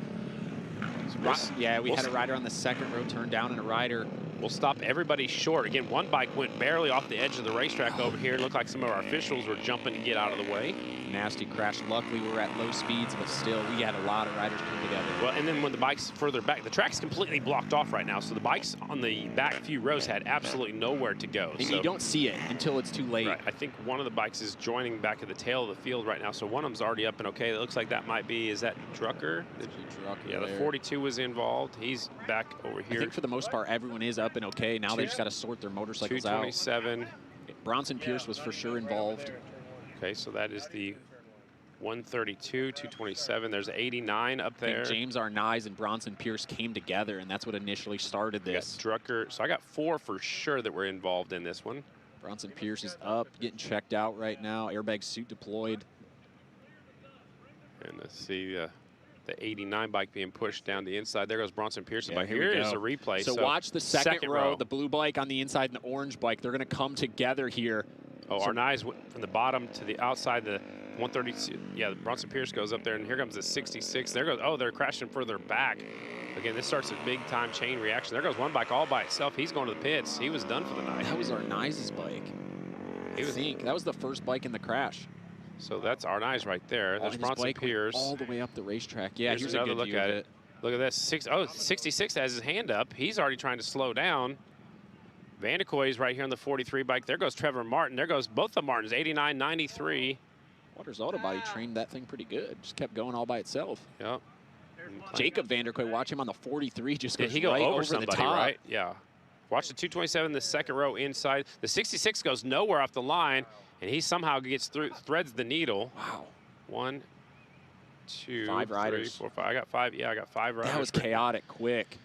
Speaker 6: Yeah, we had a rider on the 2nd row turn down, and a rider.
Speaker 2: We'll stop everybody short. Again, 1 bike went barely off the edge of the racetrack over here. It looked like some of our officials were jumping to get out of the way.
Speaker 6: Nasty crash. Luckily, we were at low speeds, but still, we had a lot of riders come together.
Speaker 2: Well, and then when the bike's further back, the track's completely blocked off right now, so the bikes on the back few rows had absolutely nowhere to go.
Speaker 6: And you don't see it until it's too late.
Speaker 2: Right. I think one of the bikes is joining back at the tail of the field right now, so one of them's already up and okay. It looks like that might be, is that Drucker? Yeah, the 42 was involved. He's back over here.
Speaker 6: I think for the most part, everyone is up and okay. Now they just got to sort their motorcycles out.
Speaker 2: 227.
Speaker 6: Bronson Pierce was for sure involved.
Speaker 2: Okay, so that is the 132, 227. There's 89 up there.
Speaker 6: I think James Arnaiz and Bronson Pierce came together, and that's what initially started this.
Speaker 2: Drucker. So I got 4 for sure that were involved in this one.
Speaker 6: Bronson Pierce is up, getting checked out right now. Airbag suit deployed.
Speaker 2: And let's see the 89 bike being pushed down the inside. There goes Bronson Pierce's bike.
Speaker 6: Here
Speaker 2: Here's a replay.
Speaker 6: So watch the second row, the blue bike on the inside and the orange bike. They're going to come together here.
Speaker 2: Oh, Arnaiz went from the bottom to the outside, the 132. Yeah, Bronson Pierce goes up there, and here comes the 66. There goes, oh, they're crashing further back. Again, this starts a big-time chain reaction. There goes one bike all by itself. He's going to the pits. He was done for the night.
Speaker 6: That was Arnaiz's bike. That was the first bike in the crash.
Speaker 2: So that's Arnaiz right there. There's Bronson Pierce.
Speaker 6: All the way up the racetrack. Yeah, here's
Speaker 2: another
Speaker 6: a good
Speaker 2: look
Speaker 6: view
Speaker 2: at
Speaker 6: of
Speaker 2: it. Look at this. 66 has his hand up. He's already trying to slow down. Vanderkoy is right here on the 43 bike. There goes Trevor Martin. There goes both of Martins, 89, 93.
Speaker 6: Waters Auto Body trained that thing pretty good. Just kept going all by itself.
Speaker 2: Yep.
Speaker 6: Jacob Vanderkoy, watch him on the 43. Just goes
Speaker 2: he go
Speaker 6: right
Speaker 2: over
Speaker 6: somebody,
Speaker 2: the top. Right? Yeah. Watch the 227, the second row inside. The 66 goes nowhere off the line, and he somehow gets through, threads the needle.
Speaker 6: Wow.
Speaker 2: 1, 2,
Speaker 6: 5
Speaker 2: 3,
Speaker 6: riders.
Speaker 2: 4, 5. I got 5. Yeah, I got 5 riders.
Speaker 6: That was chaotic quick.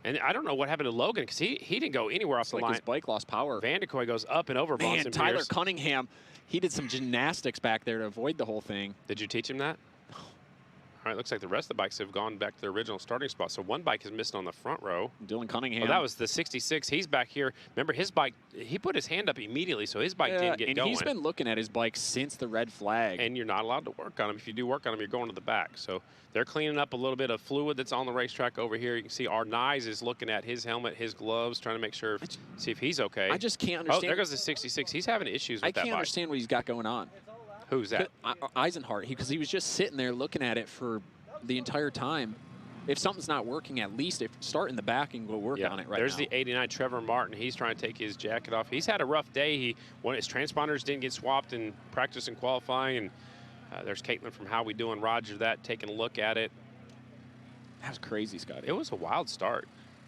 Speaker 2: And I don't know what happened to Logan because he didn't go anywhere off the line.
Speaker 6: His bike lost power.
Speaker 2: Vanderkoy goes up and over.
Speaker 6: Man,
Speaker 2: Bronson
Speaker 6: Tyler
Speaker 2: Pierce.
Speaker 6: Cunningham, he did some gymnastics back there to avoid the whole thing.
Speaker 2: Did you teach him that? All right, looks like the rest of the bikes have gone back to their original starting spot. So one bike is missing on the front row.
Speaker 6: Dylan Cunningham.
Speaker 2: Well, that was the 66. He's back here. Remember, his bike, he put his hand up immediately, so his bike didn't get going.
Speaker 6: And he's been looking at his bike since the red flag.
Speaker 2: And you're not allowed to work on him. If you do work on him, you're going to the back. So they're cleaning up a little bit of fluid that's on the racetrack over here. You can see Arnaiz is looking at his helmet, his gloves, trying to make sure, see if he's okay.
Speaker 6: I just can't understand.
Speaker 2: Oh, there goes the 66. He's having issues with that bike.
Speaker 6: I can't understand what he's got going on.
Speaker 2: Who's that?
Speaker 6: Eisenhart, because he was just sitting there looking at it for the entire time. If something's not working, at least start in the back and go work on it right
Speaker 2: There's
Speaker 6: now.
Speaker 2: the 89 Trevor Martin. He's trying to take his jacket off. He's had a rough day. His transponders didn't get swapped in practice and qualifying. And there's Caitlin from How We Doing, Roger that, taking a look at it.
Speaker 6: That was crazy, Scotty.
Speaker 2: It was a wild start.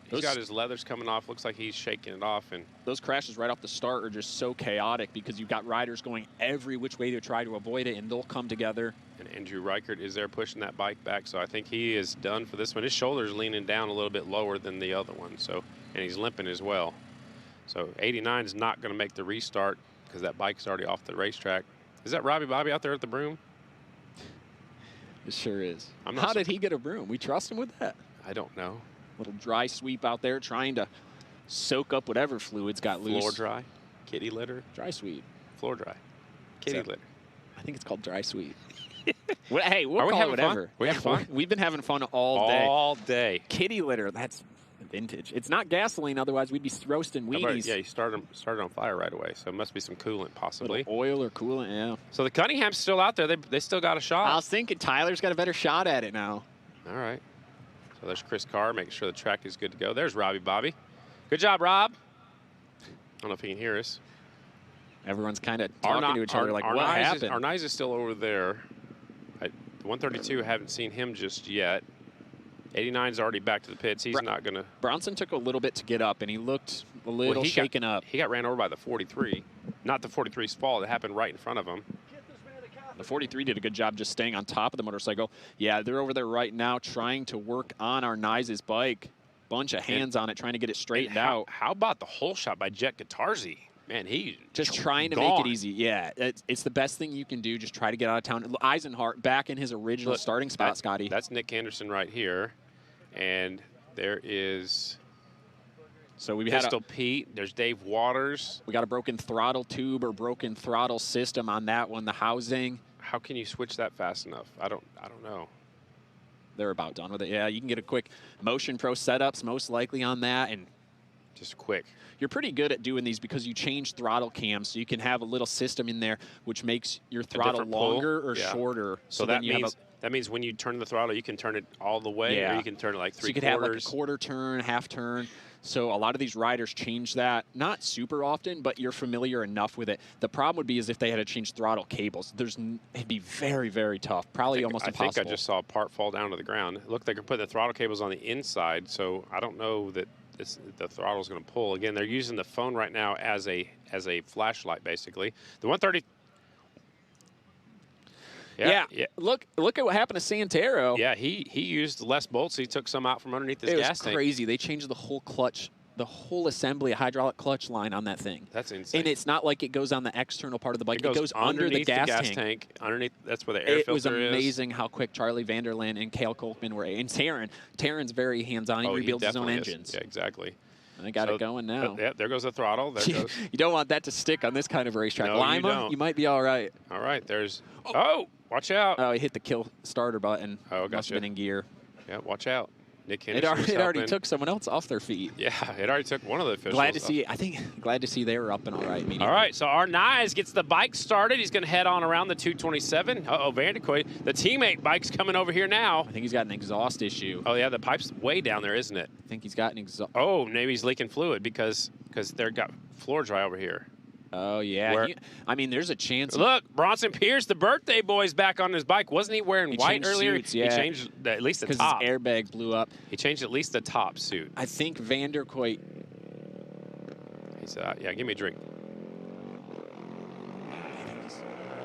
Speaker 2: He's got his leathers coming off. Looks like he's shaking it off. And
Speaker 6: those crashes right off the start are just so chaotic because you've got riders going every which way to try to avoid it, and they'll come together.
Speaker 2: And Andrew Reichert is there pushing that bike back, so I think he is done for this one. His shoulder's leaning down a little bit lower than the other one, so, and he's limping as well. So 89 is not going to make the restart because that bike's already off the racetrack. Is that Robbie Bobby out there at the broom?
Speaker 6: It sure is.
Speaker 2: How
Speaker 6: did he get a broom? We trust him with that.
Speaker 2: I don't know.
Speaker 6: Little dry sweep out there trying to soak up whatever fluids got loose.
Speaker 2: Floor dry, kitty litter.
Speaker 6: Dry sweep.
Speaker 2: Floor dry, kitty litter.
Speaker 6: I think it's called dry sweep. Well, hey, we'll
Speaker 2: Are we
Speaker 6: call it
Speaker 2: having
Speaker 6: whatever.
Speaker 2: fun? We having fun?
Speaker 6: We've been having fun all day.
Speaker 2: All day.
Speaker 6: Kitty litter, that's vintage. It's not gasoline, otherwise we'd be roasting weenies.
Speaker 2: Yeah, you started on fire right away, so it must be some coolant possibly.
Speaker 6: Oil or coolant, yeah.
Speaker 2: So the Cunningham's still out there. They still got a shot.
Speaker 6: I was thinking Tyler's got a better shot at it now.
Speaker 2: All right. So there's Chris Carr making sure the track is good to go. There's Robbie Bobby. Good job, Rob. I don't know if he can hear us.
Speaker 6: Everyone's kind of talking to each other like, what happened?
Speaker 2: Arnaiz is still over there. The 132, haven't seen him just yet. 89's already back to the pits. He's not going to.
Speaker 6: Bronson took a little bit to get up, and he looked a little shaken up.
Speaker 2: He got ran over by the 43. Not the 43's fault. It happened right in front of him.
Speaker 6: The 43 did a good job just staying on top of the motorcycle. Yeah, they're over there right now trying to work on Arnaiz's bike. Bunch of hands on it, trying to get it straightened out.
Speaker 2: How about the hole shot by Jet Guitarzi? Man, he
Speaker 6: just trying to make it easy. Yeah, it's the best thing you can do. Just try to get out of town. Eisenhart back in his original starting spot, Scotty.
Speaker 2: That's Nick Anderson right here. And there is Pistol Pete. There's Dave Waters.
Speaker 6: We got a broken throttle tube or broken throttle system on that one, the housing.
Speaker 2: How can you switch that fast enough? I don't know.
Speaker 6: They're about done with it. Yeah, you can get a quick Motion Pro setups most likely on that, and
Speaker 2: just quick.
Speaker 6: You're pretty good at doing these because you change throttle cams, so you can have a little system in there which makes your throttle longer or shorter.
Speaker 2: So that means when you turn the throttle, you can turn it all the way, or you can turn it like 3/4.
Speaker 6: So you could have like a quarter turn, half turn. So a lot of these riders change that, not super often, but you're familiar enough with it. The problem would be is if they had to change throttle cables. It'd be very, very tough, probably almost impossible.
Speaker 2: I think I just saw a part fall down to the ground. It looked like they're putting the throttle cables on the inside, so I don't know that the throttle's going to pull. Again, they're using the phone right now as a flashlight, basically. The 130.
Speaker 6: Yeah. Look at what happened to Santero.
Speaker 2: Yeah, he used less bolts. He took some out from underneath his gas tank.
Speaker 6: It was crazy. They changed the whole clutch, the whole assembly, hydraulic clutch line on that thing.
Speaker 2: That's insane.
Speaker 6: And it's not like it goes on the external part of the bike. It goes under the gas tank.
Speaker 2: Underneath, that's where the air filter is.
Speaker 6: It was amazing how quick Charlie Vanderland and Cale Kolkman were. And Taryn's very hands-on. He rebuilds his own engines.
Speaker 2: Yeah, exactly.
Speaker 6: I got it going now.
Speaker 2: Yeah, there goes the throttle. There goes.
Speaker 6: You don't want that to stick on this kind of racetrack.
Speaker 2: No,
Speaker 6: Lima, you might be all right.
Speaker 2: All right, there's. Oh, watch out.
Speaker 6: Oh, he hit the kill starter button.
Speaker 2: Oh, gotcha.
Speaker 6: Must have been in gear.
Speaker 2: Yeah, watch out. Nick Henderson.
Speaker 6: It already took someone else off their feet.
Speaker 2: Yeah, it already took one of the officials.
Speaker 6: Glad to see they were up and all right.
Speaker 2: All right, so Arnaiz gets the bike started. He's going to head on around the 227. Uh-oh, Vanderkoy. The teammate bike's coming over here now.
Speaker 6: I think he's got an exhaust issue.
Speaker 2: Oh, yeah, the pipe's way down there, isn't it?
Speaker 6: I think he's got an exhaust.
Speaker 2: Oh, maybe he's leaking fluid because they've got floor dry over here.
Speaker 6: Oh, yeah. I mean, there's a chance.
Speaker 2: Look, Bronson Pierce, the birthday boy's back on his bike. Wasn't he wearing white earlier?
Speaker 6: Suits, yeah.
Speaker 2: He changed at least the top.
Speaker 6: His airbag blew up.
Speaker 2: He changed at least the top suit.
Speaker 6: I think Vanderkooi.
Speaker 2: He's, yeah, give me a drink.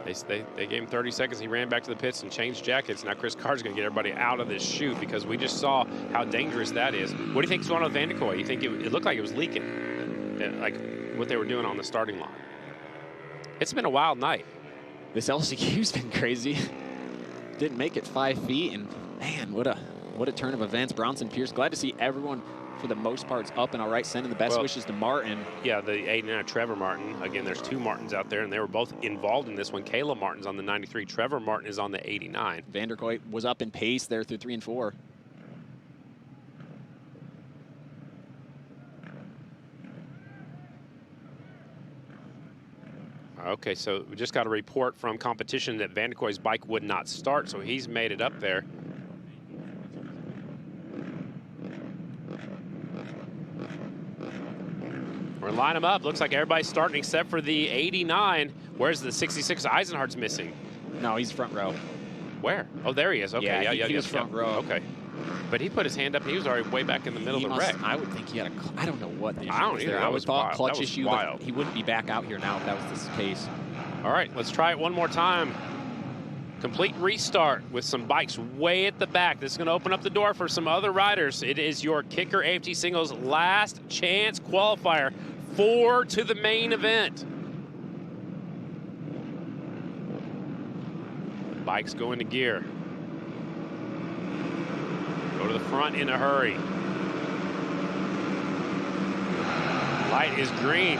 Speaker 2: They gave him 30 seconds. He ran back to the pits and changed jackets. Now Chris Carr's going to get everybody out of this chute because we just saw how dangerous that is. What do you think is going on with Vanderkooi? You think it looked like it was leaking, like what they were doing on the starting line? It's been a wild night.
Speaker 6: This LCQ's been crazy. Didn't make it 5 feet, and man, what a turn of events. Bronson Pierce, glad to see everyone for the most part up and all right. Sending the best wishes to Martin.
Speaker 2: Yeah, the 89 Trevor Martin. Again, there's 2 Martins out there, and they were both involved in this one. Kayla Martin's on the 93. Trevor Martin is on the 89.
Speaker 6: Vanderkooi was up in pace there through 3 and 4.
Speaker 2: Okay, so we just got a report from competition that Vanderkooi's bike would not start, so he's made it up there. We're gonna line them up. Looks like everybody's starting except for the 89. Where's the 66? Eisenhardt's missing.
Speaker 6: No, he's front row.
Speaker 2: Where? Oh, there he is. Okay,
Speaker 6: yeah, he was front row.
Speaker 2: Okay. But he put his hand up, and he was already way back in the middle of the wreck.
Speaker 6: I would think he had a, I don't know what the issue
Speaker 2: I don't
Speaker 6: was
Speaker 2: either.
Speaker 6: there.
Speaker 2: That
Speaker 6: I would
Speaker 2: was
Speaker 6: thought
Speaker 2: wild.
Speaker 6: clutch
Speaker 2: That was
Speaker 6: issue,
Speaker 2: wild.
Speaker 6: but he wouldn't be back out here now if that was the case.
Speaker 2: All right, let's try it one more time. Complete restart with some bikes way at the back. This is going to open up the door for some other riders. It is your Kicker AFT Singles last chance qualifier to the main event. Bikes go into gear. Go to the front in a hurry. Light is green.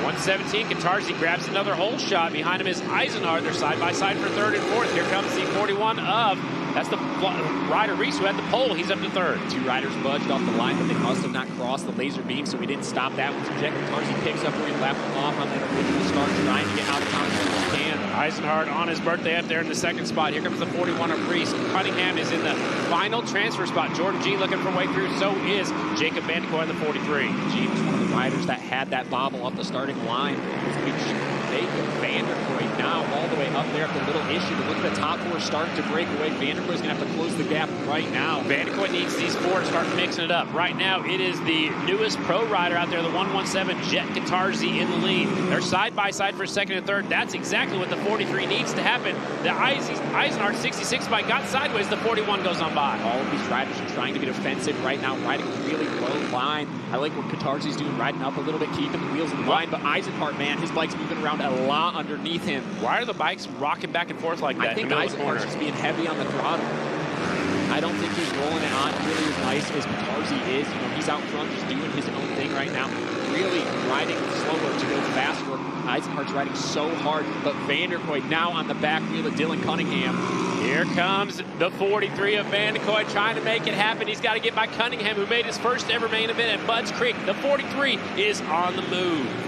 Speaker 2: 117, Katarzi grabs another hole shot. Behind him is Eisenhardt. They're side by side for 3rd and 4th. Here comes the 41 of, that's the rider Reese who had the pole. He's up to 3rd.
Speaker 6: 2 riders budged off the line, but they must have not crossed the laser beam, so we didn't stop that one. So Jack Katarzi picks up where he left off on that original start, trying to get out of the as he can.
Speaker 2: Eisenhardt on his birthday up there in the 2nd spot. Here comes the 41 of Reese. Cunningham is in the final transfer spot. Jordan G looking for a way through. So is Jacob Vanderkooi in the 43.
Speaker 6: G was one of the riders that had that bobble up the starting line. Jacob Vanderkooi now all the way up there at the little issue. But look at the top 4 starting to break away. Vanderkooi is going to have to close the gap right now.
Speaker 2: Vanderkooi needs these 4 to start mixing it up. Right now, it is the newest pro rider out there, the 117, Jet Katarzi in the lead. They're side by side for 2nd and 3rd. That's exactly what the 43 needs to happen. The Eisenhardt 66 bike got sideways. The 41 goes on by.
Speaker 6: All of these riders are trying to be defensive right now, riding really low line. I like what Katarzi's doing, riding up a little bit, keeping the wheels in line. But Eisenhardt, man, his bike's moving around a lot underneath him.
Speaker 2: Why are the bikes rocking back and forth like that?
Speaker 6: I think Eisenhardt's just being heavy on the throttle. I don't think he's rolling it on really as nice as Katarzi is. You know, he's out front just doing his own thing right now. Really riding slower to go faster. Eisenhardt's riding so hard, but Vanderkooi now on the back wheel of Dylan Cunningham.
Speaker 2: Here comes the 43 of Vanderkooi trying to make it happen. He's got to get by Cunningham, who made his first ever main event at Budds Creek. The 43 is on the move.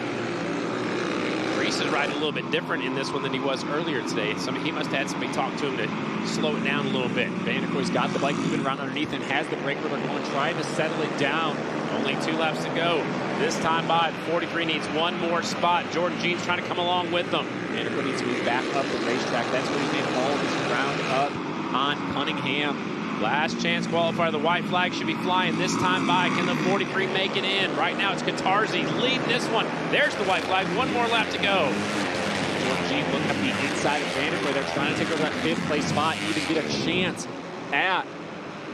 Speaker 2: Reese is riding a little bit different in this one than he was earlier today. He must have had somebody talk to him to slow it down a little bit.
Speaker 6: Vanderkoi's got the bike moving around underneath and has the brake rubber going, trying to settle it down.
Speaker 2: Only 2 laps to go. This time by, the 43 needs 1 more spot. Jordan Jean's trying to come along with them.
Speaker 6: Vanderkooi needs to move back up the racetrack. That's where he's made all of his ground up on Cunningham.
Speaker 2: Last chance qualifier. The white flag should be flying this time by. Can the 43 make it in? Right now it's Katarzi leading this one. There's the white flag. 1 more lap to go.
Speaker 6: Jordan Jean looking at the inside of Vanderkooi. They're trying to take over that 5th place spot and even get a chance at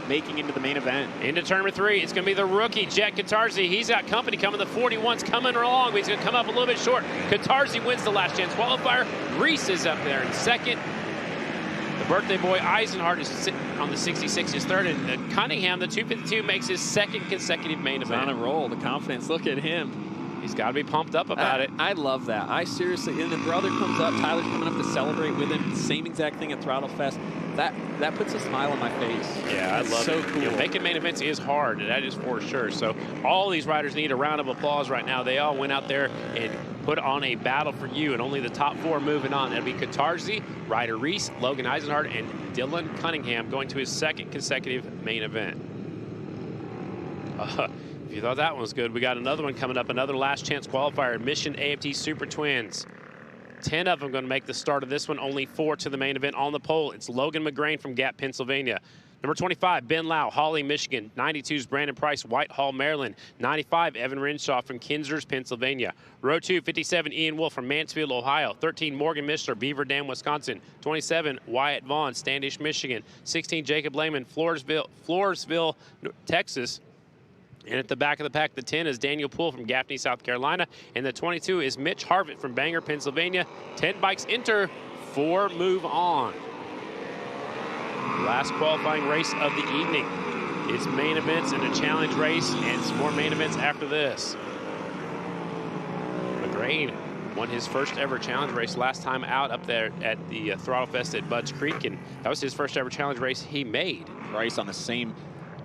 Speaker 6: making into the main event.
Speaker 2: Into turn number 3, it's going to be the rookie, Jet Katarzi. He's got company coming. The 41's coming along, but he's going to come up a little bit short. Katarzi wins the last chance qualifier. Reese is up there in 2nd. The birthday boy, Eisenhardt, is sitting on the 66, is 3rd. And Cunningham, the 252, makes his 2nd consecutive main event.
Speaker 6: He's on a roll. The confidence, look at him.
Speaker 2: He's got to be pumped up about it.
Speaker 6: I love that. I seriously, and the brother comes up, Tyler's coming up to celebrate with him. Same exact thing at Throttle Fest. That puts a smile on my face.
Speaker 2: Yeah, I love
Speaker 6: so
Speaker 2: it.
Speaker 6: Cool.
Speaker 2: You know, making main events is hard, and that is for sure. So all these riders need a round of applause right now. They all went out there and put on a battle for you, and only the top 4 moving on. That'll be Katarzi, Ryder Reese, Logan Eisenhardt, and Dylan Cunningham going to his 2nd consecutive main event. If you thought that one was good, we got another one coming up, another last chance qualifier, Mission AFT Super Twins. 10 of them going to make the start of this one, only 4 to the main event on the pole. It's Logan McGrain from Gap, Pennsylvania. Number 25, Ben Lau, Hawley, Michigan. 92 is Brandon Price, Whitehall, Maryland. 95, Evan Renshaw from Kinzers, Pennsylvania. Row 2, 57, Ian Wolf from Mansfield, Ohio. 13, Morgan Mishler, Beaver Dam, Wisconsin. 27, Wyatt Vaughn, Standish, Michigan. 16, Jacob Lehman, Floresville, Texas. And at the back of the pack, the 10 is Daniel Poole from Gaffney, South Carolina. And the 22 is Mitch Harvitt from Bangor, Pennsylvania. 10 bikes enter, 4 move on. Last qualifying race of the evening. It's main events and a challenge race and some more main events after this. McGrain won his first ever challenge race last time out up there at the Throttle Fest at Budds Creek, and that was his first ever challenge race he made.
Speaker 6: Price on the same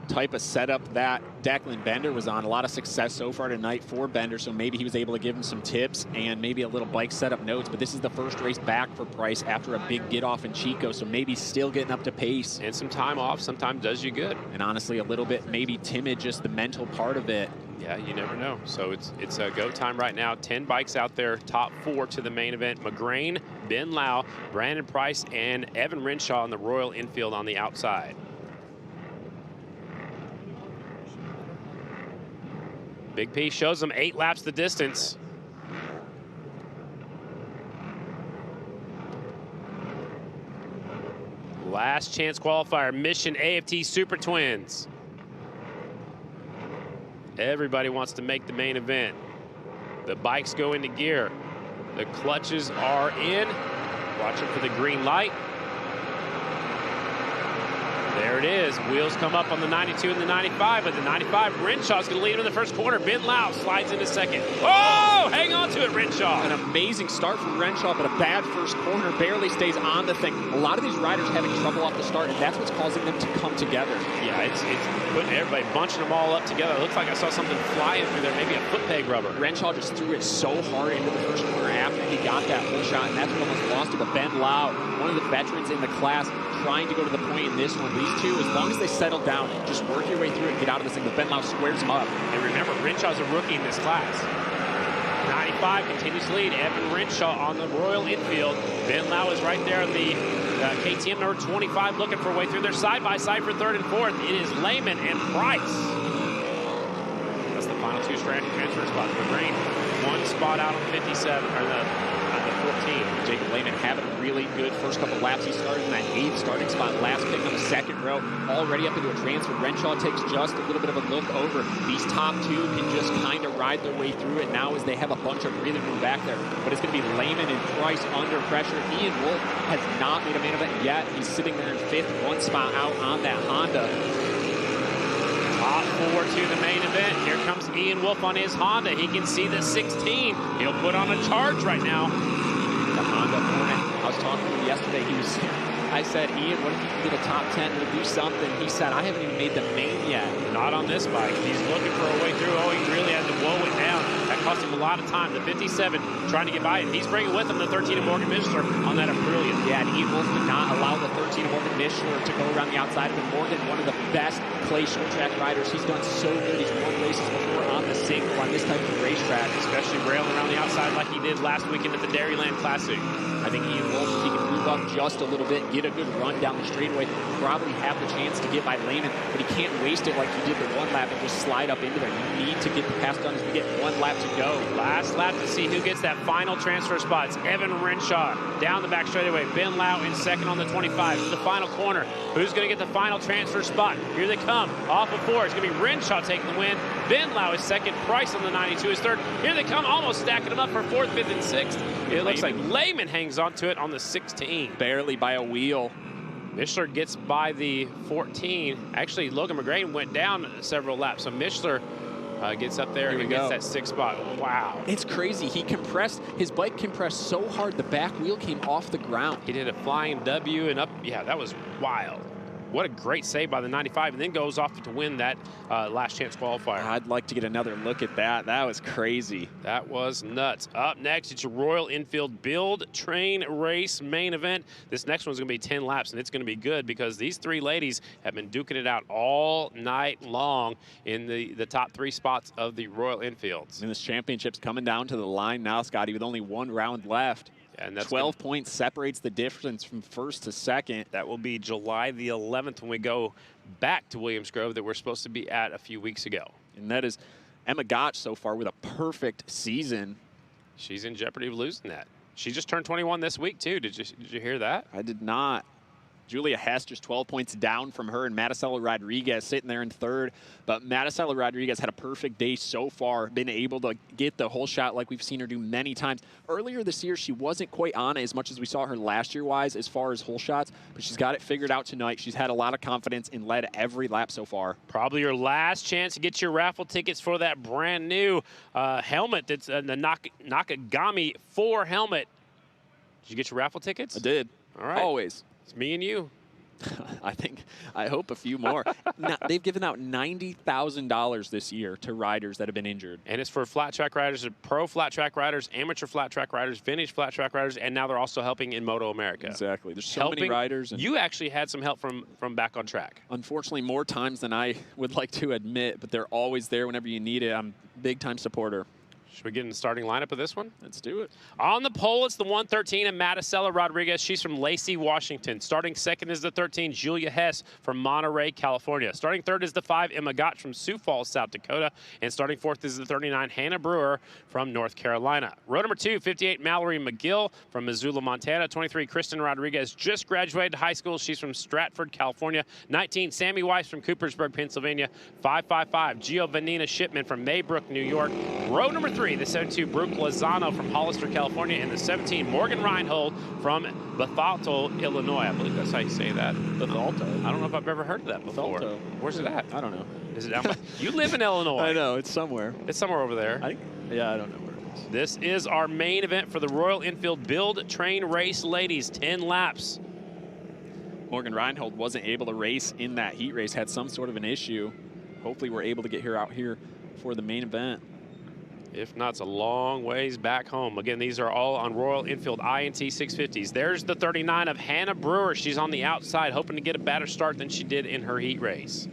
Speaker 6: type of setup that Declan Bender was on. A lot of success so far tonight for Bender, so maybe he was able to give him some tips and maybe a little bike setup notes, but this is the first race back for Price after a big get off in Chico, so maybe still getting up to pace.
Speaker 2: And some time off sometimes does you good.
Speaker 6: And honestly, a little bit maybe timid, just the mental part of it.
Speaker 2: Yeah, you never know. So it's a go time right now. 10 bikes out there, top 4 to the main event. McGrain, Ben Lau, Brandon Price, and Evan Renshaw in the Royal Enfield on the outside. Big P shows them 8 laps the distance. Last chance qualifier, Mission AFT Super Twins. Everybody wants to make the main event. The bikes go into gear. The clutches are in. Watching for the green light. There it is. Wheels come up on the 92 and the 95, but the 95, Renshaw's going to lead him in the first corner. Ben Lau slides into second. Oh, hang on to it, Renshaw.
Speaker 6: An amazing start from Renshaw, but a bad first corner. Barely stays on the thing. A lot of these riders having trouble off the start, and that's what's causing them to come together.
Speaker 2: Yeah, it's putting everybody, bunching them all up together. It looks like I saw something flying through there, maybe a foot peg rubber.
Speaker 6: Renshaw just threw it so hard into the first corner after he got that whole shot, and that's what almost lost it. But Ben Lau, one of the veterans in the class, trying to go to the point in this one. These two, as long as they settle down, just work your way through it and get out of this thing. But Ben Lau squares them up.
Speaker 2: And remember, Renshaw's a rookie in this class. 95 continues to lead. Evan Renshaw on the Royal Enfield. Ben Lau is right there on the KTM number 25, looking for a way through. They're side by side for 3rd and 4th. It is Lehman and Price. That's the final 2 transfer spots. McGrain, 1 spot out on 57, or the 14.
Speaker 6: Jacob Lehman having a really good first couple laps. He started in that 8th starting spot, last pick on the 2nd row, already up into a transfer. Renshaw takes just a little bit of a look over. These top 2 can just kind of ride their way through it now as they have a bunch of breathing room back there. But it's going to be Lehman and Price under pressure. Ian Wolf has not made a main event yet. He's sitting there in 5th, 1 spot out on that Honda.
Speaker 2: Top 4 to the main event. Here comes Ian Wolf on his Honda. He can see the 16. He'll put on a charge right now.
Speaker 6: The Honda Hornet. I was talking to him yesterday. I said, Ian, what if you can get a top 10? We'll do something. He said, I haven't even made the main yet.
Speaker 2: Not on this bike. He's looking for a way through. Oh, he really had to blow it down. That cost him a lot of time. The 57 trying to get by him. He's bringing with him the 13 of Morgan Mishler on that Aprilia.
Speaker 6: Yeah, and Ian Wolf did not allow the 13 of Morgan Mishler to go around the outside of him. Morgan, one of the best clay short track riders. He's done so good. He's won races before on the single on this type of racetrack.
Speaker 2: Especially railing around the outside like he did last weekend at the Dairyland Classic.
Speaker 6: I think Ian Wolf, if he can move up just a little bit, get a good run down the straightaway, probably have the chance to get by Lehman, but he can't waste it like he did the 1 lap and just slide up into there. You need to get the pass done as we get 1 lap to go.
Speaker 2: Last lap to see who gets that final transfer spot. It's Evan Renshaw down the back straightaway. Ben Lau in 2nd on the 25. In the final corner, who's going to get the final transfer spot? Here they come. Off of 4. It's going to be Renshaw taking the win. Ben Lau is 2nd. Price on the 92 is 3rd. Here they come, almost stacking them up for 4th, 5th, and 6th. It looks like Lehman hangs on to it on the 16.
Speaker 6: Barely by a wheel.
Speaker 2: Mishler gets by the 14. Actually, Logan McGrain went down several laps, so Mishler gets up there and gets that 6th spot. Wow.
Speaker 6: It's crazy. His bike compressed so hard, the back wheel came off the ground.
Speaker 2: He did a flying W and up. Yeah, that was wild. what a great save by the 95, and then goes off to win that last chance qualifier.
Speaker 6: I'd like to get another look at that. That was crazy.
Speaker 2: That was nuts. Up next, it's your Royal Enfield Build, Train, Race main event. This next one's going to be 10 laps, and it's going to be good because these three ladies have been duking it out all night long in the top 3 spots of the Royal Enfields.
Speaker 6: And this championship's coming down to the line now, Scotty, with only 1 round left.
Speaker 2: And that's
Speaker 6: 12 points separates the difference from first to second.
Speaker 2: That will be July the 11th when we go back to Williams Grove that we're supposed to be at a few weeks ago.
Speaker 6: And that is Emma Gotch so far with a perfect season.
Speaker 2: She's in jeopardy of losing that. She just turned 21 this week, too. Did you hear that?
Speaker 6: I did not. Julia Hess just 12 points down from her, and Maticela Rodriguez sitting there in third. But Maticela Rodriguez had a perfect day so far, been able to get the whole shot like we've seen her do many times. Earlier this year, she wasn't quite on as much as we saw her last year-wise as far as whole shots, but she's got it figured out tonight. She's had a lot of confidence and led every lap so far.
Speaker 2: Probably your last chance to get your raffle tickets for that brand new helmet that's the Nakagami 4 helmet. Did you get your raffle tickets?
Speaker 6: I did.
Speaker 2: All right.
Speaker 6: Always.
Speaker 2: It's me and you.
Speaker 6: I hope a few more. Now, they've given out $90,000 this year to riders that have been injured.
Speaker 2: And it's for flat track riders, pro flat track riders, amateur flat track riders, vintage flat track riders, and now they're also helping in Moto America.
Speaker 6: Exactly. There's so many riders.
Speaker 2: And you actually had some help from Back on Track.
Speaker 6: Unfortunately, more times than I would like to admit, but they're always there whenever you need it. I'm a big-time supporter.
Speaker 2: Should we get in the starting lineup of this one?
Speaker 6: Let's do it.
Speaker 2: On the pole, it's the 113 and Maticela Rodriguez. She's from Lacey, Washington. Starting second is the 13, Julia Hess from Monterey, California. Starting third is the 5, Emma Gotch from Sioux Falls, South Dakota. And starting fourth is the 39, Hannah Brewer from North Carolina. Row number 2, 58, Mallory McGill from Missoula, Montana. 23, Kristen Rodriguez, just graduated high school. She's from Stratford, California. 19, Sammy Weiss from Coopersburg, Pennsylvania. 555, Giovannina Shipman from Maybrook, New York. Row number 3, the 72, Brooke Lozano from Hollister, California, and the 17, Morgan Reinhold from Bethalto, Illinois. I believe that's how you say that.
Speaker 6: Bethalto.
Speaker 2: I don't know if I've ever heard of that before.
Speaker 6: Bethalto.
Speaker 2: Where's it at?
Speaker 6: I don't know.
Speaker 2: Is it down by? You live in Illinois.
Speaker 6: I know, it's somewhere.
Speaker 2: It's somewhere over there.
Speaker 6: I don't know where it is.
Speaker 2: This is our main event for the Royal Enfield Build, Train, Race Ladies, 10 laps.
Speaker 6: Morgan Reinhold wasn't able to race in that heat race, had some sort of an issue. Hopefully we're able to get her out here for the main event.
Speaker 2: If not, it's a long ways back home. Again, these are all on Royal Enfield INT 650s. There's the 39 of Hannah Brewer. She's on the outside, hoping to get a better start than she did in her heat race.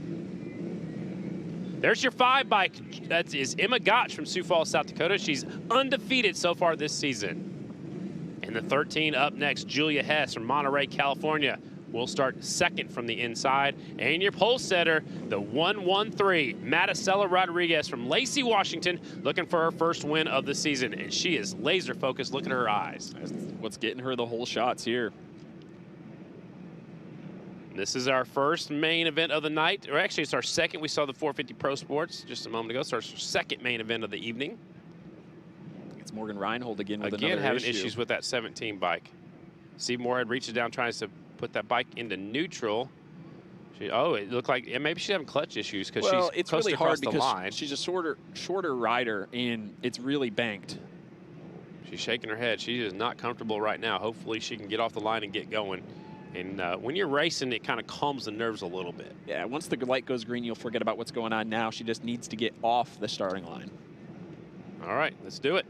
Speaker 2: There's your 5 bike. That is Emma Gotch from Sioux Falls, South Dakota. She's undefeated so far this season. And the 13 up next, Julia Hess from Monterey, California. We'll start second from the inside. And your pole setter, the 113, Maticela Rodriguez from Lacey, Washington, looking for her first win of the season. And she is laser focused. Look at her eyes.
Speaker 6: That's what's getting her the whole shots here.
Speaker 2: This is our first main event of the night. Or actually, it's our second. We saw the 450 Pro Sports just a moment ago. It's our second main event of the evening.
Speaker 6: It's Morgan Reinhold again with
Speaker 2: again
Speaker 6: another
Speaker 2: having
Speaker 6: issue.
Speaker 2: issues with that 17 bike. Steve Moorhead reaches down, tries to put that bike into neutral. It looked like maybe she's having clutch issues because she's
Speaker 6: it's really hard because
Speaker 2: line.
Speaker 6: she's a shorter rider and it's really banked.
Speaker 2: She's shaking her head. She is not comfortable right now. Hopefully she can get off the line and get going. And when you're racing, it kind of calms the nerves a little bit.
Speaker 6: Yeah, once the light goes green, you'll forget about what's going on now. She just needs to get off the starting line.
Speaker 2: All right, let's do it.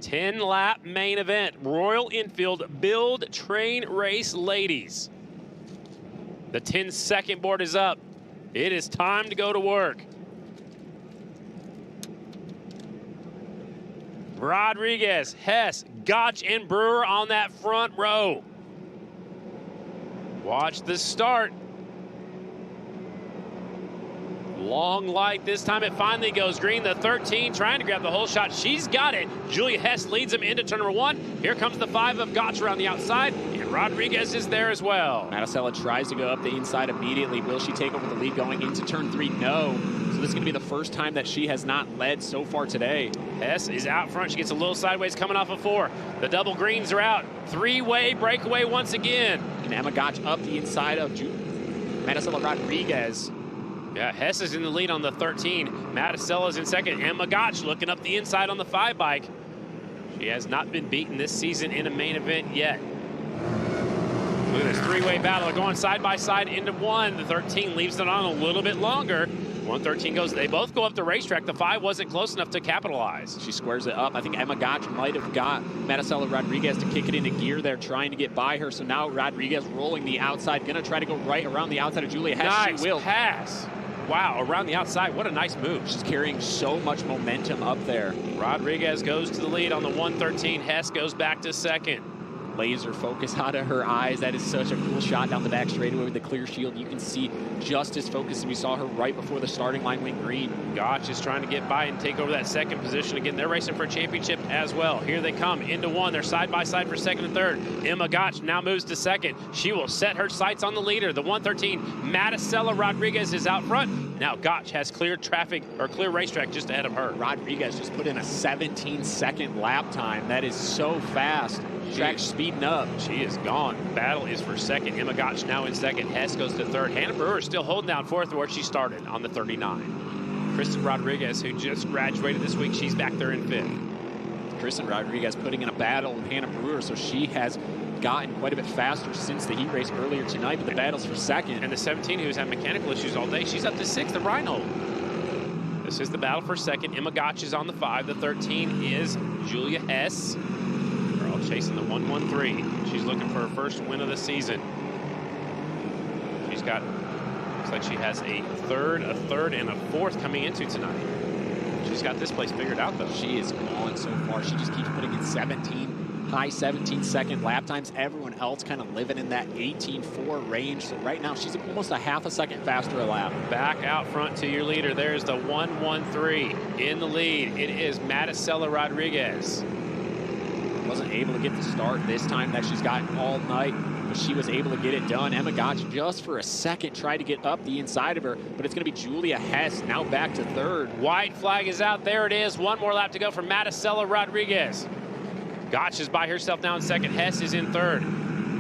Speaker 2: 10-lap main event, Royal Enfield Build, Train, Race Ladies. The 10-second board is up. It is time to go to work. Rodriguez, Hess, Gotch, and Brewer on that front row. Watch the start. Long light this time. It finally goes green. The 13 trying to grab the whole shot. She's got it. Julia Hess leads him into turn number 1. Here comes the 5 of Gotch around the outside, and Rodriguez is there as well.
Speaker 6: Maticela tries to go up the inside immediately. Will she take over the lead going into turn 3? No. So this is going to be the first time that she has not led so far today.
Speaker 2: Hess is out front. She gets a little sideways coming off of 4. The double greens are out. 3-way breakaway once again.
Speaker 6: And Emma Gotch up the inside of Maticela Rodriguez.
Speaker 2: Yeah, Hess is in the lead on the 13. Maticela's in second. Emma Gotch looking up the inside on the 5 bike. She has not been beaten this season in a main event yet. Look at this three-way battle. They're going side by side into one. The 13 leaves it on a little bit longer. 113 goes. They both go up the racetrack. The 5 wasn't close enough to capitalize.
Speaker 6: She squares it up. I think Emma Gotch might have got Maricela Rodriguez to kick it into gear there, trying to get by her. So now Rodriguez rolling the outside, gonna try to go right around the outside of Julia Hess.
Speaker 2: Nice
Speaker 6: she will
Speaker 2: pass. Wow, around the outside. What a nice move.
Speaker 6: She's carrying so much momentum up there.
Speaker 2: Rodriguez goes to the lead on the 113. Hess goes back to second.
Speaker 6: Laser focus out of her eyes. That is such a cool shot down the back straightaway with the clear shield. You can see just as focused as we saw her right before the starting line went green.
Speaker 2: Gotch is trying to get by and take over that second position. Again, they're racing for a championship as well. Here they come into one. They're side by side for second and third. Emma Gotch now moves to second. She will set her sights on the leader. The 113, Maricela Rodriguez is out front. Now Gotch has clear traffic or clear racetrack just ahead of her.
Speaker 6: Rodriguez just put in a 17-second lap time. That is so fast. Track's speeding up.
Speaker 2: She is gone. Battle is for second. Emma Gotch now in second. Hess goes to third. Hannah Brewer still holding down fourth where she started on the 39. Kristen Rodriguez, who just graduated this week, she's back there in fifth.
Speaker 6: Kristen Rodriguez putting in a battle with Hannah Brewer, so she has gotten quite a bit faster since the heat race earlier tonight, but the battle's for second.
Speaker 2: And the 17, who's had mechanical issues all day, she's up to sixth, the Rhino. This is the battle for second. Emma Gotch is on the 5. The 13 is Julia Hess. They're all chasing the 113. She's looking for her first win of the season. She's got, looks like she has a third, and a fourth coming into tonight. She's got this place figured out, though.
Speaker 6: She is balling so far. She just keeps putting in high 17-second lap times. Everyone else kind of living in that 18.4 range. So right now, she's almost a half a second faster a lap.
Speaker 2: Back out front to your leader. There's the 113 in the lead. It is Maricela Rodriguez.
Speaker 6: Wasn't able to get the start this time that she's gotten all night, but she was able to get it done. Emma Gotch just for a second tried to get up the inside of her, but it's going to be Julia Hess now back to third.
Speaker 2: White flag is out. There it is. One more lap to go for Maricela Rodriguez. Gotch is by herself now in second. Hess is in third.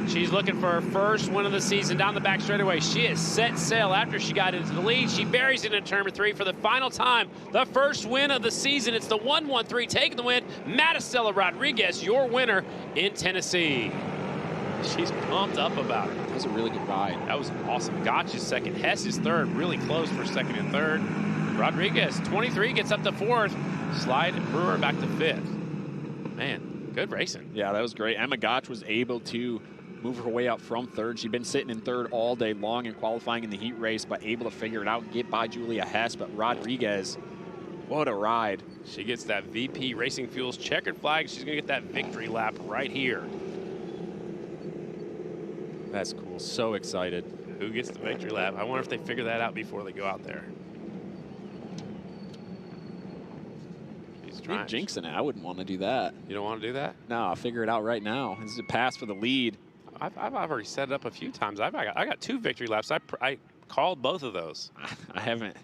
Speaker 2: She's looking for her first win of the season down the back straightaway. She has set sail after she got into the lead. She buries it in turn 3 for the final time. The first win of the season. It's the 113 taking the win. Maricela Rodriguez, your winner in Tennessee. She's pumped up about it.
Speaker 6: That was a really good ride.
Speaker 2: That was awesome. Gotch is second. Hess is third. Really close for second and third. Rodriguez, 23, gets up to fourth. Slide Brewer back to fifth. Man, good racing.
Speaker 6: Yeah, that was great. Emma Gotch was able to move her way up from third. She'd been sitting in third all day long in qualifying in the heat race, but able to figure it out and get by Julia Hess. But Rodriguez, what a ride.
Speaker 2: She gets that VP Racing Fuels checkered flag. She's going to get that victory lap right here.
Speaker 6: That's cool. So excited.
Speaker 2: Who gets the victory lap? I wonder if they figure that out before they go out there.
Speaker 6: You're jinxing it. I wouldn't want to do that.
Speaker 2: You don't want to do that?
Speaker 6: No, I'll figure it out right now. This is a pass for the lead.
Speaker 2: I've already set it up a few times. I got 2 victory laps. I called both of those.
Speaker 6: I haven't.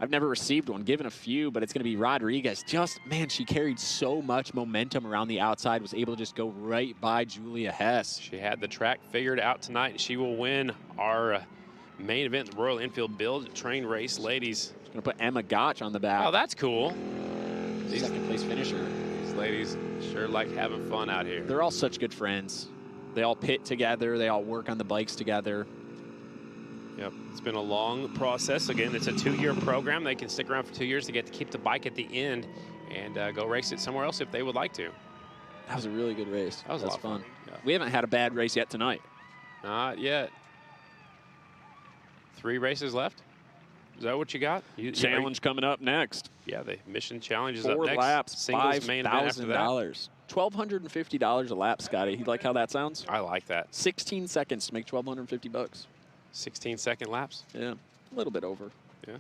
Speaker 6: I've never received one, given a few, but it's going to be Rodriguez. Just, man, she carried so much momentum around the outside, was able to just go right by Julia Hess.
Speaker 2: She had the track figured out tonight. She will win our main event, the Royal Enfield Build Train Race Ladies.
Speaker 6: She's going to put Emma Gotch on the back.
Speaker 2: Oh, that's cool.
Speaker 6: Second place finisher.
Speaker 2: These ladies sure like having fun out here.
Speaker 6: They're all such good friends. They all pit together. They all work on the bikes together.
Speaker 2: Yep, it's been a long process. Again, it's a 2-year program. They can stick around for 2 years to get to keep the bike at the end and go race it somewhere else if they would like to.
Speaker 6: That was a really good race.
Speaker 2: That was a lot of fun.
Speaker 6: Yeah. We haven't had a bad race yet tonight.
Speaker 2: Not yet. 3 races left. Is that what you got?
Speaker 6: Challenge coming up next.
Speaker 2: Yeah, the mission challenge is up
Speaker 6: 4
Speaker 2: next.
Speaker 6: laps,
Speaker 2: Singles main event after that.
Speaker 6: $5,000. $1,250 a lap, Scotty. You like how that sounds?
Speaker 2: I like that.
Speaker 6: 16 seconds to make $1,250.
Speaker 2: 16-second laps?
Speaker 6: Yeah, a little bit over.
Speaker 2: Yeah.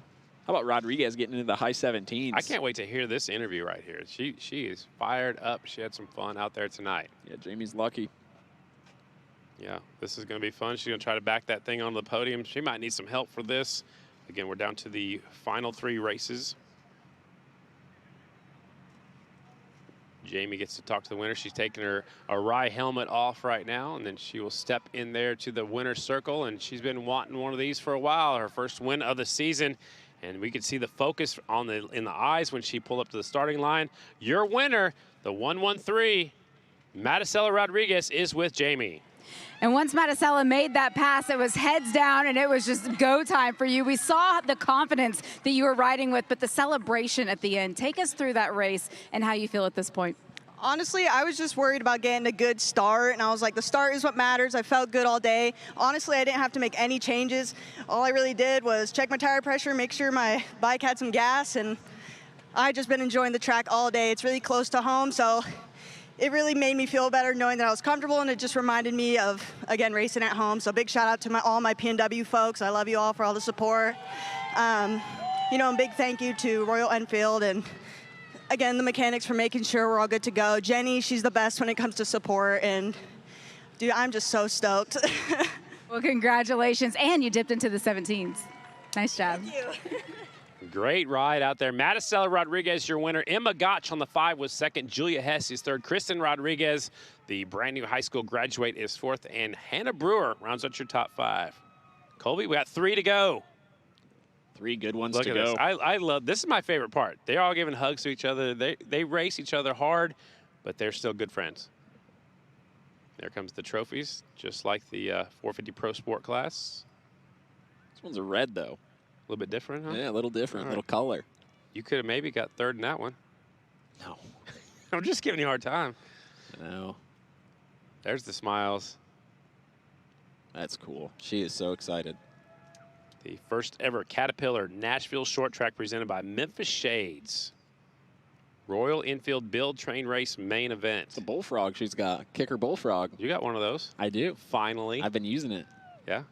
Speaker 6: How about Rodriguez getting into the high 17s?
Speaker 2: I can't wait to hear this interview right here. She is fired up. She had some fun out there tonight.
Speaker 6: Yeah, Jamie's lucky.
Speaker 2: Yeah, this is going to be fun. She's going to try to back that thing onto the podium. She might need some help for this. Again, we're down to the final 3 races. Jamie gets to talk to the winner. She's taking her Arai helmet off right now, and then she will step in there to the winner's circle, and she's been wanting one of these for a while, her first win of the season. And we could see the focus in the eyes when she pulled up to the starting line. Your winner, the 113, Maricela Rodriguez, is with Jamie.
Speaker 3: And once Matisella made that pass, it was heads down, and it was just go time for you. We saw the confidence that you were riding with, but the celebration at the end. Take us through that race and how you feel at this point.
Speaker 1: Honestly, I was just worried about getting a good start, and I was like, the start is what matters. I felt good all day. Honestly, I didn't have to make any changes. All I really did was check my tire pressure, make sure my bike had some gas, and I just been enjoying the track all day. It's really close to home, so it really made me feel better knowing that I was comfortable, and it just reminded me of, again, racing at home. So big shout out to all my PNW folks. I love you all for all the support. You know, and big thank you to Royal Enfield and, again, the mechanics for making sure we're all good to go. Jenny, she's the best when it comes to support, and dude, I'm just so stoked.
Speaker 3: Well, congratulations, and you dipped into the 17s. Nice job.
Speaker 1: Thank you.
Speaker 2: Great ride out there. Matisella Rodriguez, your winner. Emma Gotch on the 5 was second. Julia Hess is third. Kristen Rodriguez, the brand new high school graduate, is fourth. And Hannah Brewer rounds out your top 5. Colby, we got 3 to go.
Speaker 6: 3 good ones
Speaker 2: Look
Speaker 6: to
Speaker 2: at
Speaker 6: go.
Speaker 2: this. I love this. Is my favorite part. They're all giving hugs to each other. They race each other hard, but they're still good friends. There comes the trophies, just like the 450 Pro Sport class.
Speaker 6: This one's a red, though.
Speaker 2: A little bit different, huh?
Speaker 6: Yeah, a little different,
Speaker 2: All
Speaker 6: little color.
Speaker 2: You could have maybe got third in that one.
Speaker 6: No.
Speaker 2: I'm just giving you a hard time.
Speaker 6: No.
Speaker 2: There's the smiles.
Speaker 6: That's cool. She is so excited.
Speaker 2: The first ever Caterpillar Nashville short track presented by Memphis Shades. Royal Enfield Build Train Race main event.
Speaker 6: It's a bullfrog she's got. Kicker bullfrog.
Speaker 2: You got one of those?
Speaker 6: I do.
Speaker 2: Finally.
Speaker 6: I've been using it.
Speaker 2: Yeah.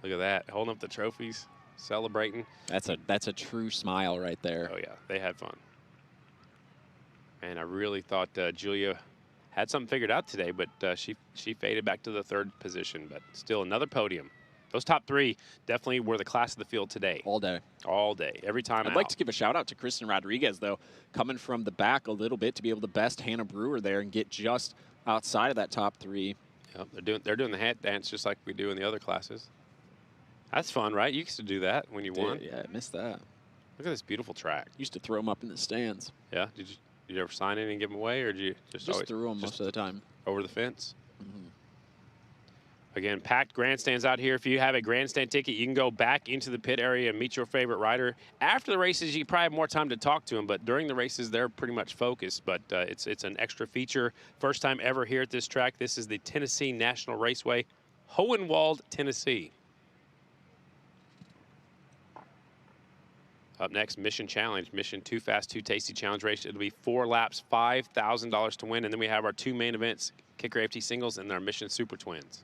Speaker 2: Look at that. Holding up the trophies. Celebrating.
Speaker 6: That's a true smile right there.
Speaker 2: Oh, yeah. They had fun. And I really thought Julia had something figured out today, but she faded back to the 3rd position. But still another podium. Those top 3 definitely were the class of the field today.
Speaker 6: All day.
Speaker 2: All day. Every time
Speaker 6: I'd like to give a shout out to Kristen Rodriguez, though, coming from the back a little bit to be able to best Hannah Brewer there and get just outside of that top 3.
Speaker 2: Yep, they're doing the hat dance just like we do in the other classes. That's fun, right? You used to do that when you won.
Speaker 6: Yeah, I missed that.
Speaker 2: Look at this beautiful track.
Speaker 6: Used to throw them up in the stands.
Speaker 2: Yeah? Did you ever sign in and give them away, or did you just always
Speaker 6: threw them most of the time.
Speaker 2: Over the fence?
Speaker 6: Mm-hmm.
Speaker 2: Again, packed grandstands out here. If you have a grandstand ticket, you can go back into the pit area and meet your favorite rider. After the races, you probably have more time to talk to them, but during the races, they're pretty much focused. But it's an extra feature. First time ever here at this track. This is the Tennessee National Raceway, Hohenwald, Tennessee. Up next, Mission Challenge. Mission Too Fast, Too Tasty Challenge race. It'll be 4 laps, $5,000 to win. And then we have our 2 main events, Kicker AFT Singles and our Mission Super Twins.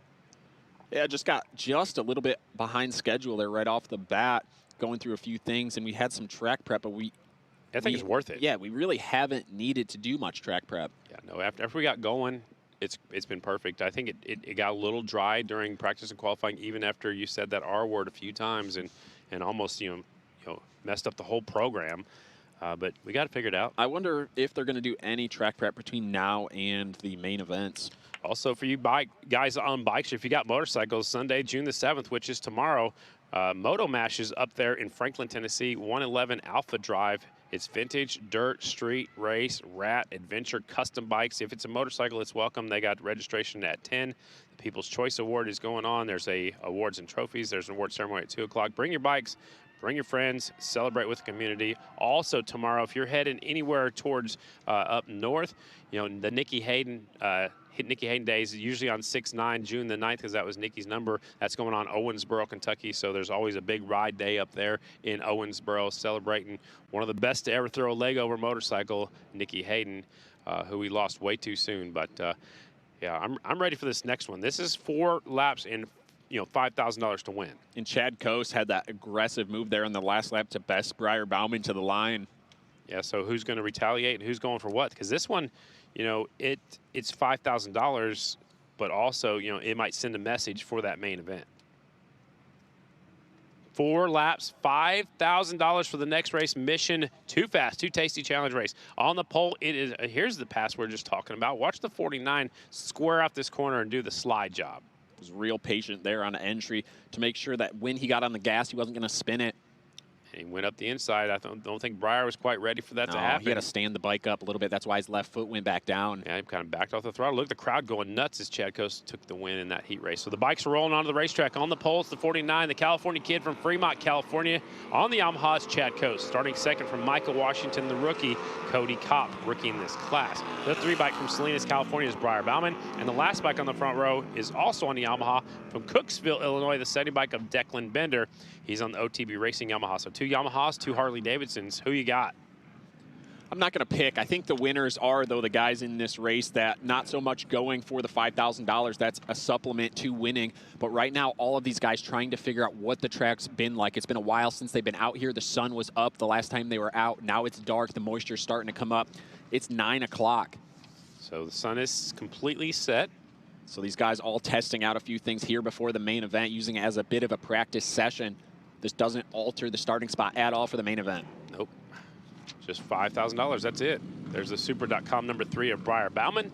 Speaker 6: Yeah, just got just a little bit behind schedule there right off the bat, going through a few things. And we had some track prep, but
Speaker 2: I think it's worth it.
Speaker 6: Yeah, we really haven't needed to do much track prep.
Speaker 2: Yeah, no, after we got going, it's been perfect. I think it got a little dry during practice and qualifying, even after you said that R word a few times and almost, messed up the whole program, but we got it figured out.
Speaker 6: I wonder if they're going to do any track prep between now and the main events.
Speaker 2: Also, for you guys on bikes, if you got motorcycles, Sunday, June the 7th, which is tomorrow, Moto Mash is up there in Franklin, Tennessee, 111 Alpha Drive. It's vintage, dirt, street, race, rat, adventure, custom bikes. If it's a motorcycle, it's welcome. They got registration at 10. The People's Choice Award is going on. There's awards and trophies. There's an award ceremony at 2 o'clock. Bring your bikes. Bring your friends, celebrate with the community. Also tomorrow, if you're heading anywhere towards up north, the Nikki Hayden Days, usually on 6/9, June the 9th, because that was Nikki's number. That's going on Owensboro, Kentucky. So there's always a big ride day up there in Owensboro, celebrating one of the best to ever throw a leg over motorcycle, Nikki Hayden, who we lost way too soon. But yeah, I'm ready for this next one. This is 4 laps in $5,000 to win.
Speaker 6: And Chad Coase had that aggressive move there in the last lap to best Briar Bauman to the line.
Speaker 2: Yeah, so who's going to retaliate and who's going for what? Because this one, it's $5,000, but also, it might send a message for that main event. 4 laps, $5,000 for the next race, Mission Too Fast, Too Tasty Challenge race. On the pole, it is. Here's the pass we're just talking about. Watch the 49 square out this corner and do the slide job.
Speaker 6: Was real patient there on entry to make sure that when he got on the gas, he wasn't going to spin it.
Speaker 2: And He went up the inside. I don't think Breyer was quite ready for that to happen.
Speaker 6: He had to stand the bike up a little bit. That's why his left foot went back down.
Speaker 2: Yeah, he kind of backed off the throttle. Look, the crowd going nuts as Chad Coast took the win in that heat race. So the bikes are rolling onto the racetrack. On the pole, it's the 49, the California kid from Fremont, California. On the Yamaha, it's Chad Coast. Starting second from Michael Washington, the rookie, Cody Kopp, rookie in this class. The 3 bike from Salinas, California is Breyer Bauman. And the last bike on the front row is also on the Yamaha from Cooksville, Illinois, the 70 bike of Declan Bender. He's on the OTB Racing Yamaha. So 2 Yamahas, 2 Harley-Davidsons. Who you got?
Speaker 6: I'm not going to pick. I think the winners are, though, the guys in this race that not so much going for the $5,000. That's a supplement to winning. But right now, all of these guys trying to figure out what the track's been like. It's been a while since they've been out here. The sun was up the last time they were out. Now it's dark. The moisture's starting to come up. It's 9 o'clock.
Speaker 2: So the sun is completely set.
Speaker 6: So these guys all testing out a few things here before the main event, using it as a bit of a practice session. This doesn't alter the starting spot at all for the main event.
Speaker 2: Nope. Just $5,000. That's it. There's the Super.com number 3 of Breyer Bauman.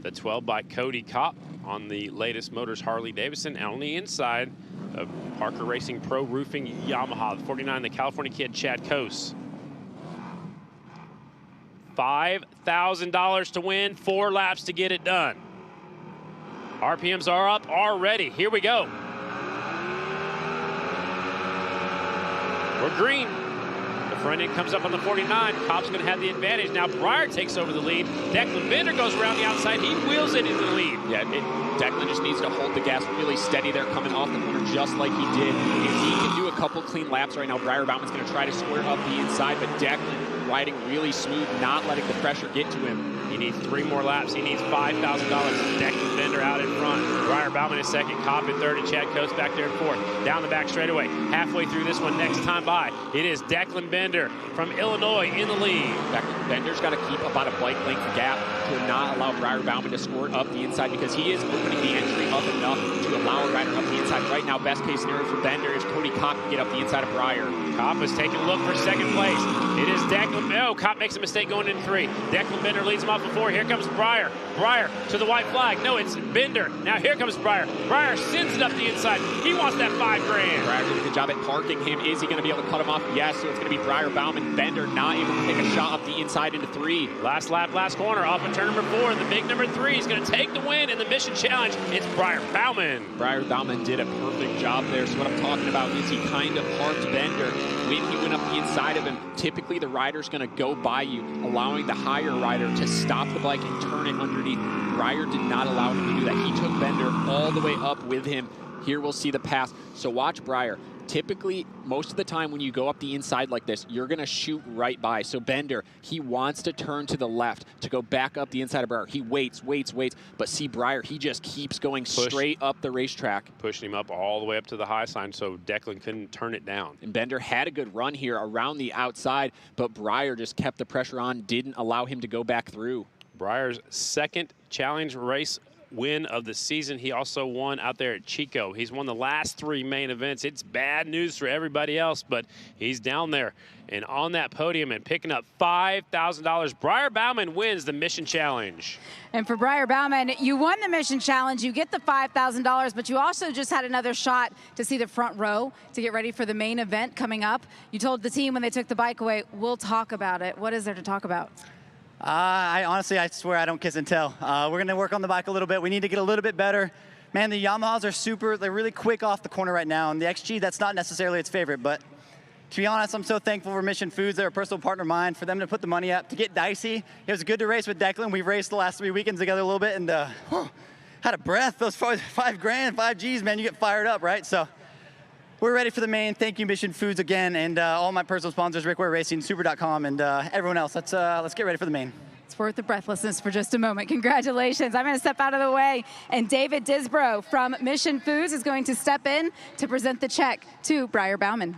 Speaker 2: The 12 by Cody Kopp on the latest Motors Harley-Davidson. And on the inside of Parker Racing Pro Roofing Yamaha, the 49, the California kid, Chad Coase. $5,000 to win, 4 laps to get it done. RPMs are up already. Here we go. We're green. The front end comes up on the 49. Kopp's going to have the advantage. Now Breyer takes over the lead. Declan Bender goes around the outside. He wheels it into the lead.
Speaker 6: Yeah, Declan just needs to hold the gas really steady there, coming off the corner just like he did. If he can do a couple clean laps right now, Breyer Bauman's going to try to square up the inside, but Declan riding really smooth, not letting the pressure get to him.
Speaker 2: He needs 3 more laps. He needs $5,000. Declan Bender out in front. Breyer Bauman is second. Kopp in third, and Chad Coase back there in fourth. Down the back straightaway. Halfway through this one, next time by, it is Declan Bender from Illinois in the lead.
Speaker 6: Bender's got to keep about a bike length gap to not allow Breyer Bauman to squirt up the inside, because he is opening the entry up enough to allow a rider up the inside. Right now, best case scenario for Bender is Cody Kopp to get up the inside of Breyer.
Speaker 2: Kopp is taking a look for second place. It is Declan. Oh, Kopp makes a mistake going in 3. Declan Bender leads him off before. Here comes Breyer. Breyer to the white flag. No, it's Bender. Now here comes Breyer. Breyer sends it up the inside. He wants that $5 grand.
Speaker 6: Breyer did a good job at parking him. Is he going to be able to cut him off? Yes, so it's going to be Breyer Bauman. Bender not able to take a shot up the inside into 3.
Speaker 2: Last lap, last corner, off of turn number 4. The big number 3 is going to take the win in the Mission Challenge. It's Breyer Bauman.
Speaker 6: Breyer Bauman did a perfect job there. So what I'm talking about is he kind of parked Bender when he went up the inside of him. Typically, the rider's going to go by you, allowing the higher rider to stop the bike and turn it underneath. Breyer did not allow him to do that. He took Bender all the way up with him. Here we'll see the pass. So watch Breyer. Typically, most of the time when you go up the inside like this, you're going to shoot right by. So Bender, he wants to turn to the left to go back up the inside of Breyer. He waits. But see Breyer, he just keeps going straight up the racetrack.
Speaker 2: Pushing him up all the way up to the high sign so Declan couldn't turn it down.
Speaker 6: And Bender had a good run here around the outside, but Breyer just kept the pressure on, didn't allow him to go back through.
Speaker 2: Breyer's second challenge race win of the season. He also won out there at Chico. He's won the last 3 main events. It's bad news for everybody else, but he's down there and on that podium and picking up $5,000. Breyer Bauman wins the Mission Challenge.
Speaker 3: And for Breyer Bauman, you won the Mission Challenge. You get the $5,000, but you also just had another shot to see the front row to get ready for the main event coming up. You told the team when they took the bike away, we'll talk about it. What is there to talk about?
Speaker 5: I honestly swear I don't kiss and tell. We're going to work on the bike a little bit. We need to get a little bit better. Man, the Yamahas are they're really quick off the corner right now, and the XG, that's not necessarily its favorite, but to be honest, I'm so thankful for Mission Foods. They're a personal partner of mine. For them to put the money up, to get dicey. It was good to race with Declan. We've raced the last 3 weekends together a little bit, and had a breath. Those $5 grand, 5 G's, man, you get fired up, right? So we're ready for the main. Thank you, Mission Foods, again, and all my personal sponsors, Rick Ware Racing, Super.com, and everyone else. Let's get ready for the main.
Speaker 3: It's worth the breathlessness for just a moment. Congratulations. I'm going to step out of the way, and David Disbrow from Mission Foods is going to step in to present the check to Breyer Bauman.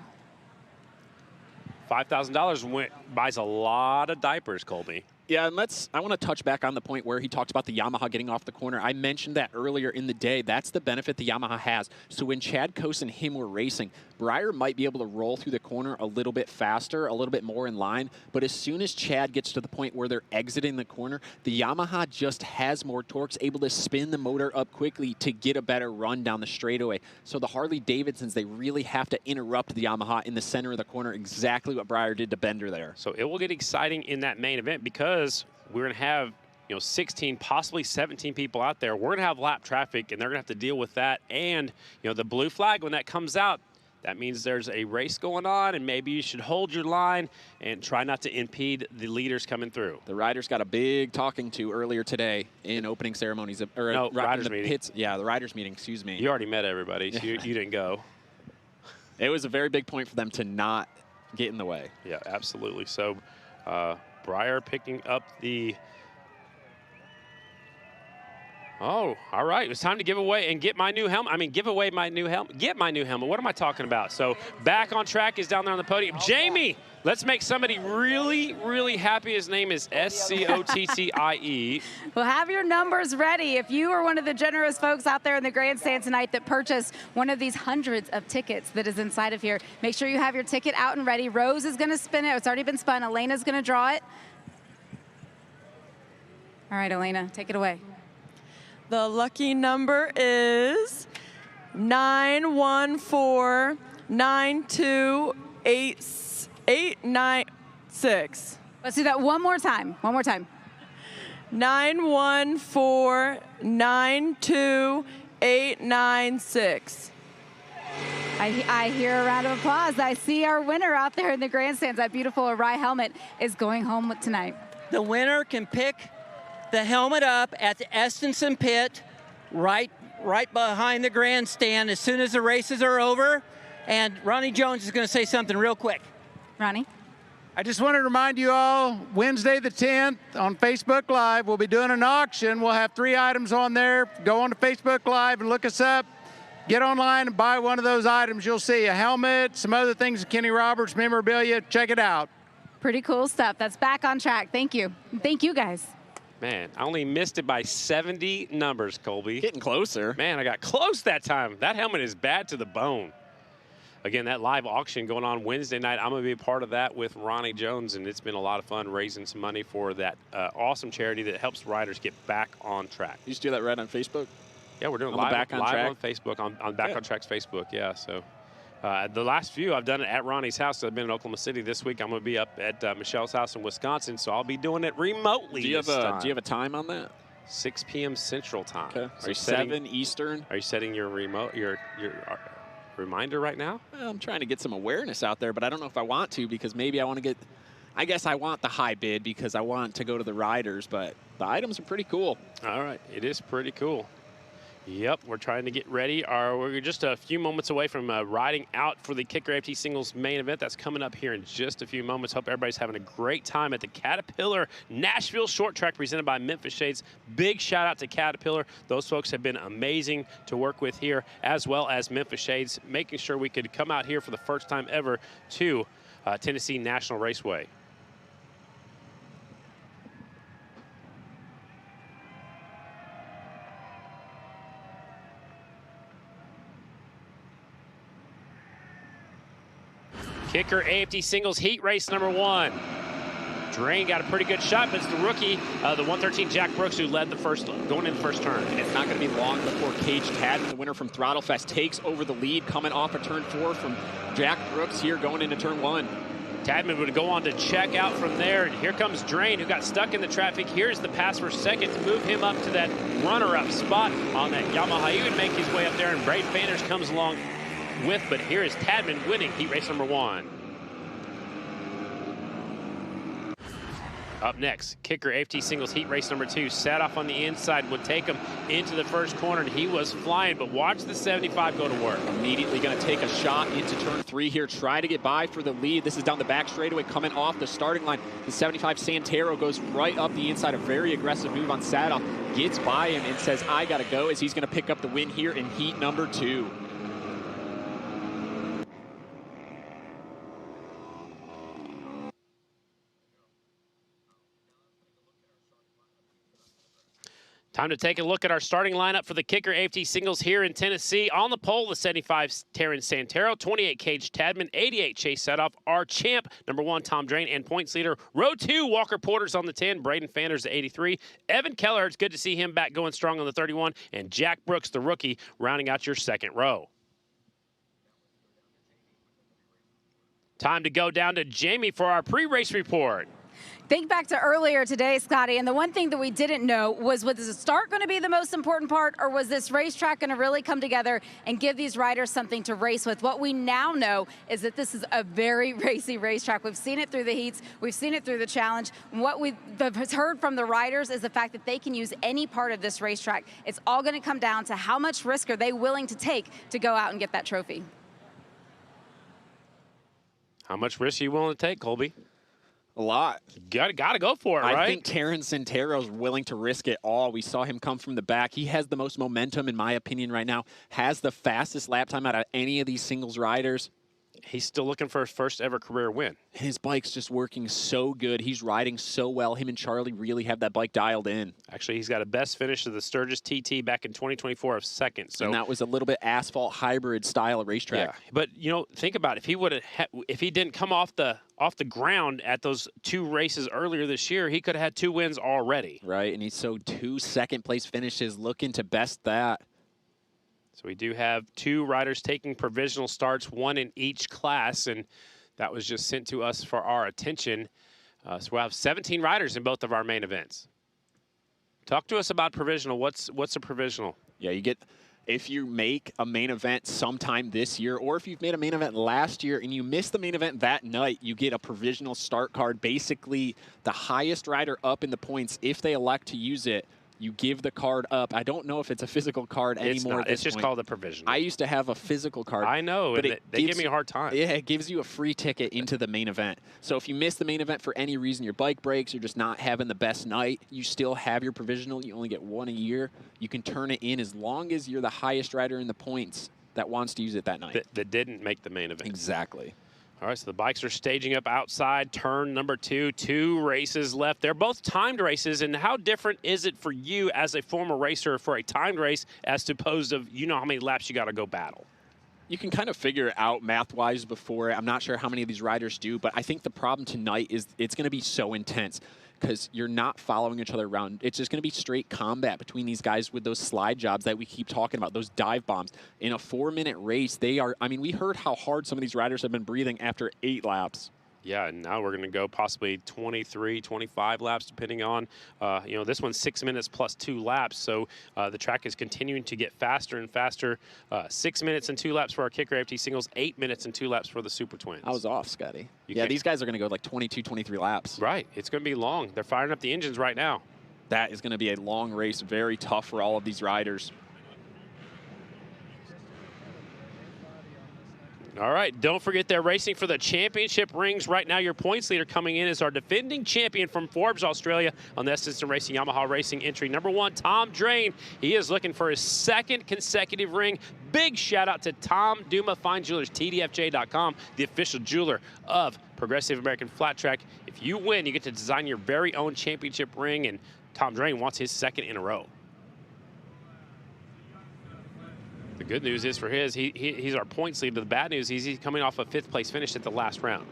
Speaker 2: $5,000 buys a lot of diapers, Colby.
Speaker 6: Yeah, and I want to touch back on the point where he talked about the Yamaha getting off the corner. I mentioned that earlier in the day. That's the benefit the Yamaha has. So when Chad Coase and him were racing, Breyer might be able to roll through the corner a little bit faster, a little bit more in line. But as soon as Chad gets to the point where they're exiting the corner, the Yamaha just has more torque, able to spin the motor up quickly to get a better run down the straightaway. So the Harley-Davidsons, they really have to interrupt the Yamaha in the center of the corner, exactly what Breyer did to Bender there.
Speaker 2: So it will get exciting in that main event because we're going to have 16, possibly 17 people out there. We're going to have lap traffic, and they're going to have to deal with that. And, the blue flag, when that comes out, that means there's a race going on, and maybe you should hold your line and try not to impede the leaders coming through.
Speaker 6: The riders got a big talking to earlier today in opening ceremonies. Or
Speaker 2: no, riders meeting.
Speaker 6: Pits. Yeah, the riders meeting, excuse me.
Speaker 2: You already met everybody, so you didn't go.
Speaker 6: It was a very big point for them to not get in the way.
Speaker 2: Yeah, absolutely. So Breyer picking up the... Oh, all right. It's time to give away and get my new helmet. I mean, give away my new helmet. Get my new helmet. What am I talking about? So back on track is down there on the podium. Jamie, let's make somebody really, really happy. His name is Scottie.
Speaker 3: Well, have your numbers ready. If you are one of the generous folks out there in the grandstand tonight that purchased one of these hundreds of tickets that is inside of here, make sure you have your ticket out and ready. Rose is going to spin it. It's already been spun. Elena's going to draw it. All right, Elena, take it away.
Speaker 4: The lucky number is 914-928896.
Speaker 3: Let's do that one more time. One more time.
Speaker 4: 914-928896.
Speaker 3: I hear a round of applause. I see our winner out there in the grandstands. That beautiful Arai helmet is going home tonight.
Speaker 12: The winner can pick the helmet up at the Estenson pit, right behind the grandstand as soon as the races are over. And Ronnie Jones is going to say something real quick.
Speaker 3: Ronnie?
Speaker 13: I just want to remind you all, Wednesday the 10th on Facebook Live, we'll be doing an auction. We'll have 3 items on there. Go on to Facebook Live and look us up. Get online and buy one of those items. You'll see a helmet, some other things, Kenny Roberts memorabilia. Check it out.
Speaker 3: Pretty cool stuff. That's back on track. Thank you. Thank you, guys.
Speaker 2: Man, I only missed it by 70 numbers, Colby.
Speaker 6: Getting closer.
Speaker 2: Man, I got close that time. That helmet is bad to the bone. Again, that live auction going on Wednesday night, I'm going to be a part of that with Ronnie Jones, and it's been a lot of fun raising some money for that awesome charity that helps riders get back on track.
Speaker 6: You just do that right on Facebook?
Speaker 2: Yeah, we're doing
Speaker 6: on
Speaker 2: live
Speaker 6: Back on Track?
Speaker 2: on Facebook, on Back on Track's Facebook, yeah. So the last few, I've done it at Ronnie's house. I've been in Oklahoma City this week. I'm going to be up at Michelle's house in Wisconsin, so I'll be doing it remotely.
Speaker 6: Do you have a time on that?
Speaker 2: 6 p.m. Central Time.
Speaker 6: Okay. So 7 Eastern.
Speaker 2: Are you setting your reminder right now?
Speaker 6: Well, I'm trying to get some awareness out there, but I don't know if I want to because maybe I want to get, I guess I want the high bid because I want to go to the riders, but the items are pretty cool.
Speaker 2: All right, it is pretty cool. Yep, we're trying to get ready. We're just a few moments away from riding out for the Kicker AFT Singles main event. That's coming up here in just a few moments. Hope everybody's having a great time at the Caterpillar Nashville Short Track presented by Memphis Shades. Big shout out to Caterpillar. Those folks have been amazing to work with here, as well as Memphis Shades, making sure we could come out here for the first time ever to Tennessee National Raceway. Kicker AFT Singles Heat Race number 1. Drain got a pretty good shot, but it's the rookie, the 113 Jack Brooks, who led the first, going in the first turn.
Speaker 6: And it's not going to be long before Cage Tadman, the winner from Throttle Fest, takes over the lead, coming off of turn 4 from Jack Brooks here going into turn 1.
Speaker 2: Tadman would go on to check out from there. And here comes Drain, who got stuck in the traffic. Here's the pass for second to move him up to that runner-up spot on that Yamaha. He would make his way up there, and Braden Fanders comes along with, but here is Tadman winning heat race number 1. Up next, Kicker AFT Singles Heat Race number 2. Sat off on the inside, would take him into the first corner, and he was flying, but watch the 75 go to work.
Speaker 6: Immediately going to take a shot into turn 3 here, try to get by for the lead. This is down the back straightaway, coming off the starting line. The 75 Santero goes right up the inside, a very aggressive move on Sadoff, gets by him and says, I got to go, as he's going to pick up the win here in heat number 2.
Speaker 2: Time to take a look at our starting lineup for the Kicker AFT Singles here in Tennessee. On the pole, the 75 Terrence Santero, 28 Cage Tadman, 88 Chase Setoff, our champ, number 1 Tom Drain, and points leader, row 2 Walker Porter's on the 10, Braden Fanders at 83, Evan Keller, it's good to see him back going strong on the 31, and Jack Brooks, the rookie, rounding out your second row. Time to go down to Jamie for our pre-race report.
Speaker 3: Think back to earlier today, Scotty, and the one thing that we didn't know was the start going to be the most important part, or was this racetrack going to really come together and give these riders something to race with? What we now know is that this is a very racy racetrack. We've seen it through the heats. We've seen it through the challenge. What we've heard from the riders is the fact that they can use any part of this racetrack. It's all going to come down to how much risk are they willing to take to go out and get that trophy.
Speaker 2: How much risk are you willing to take, Colby?
Speaker 6: A lot.
Speaker 2: Got to go for it, right?
Speaker 6: I think Terrence Santero's willing to risk it all. We saw him come from the back. He has the most momentum, in my opinion, right now. Has the fastest lap time out of any of these singles riders.
Speaker 2: He's still looking for his first ever career win.
Speaker 6: His bike's just working so good. He's riding so well. Him and Charlie really have that bike dialed in.
Speaker 2: Actually, he's got a best finish of the Sturgis TT back in 2024 of second. So
Speaker 6: and that was a little bit asphalt hybrid style of racetrack.
Speaker 2: Yeah, but you know, think about it. If he didn't come off the ground at those 2 races earlier this year, he could have had 2 wins already.
Speaker 6: Right, and he's so 2 second-place finishes, looking to best that.
Speaker 2: So we do have 2 riders taking provisional starts, 1 in each class, and that was just sent to us for our attention. So we'll have 17 riders in both of our main events. Talk to us about provisional. What's a provisional?
Speaker 6: Yeah, you get, if you make a main event sometime this year, or if you've made a main event last year and you missed the main event that night, you get a provisional start card. Basically, the highest rider up in the points, if they elect to use it, you give the card up. I don't know if it's a physical card anymore.
Speaker 2: It's just called a provisional.
Speaker 6: I used to have a physical card.
Speaker 2: I know, but they give me a hard time.
Speaker 6: Yeah, it gives you a free ticket into the main event. So if you miss the main event for any reason, your bike breaks, you're just not having the best night, you still have your provisional. You only get 1 a year. You can turn it in as long as you're the highest rider in the points that wants to use it that night.
Speaker 2: That didn't make the main event.
Speaker 6: Exactly.
Speaker 2: All right, so the bikes are staging up outside, turn number 2, 2 races left. They're both timed races, and how different is it for you as a former racer for a timed race as opposed to, you know how many laps you got to go battle?
Speaker 6: You can kind of figure it out math-wise before. I'm not sure how many of these riders do, but I think the problem tonight is it's going to be so intense because you're not following each other around. It's just going to be straight combat between these guys with those slide jobs that we keep talking about, those dive bombs. In a 4-minute race, they are, I mean, we heard how hard some of these riders have been breathing after 8 laps.
Speaker 2: Yeah, and now we're going to go possibly 23, 25 laps, depending on, you know, this one's 6 minutes plus 2 laps. So the track is continuing to get faster and faster. 6 minutes and 2 laps for our Kicker AFT Singles, 8 minutes and 2 laps for the Super Twins.
Speaker 6: I was off, Scotty. Yeah, these guys are going to go like 22, 23 laps.
Speaker 2: Right. It's going to be long. They're firing up the engines right now.
Speaker 6: That is going to be a long race, very tough for all of these riders.
Speaker 2: All right, don't forget they're racing for the championship rings. Right now, your points leader coming in is our defending champion from Forbes, Australia, on the System Racing Yamaha Racing entry. Number 1, Tom Drain. He is looking for his 2nd consecutive ring. Big shout out to Tom Duma Fine Jewelers, TDFJ.com, the official jeweler of Progressive American Flat Track. If you win, you get to design your very own championship ring, and Tom Drain wants his 2nd in a row. The good news is for he's our points leader. The bad news is he's coming off a 5th place finish at the last round.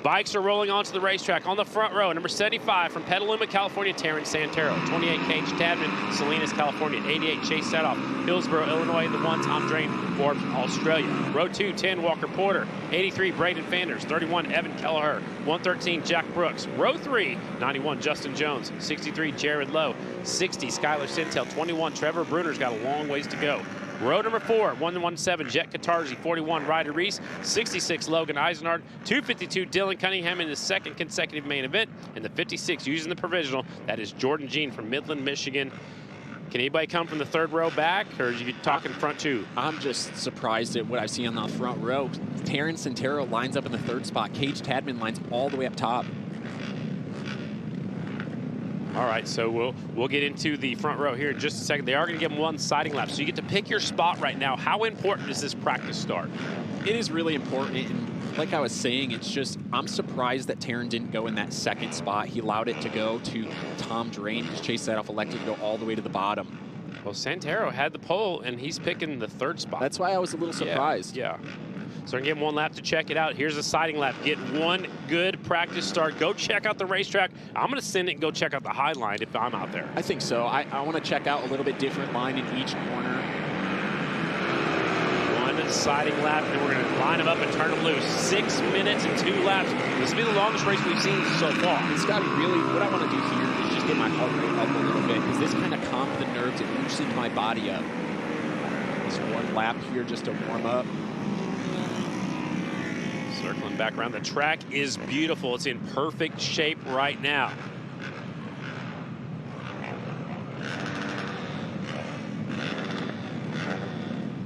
Speaker 2: Bikes are rolling onto the racetrack. On the front row, number 75 from Petaluma, California, Terrence Santero. 28 Cage Tadman, Salinas, California. 88 Chase Setoff, Hillsboro, Illinois. The 1 Tom Drain, Forbes, Australia. Row 2, 10 Walker Porter. 83 Braden Fanders. 31 Evan Kelleher. 113 Jack Brooks. Row 3, 91 Justin Jones. 63 Jared Lowe. 60 Skylar Sintel. 21 Trevor Bruner's got a long ways to go. Row number 4, 117 Jet Katarzi, 41 Ryder Reese, 66 Logan Eisenhard, 252 Dylan Cunningham in his 2nd consecutive main event, and the 56 using the provisional, that is Jordan Jean from Midland, Michigan. Can anybody come from the 3rd row back, or are you talking front 2?
Speaker 6: I'm just surprised at what I've seen on the front row. Terrence Santero lines up in the 3rd spot. Cage Tadman lines all the way up top.
Speaker 2: All right, so we'll get into the front row here in just a second. They are going to give them 1 siding lap, so you get to pick your spot right now. How important is this practice start?
Speaker 6: It is really important. And Like I was saying, it's just, I'm surprised that Taryn didn't go in that second spot. He allowed it to go to Tom Drain, because Chase Sadoff elected to go all the way to the bottom.
Speaker 2: Well, Santero had the pole, and he's picking the third spot.
Speaker 6: That's why I was a little surprised.
Speaker 2: Yeah. So I'm going to give him one lap to check it out. Here's a sighting lap. Get one good practice start. Go check out the racetrack. I'm going to send it and go check out the high line if I'm out there.
Speaker 6: I think so. I want to check out a little bit different line in each corner.
Speaker 2: One sighting lap, and we're going to line them up and turn them loose. 6 minutes and 2 laps. This will be the longest race we've seen so far.
Speaker 6: It's got to really, what I want to do here is just get my heart rate up a little bit, because this kind of calms the nerves. It loosens my body up. Just one lap here just to warm up.
Speaker 2: Circling back around. The track is beautiful. It's in perfect shape right now.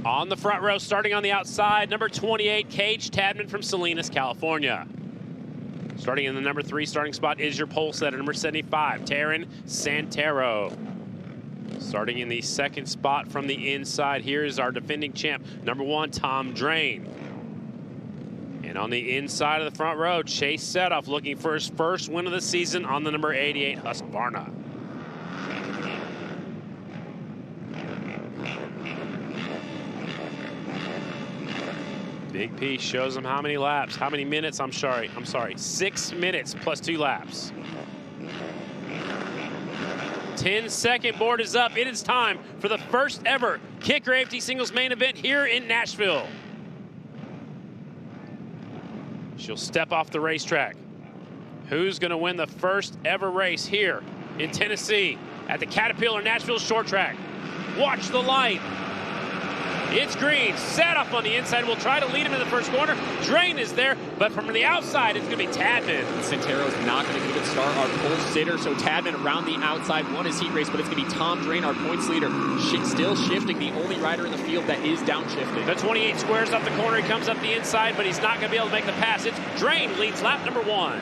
Speaker 2: On the front row, starting on the outside, number 28, Cage Tadman from Salinas, California. Starting in the number 3 starting spot is your pole setter, number 75, Taryn Santero. Starting in the second spot from the inside, here is our defending champ, number 1, Tom Drain. And on the inside of the front row, Chase Sadoff looking for his first win of the season on the number 88 Husqvarna. Big P shows him how many laps, how many minutes, I'm sorry, 6 minutes plus 2 laps. 10-second board is up. It is time for the first ever Kicker AFT Singles main event here in Nashville. She'll step off the racetrack. Who's going to win the first ever race here in Tennessee at the Caterpillar Nashville Short Track? Watch the light. It's green. Sadoff on the inside will try to lead him in the first corner. Drain is there, but from the outside, it's going to be Tadman.
Speaker 6: Santero's not going to give it start. Our pole sitter, so Tadman around the outside won his heat race, but it's going to be Tom Drain, our points leader, still shifting, the only rider in the field that is downshifting.
Speaker 2: The 28 squares up the corner. He comes up the inside, but he's not going to be able to make the pass. It's Drain leads lap number 1.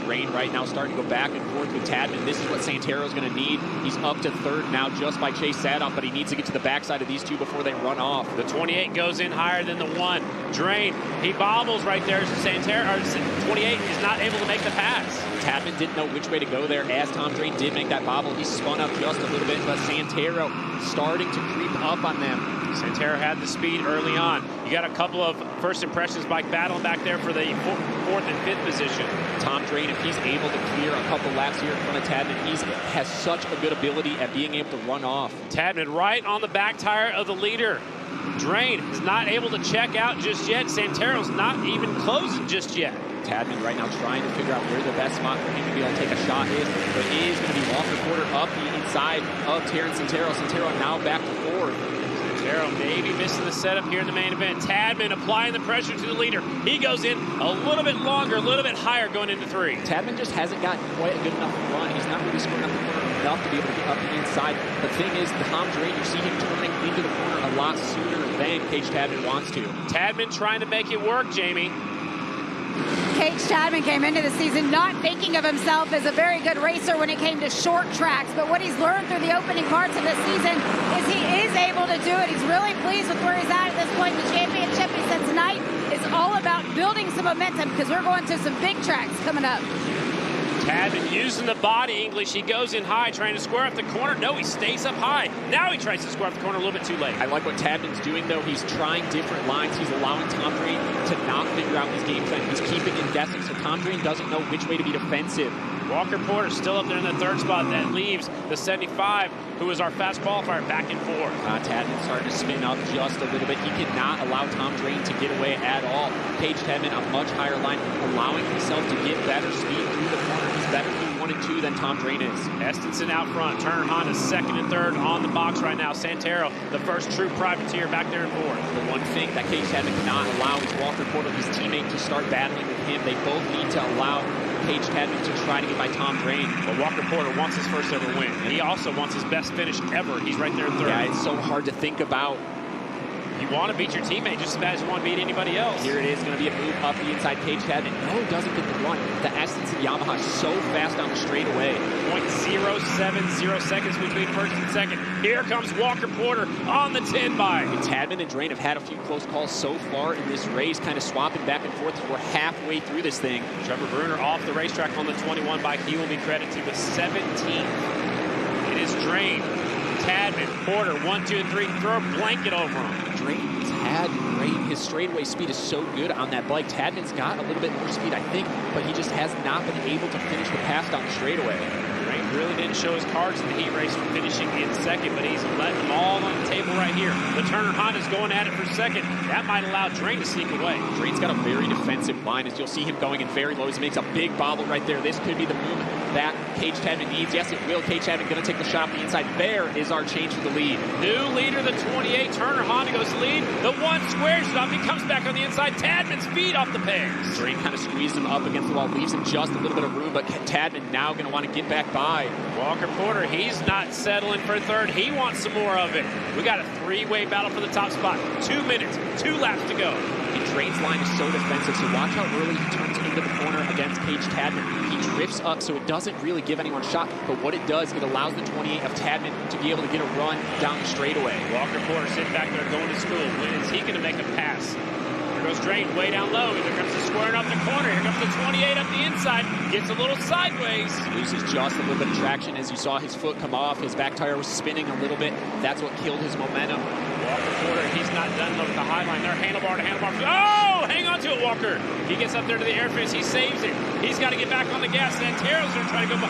Speaker 6: Drain right now starting to go back and forth with Tadman. This is what Santero's going to need. He's up to third now just by Chase Sadoff, but he needs to get to the backside of these two before they run off.
Speaker 2: The 28 goes in higher than the 1. Drain, he bobbles right there. Santero, 28 is not able to make the pass.
Speaker 6: Tadman didn't know which way to go there as Tom Drain did make that bobble. He spun up just a little bit, but Santero starting to creep up on them.
Speaker 2: Santero had the speed early on. You got a couple of first impressions by battling back there for the 4th and 5th position.
Speaker 6: Tom Drain, if he's able to clear a couple laps here in front of Tadman, he has such a good ability at being able to run off.
Speaker 2: Tadman right on the back tire of the leader. Drain is not able to check out just yet. Santero's not even closing just yet.
Speaker 6: Tadman right now trying to figure out where the best spot for him to be able to take a shot is, but it is going to be Walker Porter up the inside of Taryn Santero. Santero now back to 4th.
Speaker 2: Santero maybe missing the setup here in the main event. Tadman applying the pressure to the leader. He goes in a little bit longer, a little bit higher going into 3.
Speaker 6: Tadman just hasn't gotten quite a good enough run. He's not really scoring up the corner enough to be able to get up the inside. The thing is, Tom Drain, you see him turning into the corner a lot sooner than Cage Tadman wants to.
Speaker 2: Tadman trying to make it work, Jamie.
Speaker 3: Cage Tadman came into the season not thinking of himself as a very good racer when it came to short tracks, but what he's learned through the opening parts of the season is he is able to do it. He's really pleased with where he's at this point in the championship. He said tonight is all about building some momentum because we're going to some big tracks coming up.
Speaker 2: Tadman using the body English. He goes in high, trying to square up the corner. No, he stays up high. Now he tries to square up the corner a little bit too late.
Speaker 6: I like what Tadman's doing, though. He's trying different lines. He's allowing Tom Drain to not figure out his game plan. He's keeping him guessing, so Tom Drain doesn't know which way to be defensive.
Speaker 2: Walker Porter still up there in the 3rd spot. That leaves the 75, who is our fast qualifier, back and forth.
Speaker 6: Tadman starting to spin up just a little bit. He cannot allow Tom Drain to get away at all. Cage Tadman, a much higher line, allowing himself to get better speed through the corner. He's better through 1 and 2 than Tom Drain is.
Speaker 2: Estenson out front. Turner Honda 2nd and 3rd on the box right now. Santero, the first true privateer, back there in 4th.
Speaker 6: The one thing that Cage Tadman cannot allow is Walker Porter, his teammate, to start battling with him. They both need to allow Cage Tadman to try to get by Tom Drain.
Speaker 2: But Walker Porter wants his first ever win. And he also wants his best finish ever. He's right there in 3rd.
Speaker 6: Yeah, it's so hard to think about.
Speaker 2: You want to beat your teammate just as bad as you want to beat anybody else.
Speaker 6: Here it is, going to be a move up the inside cage tab, and no, doesn't get the run. The essence of Yamaha is so fast on the straightaway.
Speaker 2: 0.070 seconds between first and second. Here comes Walker Porter on the 10 bike.
Speaker 6: And Tadman and Drain have had a few close calls so far in this race, kind of swapping back and forth as we're halfway through this thing.
Speaker 2: Trevor Bruner off the racetrack on the 21 bike. He will be credited to the 17th. It is Drain, Tadman, Porter, 1, 2, and 3. Throw a blanket over him.
Speaker 6: Drain's had great. His straightaway speed is so good on that bike. Tadman's got a little bit more speed, I think, but he just has not been able to finish the pass down the straightaway.
Speaker 2: Drain really didn't show his cards in the heat race for finishing in second, but he's letting them all on the table right here. The Turner Honda's going at it for second. That might allow Drain to sneak away.
Speaker 6: Drain's got a very defensive line, as you'll see him going in very low. He makes a big bobble right there. This could be the movement that Cage Tadman needs. Yes, it will. Cage Tadman going to take the shot on the inside. There is our change for the lead.
Speaker 2: New leader, the 28. Turner Honda goes to lead. The 1 squares it up. He comes back on the inside. Tadman's feet off the pegs.
Speaker 6: Drain kind of squeezes him up against the wall, leaves him just a little bit of room, but Tadman now going to want to get back by.
Speaker 2: Walker Porter, he's not settling for third. He wants some more of it. We got a 3-way battle for the top spot. 2 minutes, 2 laps to go.
Speaker 6: And Drain's line is so defensive, so watch how early he turns into the corner against Cage Tadman. He drifts up, so it doesn't really give anyone a shot, but what it does, it allows the 28 of Tadman to be able to get a run down the straightaway.
Speaker 2: Walker Porter sitting back there going to school. When is he going to make a pass? Here goes Drain way down low. Here comes the squaring up the corner. Here comes the 28 up the inside. Gets a little sideways.
Speaker 6: Loses just a little bit of traction as you saw his foot come off. His back tire was spinning a little bit. That's what killed his momentum.
Speaker 2: Walker Porter, he's not done with the high line. They're handlebar to handlebar. Oh, hang on to it, Walker. He gets up there to the air fence. He saves it. He's got to get back on the gas. Santero's going to try to go by.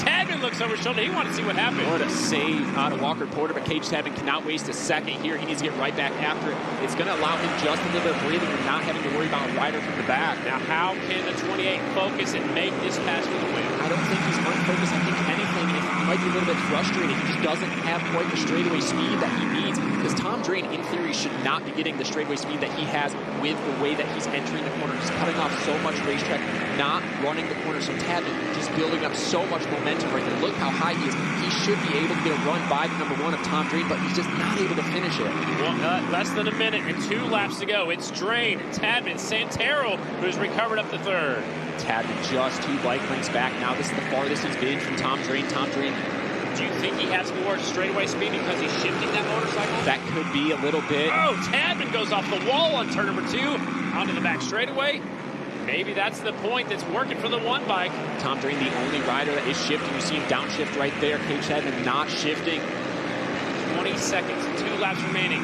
Speaker 2: Tadman looks over his shoulder. He wanted to see what happened.
Speaker 6: What a save out of Walker Porter, but Cage Tadman cannot waste a second here. He needs to get right back after it. It's going to allow him just a little bit of breathing and not having to worry about a rider from the back.
Speaker 2: Now, how can the 28 focus and make this pass for the win?
Speaker 6: I don't think he's unfocused. I think anything, he might be a little bit frustrated. He just doesn't have quite the straightaway speed that he needs, because Tom Drain, in theory, should not be getting the straightaway speed that he has with the way that he's entering the corner. He's cutting off so much racetrack, not running the corner. So Tadman just building up so much momentum right there. Look how high he is. He should be able to get a run by the number 1 of Tom Drain, but he's just not able to finish it.
Speaker 2: Well, less than a minute and 2 laps to go. It's Drain, Tadman, Santero, who's recovered up the third.
Speaker 6: Tadman just 2 bike lengths back now. This is the farthest he's been from Tom Drain. Tom Drain,
Speaker 2: do you think he has more straightaway speed because he's shifting that motorcycle?
Speaker 6: That could be a little bit.
Speaker 2: Oh, Tadman goes off the wall on turn number 2 onto the back straightaway. Maybe that's the point that's working for the 1 bike.
Speaker 6: Tom Drain, the only rider that is shifting. You see him downshift right there. Cage Tadman not shifting.
Speaker 2: 20 seconds, 2 laps remaining.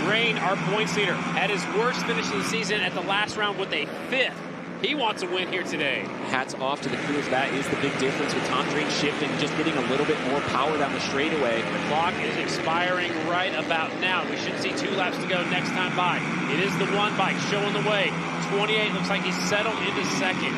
Speaker 2: Drain, our points leader, had his worst finish of the season at the last round with a 5th. He wants a win here today.
Speaker 6: Hats off to the crew. That is the big difference with Tom Drain shifting, just getting a little bit more power down the straightaway.
Speaker 2: The clock is expiring right about now. We should see 2 laps to go next time by. It is the 1 bike showing the way. 28 looks like he's settled into second.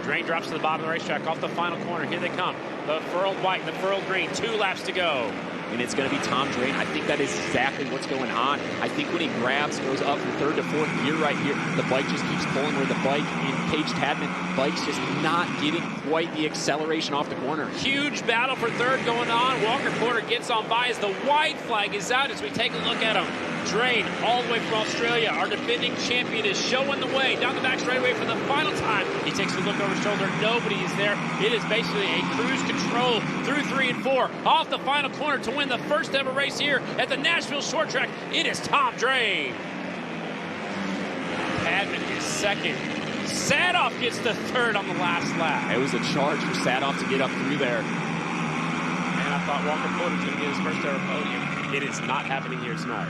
Speaker 2: Drain drops to the bottom of the racetrack off the final corner. Here they come. The furled white, the furled green. 2 laps to go.
Speaker 6: And it's going to be Tom Drain. I think that is exactly what's going on. I think when he grabs, goes up from 3rd to 4th gear right here, the bike just keeps pulling, where the bike in Cage Tadman, bike's just not getting quite the acceleration off the corner.
Speaker 2: Huge battle for 3rd going on. Walker Porter gets on by as the white flag is out as we take a look at him. Drain, all the way from Australia, our defending champion, is showing the way down the back straightaway for the final time. He takes a look over his shoulder. Nobody is there. It is basically a cruise control through 3 and 4. Off the final corner to win the first ever race here at the Nashville Short Track. It is Tom Drain. Tadman is second. Sadoff gets the 3rd on the last lap.
Speaker 6: It was a charge for Sadoff to get up through there.
Speaker 2: And I thought Walker Porter was going to get his first ever podium. It is not happening here tonight.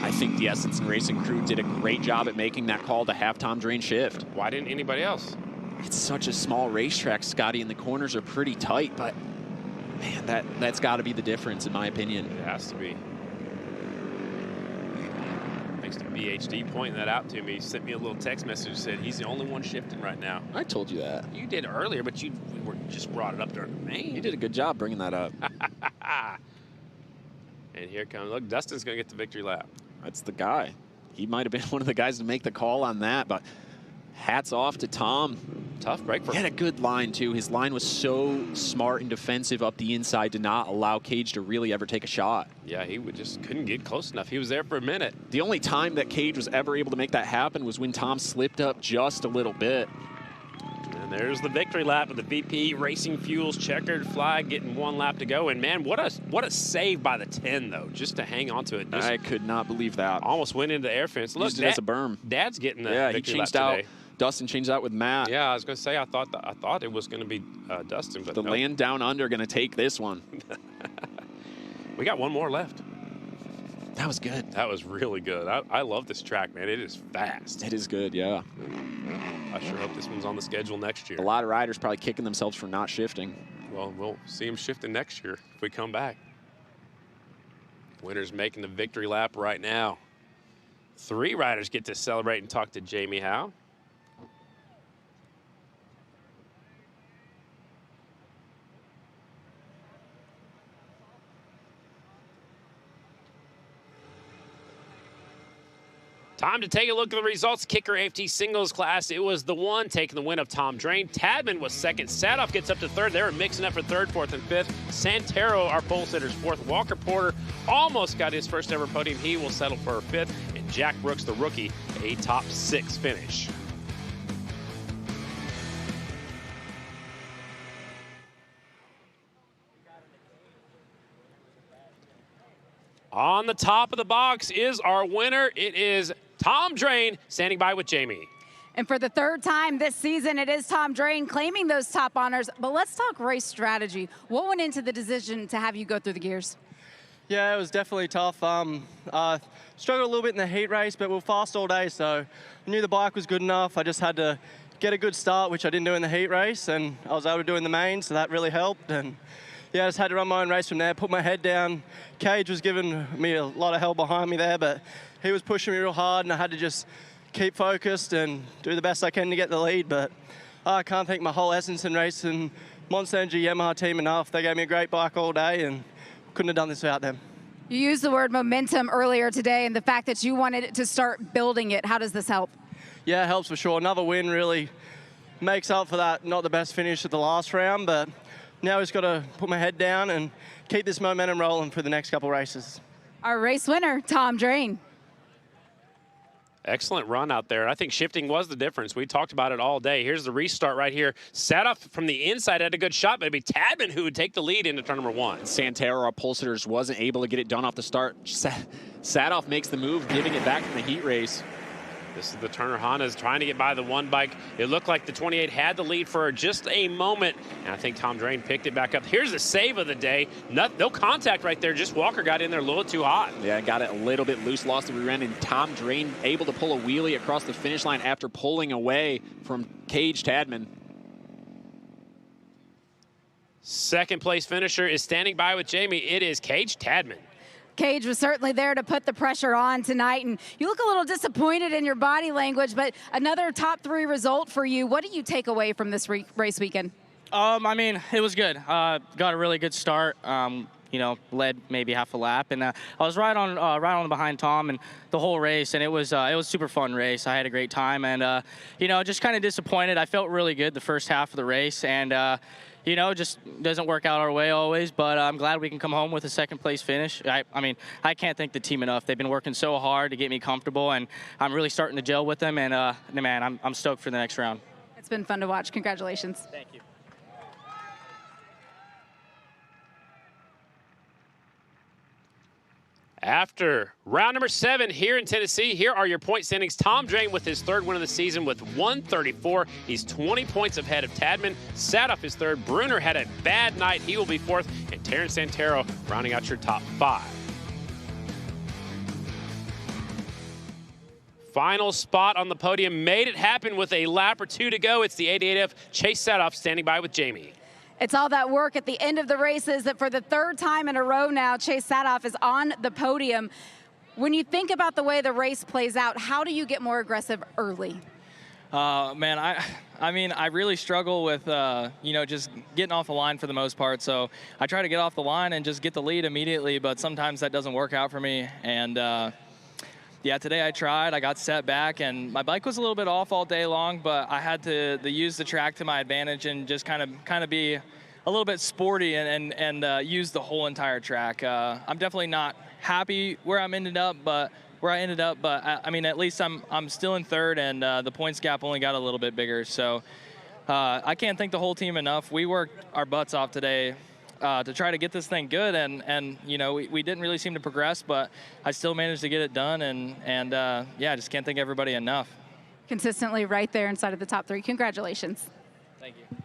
Speaker 6: I think the Essence and Racing crew did a great job at making that call to have Tom Drain shift.
Speaker 2: Why didn't anybody else?
Speaker 6: It's such a small racetrack, Scotty, and the corners are pretty tight, but man, that's got to be the difference, in my opinion.
Speaker 2: It has to be. Thanks to BHD pointing that out to me. He sent me a little text message that said he's the only one shifting right now.
Speaker 6: I told you that.
Speaker 2: You did earlier, but you just brought it up during the main.
Speaker 6: You did a good job bringing that up.
Speaker 2: And here comes, look, Dustin's going to get the victory lap.
Speaker 6: That's the guy. He might have been one of the guys to make the call on that, but hats off to Tom.
Speaker 2: tough break for
Speaker 6: him. He had a good line, too. His line was so smart and defensive up the inside to not allow Cage to really ever take a shot.
Speaker 2: Yeah, he just couldn't get close enough. He was there for a minute.
Speaker 6: The only time that Cage was ever able to make that happen was when Tom slipped up just a little bit.
Speaker 2: And there's the victory lap of the VP Racing Fuels checkered flag, getting 1 lap to go. And man, what a save by the 10 though, just to hang on to it.
Speaker 6: I could not believe that.
Speaker 2: Almost went into the air fence. Look,
Speaker 6: used it as a berm.
Speaker 2: Dad's getting the
Speaker 6: yeah,
Speaker 2: victory
Speaker 6: he changed
Speaker 2: lap
Speaker 6: out.
Speaker 2: today.
Speaker 6: Dustin changed out with Matt.
Speaker 2: Yeah, I was going to say I thought it was going to be Dustin, but
Speaker 6: the
Speaker 2: nope.
Speaker 6: land down under going to take this one.
Speaker 2: We got 1 more left.
Speaker 6: That was good.
Speaker 2: That was really good. I love this track, man. It is fast.
Speaker 6: It is good, yeah.
Speaker 2: I sure hope this one's on the schedule next year.
Speaker 6: A lot of riders probably kicking themselves for not shifting.
Speaker 2: Well, we'll see them shifting next year if we come back. Winner's making the victory lap right now. 3 riders get to celebrate and talk to Jamie Howe. Time to take a look at the results. Kicker AFT singles class. It was the one taking the win of Tom Drain. Tadman was second. Sadoff gets up to third. They were mixing up for third, fourth, and fifth. Santero, our pole sitters, fourth. Walker Porter almost got his first ever podium. He will settle for a fifth. And Jack Brooks, the rookie, a top 6 finish. On the top of the box is our winner. It is Tom Drain standing by with Jamie.
Speaker 3: And for the 3rd time this season, it is Tom Drain claiming those top honors. But let's talk race strategy. What went into the decision to have you go through the gears?
Speaker 7: Yeah, it was definitely tough. Struggled a little bit in the heat race, but we were fast all day, so I knew the bike was good enough. I just had to get a good start, which I didn't do in the heat race, and I was able to do in the main, so that really helped. And yeah, I just had to run my own race from there, put my head down. Cage was giving me a lot of hell behind me there, but he was pushing me real hard, and I had to just keep focused and do the best I can to get the lead. But I can't thank my whole Essenson Race and Monster Energy Yamaha team enough. They gave me a great bike all day, and couldn't have done this without them.
Speaker 3: You used the word momentum earlier today, and the fact that you wanted to start building it. How does this help?
Speaker 7: Yeah, it helps for sure. Another win really makes up for that not the best finish at the last round, but now I just got to put my head down and keep this momentum rolling for the next couple races.
Speaker 3: Our race winner, Tom Drain.
Speaker 2: Excellent run out there. I think shifting was the difference. We talked about it all day. Here's the restart right here. Sadoff from the inside had a good shot, but it'd be Tadman who would take the lead into turn number 1.
Speaker 6: Santero, our pole sitters, wasn't able to get it done off the start. Sadoff makes the move, giving it back from the heat race.
Speaker 2: This is the Turner Hondas trying to get by the 1 bike. It looked like the 28 had the lead for just a moment, and I think Tom Drain picked it back up. Here's the save of the day. No contact right there. Just Walker got in there a little too hot.
Speaker 6: Yeah, got it a little bit loose, lost the rear end, and Tom Drain able to pull a wheelie across the finish line after pulling away from Cage Tadman.
Speaker 2: Second place finisher is standing by with Jamie. It is Cage Tadman.
Speaker 3: Cage was certainly there to put the pressure on tonight, and you look a little disappointed in your body language, but another top 3 result for you. What do you take away from this race weekend?
Speaker 18: I mean, it was good. Got a really good start. You know, led maybe half a lap, and I was right on behind Tom and the whole race, and it was a super fun race. I had a great time, and you know, just kind of disappointed. I felt really good the first half of the race, and you know, just doesn't work out our way always, but I'm glad we can come home with a second place finish. I mean, I can't thank the team enough. They've been working so hard to get me comfortable, and I'm really starting to gel with them, and man, I'm stoked for the next round.
Speaker 3: It's been fun to watch. Congratulations.
Speaker 18: Thank you.
Speaker 2: After round number 7 here in Tennessee, here are your point standings. Tom Drain with his 3rd win of the season with 134. He's 20 points ahead of Tadman. Sadoff is 3rd. Bruner had a bad night. He will be 4th. And Terrence Santero rounding out your top 5. Final spot on the podium. Made it happen with a lap or 2 to go. It's the 88F Chase Sadoff standing by with Jamie.
Speaker 3: It's all that work at the end of the races that for the 3rd time in a row now, Chase Sadoff is on the podium. When you think about the way the race plays out, how do you get more aggressive early?
Speaker 22: Man, I mean, I really struggle with, you know, just getting off the line for the most part. So I try to get off the line and just get the lead immediately, but sometimes that doesn't work out for me. And yeah, today I tried. I got set back, and my bike was a little bit off all day long, but I had to use the track to my advantage and just kind of be a little bit sporty and use the whole entire track. I'm definitely not happy where I ended up, but I mean, at least I'm still in third, and the points gap only got a little bit bigger. So I can't thank the whole team enough. We worked our butts off today to try to get this thing good, and you know, we didn't really seem to progress, but I still managed to get it done, and yeah, I just can't thank everybody enough.
Speaker 3: Consistently right there inside of the top 3. Congratulations.
Speaker 22: Thank you.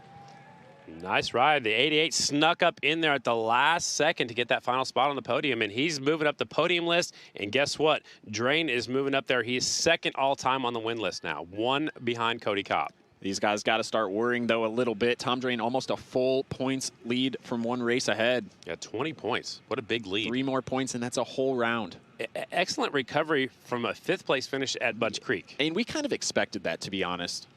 Speaker 2: Nice ride. The 88 snuck up in there at the last second to get that final spot on the podium, and he's moving up the podium list. And guess what? Drain is moving up there. He's second all-time on the win list now, 1 behind Cody Kopp.
Speaker 6: These guys got to start worrying, though, a little bit. Tom Drain almost a full points lead from 1 race ahead.
Speaker 2: Yeah, 20 points. What a big lead.
Speaker 6: 3 more points, and that's a whole round.
Speaker 2: Excellent recovery from a 5th place finish at Budge Creek.
Speaker 6: And we kind of expected that, to be honest.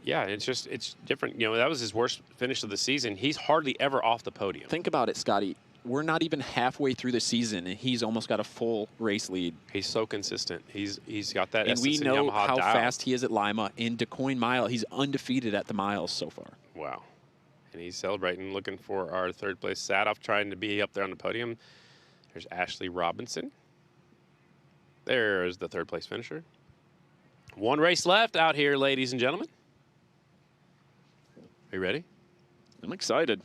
Speaker 2: Yeah, it's different. You know, that was his worst finish of the season. He's hardly ever off the podium.
Speaker 6: Think about it, Scotty. We're not even halfway through the season, and he's almost got a full race lead.
Speaker 2: He's so consistent. He's got that.
Speaker 6: And we know
Speaker 2: Yamaha
Speaker 6: how
Speaker 2: dial.
Speaker 6: fast he is at Lima. In DuQuoin Mile, he's undefeated at the miles so far.
Speaker 2: Wow. And he's celebrating, looking for our 3rd place Sadoff, trying to be up there on the podium. There's Ashley Robinson. There's the 3rd place finisher. 1 race left out here, ladies and gentlemen. Are you ready?
Speaker 6: I'm excited.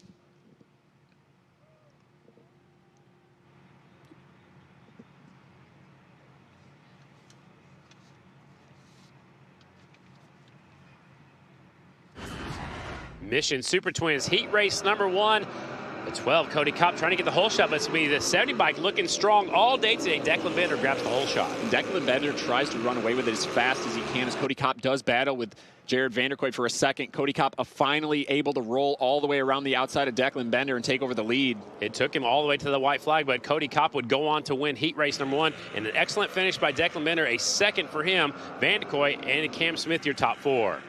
Speaker 2: Mission Super Twins heat race number 1. The 12, Cody Kopp trying to get the hole shot, but it's going to be the 70 bike looking strong all day today. Declan Bender grabs the hole shot.
Speaker 6: Declan Bender tries to run away with it as fast as he can as Cody Kopp does battle with Jared Vanderkoy for a second. Cody Kopp finally able to roll all the way around the outside of Declan Bender and take over the lead.
Speaker 2: It took him all the way to the white flag, but Cody Kopp would go on to win heat race number 1. And an excellent finish by Declan Bender, a 2nd for him. Vanderkoy and Cam Smith, your top 4.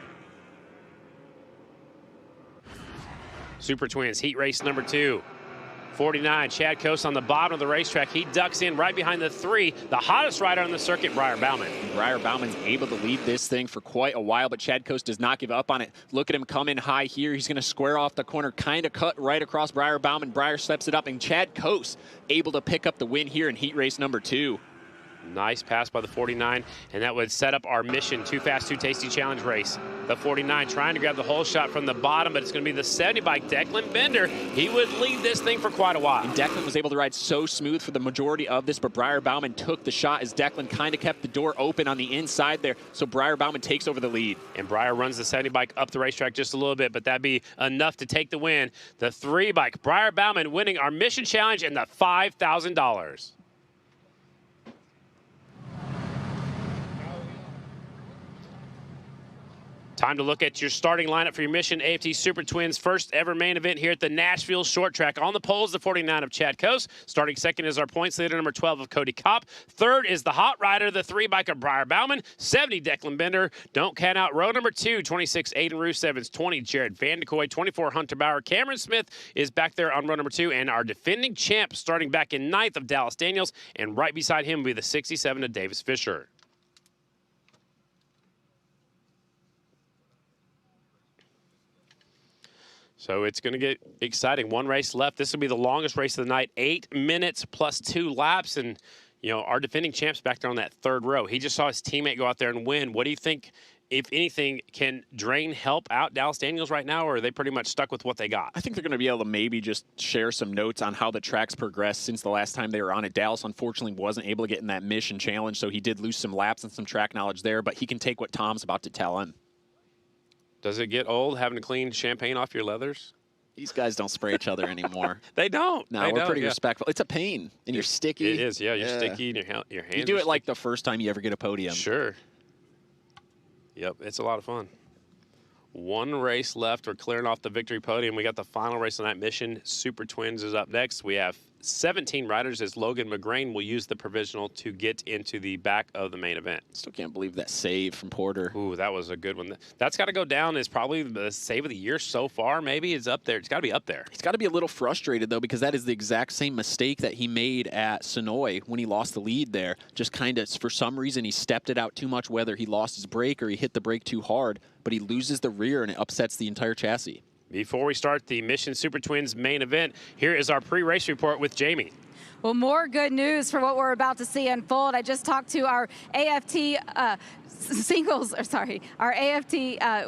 Speaker 2: Super Twins heat race number 2. 49, Chad Coase on the bottom of the racetrack. He ducks in right behind the 3, the hottest rider on the circuit, Briar Bauman.
Speaker 6: Briar Bauman's able to lead this thing for quite a while, but Chad Coase does not give up on it. Look at him come in high here. He's going to square off the corner, kind of cut right across Briar Bauman. Briar steps it up, and Chad Coase able to pick up the win here in heat race number 2.
Speaker 2: Nice pass by the 49, and that would set up our Mission Too Fast, Too Tasty Challenge race. The 49 trying to grab the hole shot from the bottom, but it's going to be the 70 bike, Declan Bender. He would lead this thing for quite a while.
Speaker 6: And Declan was able to ride so smooth for the majority of this, but Briar Bauman took the shot as Declan kind of kept the door open on the inside there, so Briar Bauman takes over the lead.
Speaker 2: And Briar runs the 70 bike up the racetrack just a little bit, but that'd be enough to take the win. The 3 bike, Briar Bauman winning our Mission Challenge and the $5,000. Time to look at your starting lineup for your Mission AFT Super Twins first ever main event here at the Nashville Short Track. On the pole is the 49 of Chad Coase. Starting second is our points leader, number 12 of Cody Kopp. Third is the hot rider, the 3 bike of Briar Bauman. 70, Declan Bender. Don't count out row number 2, 26, Aiden Roos Evans. 20, Jared Vanderkoy. 24, Hunter Bauer. Cameron Smith is back there on row number 2. And our defending champ starting back in 9th of Dallas Daniels. And right beside him will be the 67 of Davis Fisher. So it's going to get exciting. 1 race left. This will be the longest race of the night. 8 minutes plus 2 laps. And, you know, our defending champ's back there on that 3rd row. He just saw his teammate go out there and win. What do you think, if anything, can Drain help out Dallas Daniels right now, or are they pretty much stuck with what they got?
Speaker 6: I think they're going to be able to maybe just share some notes on how the track's progressed since the last time they were on it. Dallas, unfortunately, wasn't able to get in that Mission Challenge, so he did lose some laps and some track knowledge there, but he can take what Tom's about to tell him.
Speaker 2: Does it get old having to clean champagne off your leathers?
Speaker 6: These guys don't spray each other anymore.
Speaker 2: They don't.
Speaker 6: No, we're pretty respectful. It's a pain, and you're sticky.
Speaker 2: It is, yeah. You're sticky, and your hands
Speaker 6: You do
Speaker 2: are
Speaker 6: it like the first time you ever get a podium.
Speaker 2: Sure. Yep, it's a lot of fun. 1 race left. We're clearing off the victory podium. We got the final race of that Mission. Super Twins is up next. We have 17 riders as Logan McGrain will use the provisional to get into the back of the main event.
Speaker 6: Still can't believe that save from Porter.
Speaker 2: Ooh, that was a good one. That's got to go down as probably the save of the year so far. Maybe it's up there. It's got to be up there.
Speaker 6: He's got to be a little frustrated, though, because that is the exact same mistake that he made at Sonoy when he lost the lead there. Just kind of, for some reason, he stepped it out too much, whether he lost his brake or he hit the brake too hard, but he loses the rear and it upsets the entire chassis.
Speaker 2: Before we start the Mission Super Twins main event, here is our pre-race report with Jamie.
Speaker 3: Well, more good news for what we're about to see unfold. I just talked to our AFT our AFT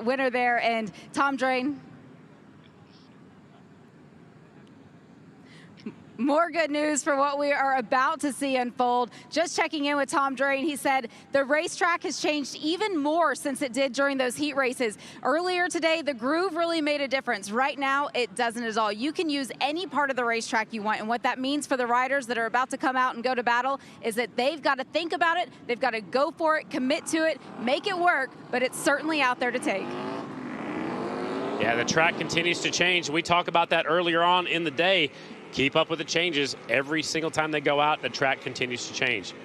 Speaker 3: winner there, and Tom Drain. More good news for what we are about to see unfold. Just checking in with Tom Drain, he said the racetrack has changed even more since it did during those heat races. Earlier today, the groove really made a difference. Right now, it doesn't at all. You can use any part of the racetrack you want, and what that means for the riders that are about to come out and go to battle is that they've got to think about it, they've got to go for it, commit to it, make it work, but it's certainly out there to take.
Speaker 2: Yeah, the track continues to change. We talked about that earlier on in the day. Keep up with the changes. Every single time they go out, the track continues to change.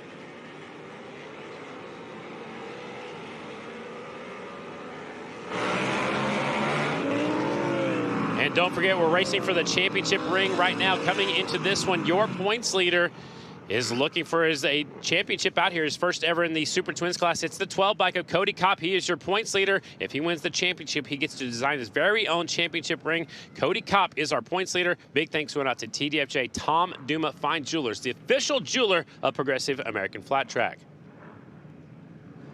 Speaker 2: And don't forget, we're racing for the championship ring right now. Coming into this one, your points leader is looking for a championship out here, his first ever in the Super Twins class. It's the 12 bike of Cody Kopp. He is your points leader. If he wins the championship, he gets to design his very own championship ring. Cody Kopp is our points leader. Big thanks went out to TDFJ Tom Duma Fine Jewelers, the official jeweler of Progressive American Flat Track.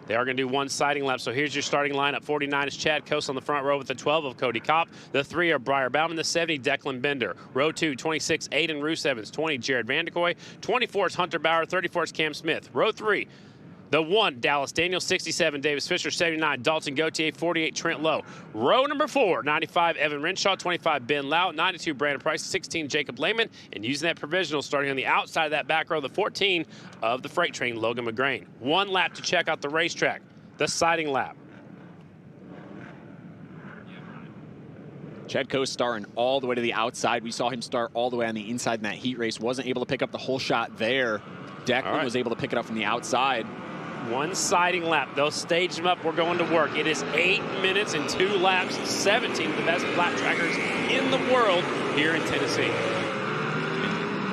Speaker 2: They are going to do one siding lap, so here's your starting lineup. 49 is Chad Coast on the front row with the 12 of Cody Kopp. The 3 are Briar Bauman, the 70, Declan Bender. Row 2, 26, Aiden Roos Evans. 20, Jared Vandekoy. 24 is Hunter Bauer. 34 is Cam Smith. Row 3, the 1, Dallas Daniel. 67, Davis Fisher. 79, Dalton Gauthier. 48, Trent Lowe. Row number 4, 95, Evan Renshaw. 25, Ben Lau. 92, Brandon Price. 16, Jacob Lehman. And using that provisional, starting on the outside of that back row, the 14 of the freight train, Logan McGrain. One lap to check out the racetrack, the siding lap.
Speaker 6: Chad Coast starting all the way to the outside. We saw him start all the way on the inside in that heat race. Wasn't able to pick up the whole shot there. Declan was able to pick it up from the outside.
Speaker 2: One siding lap. They'll stage them up. We're going to work. It is 8 minutes and 2 laps. 17 of the best flat trackers in the world here in Tennessee.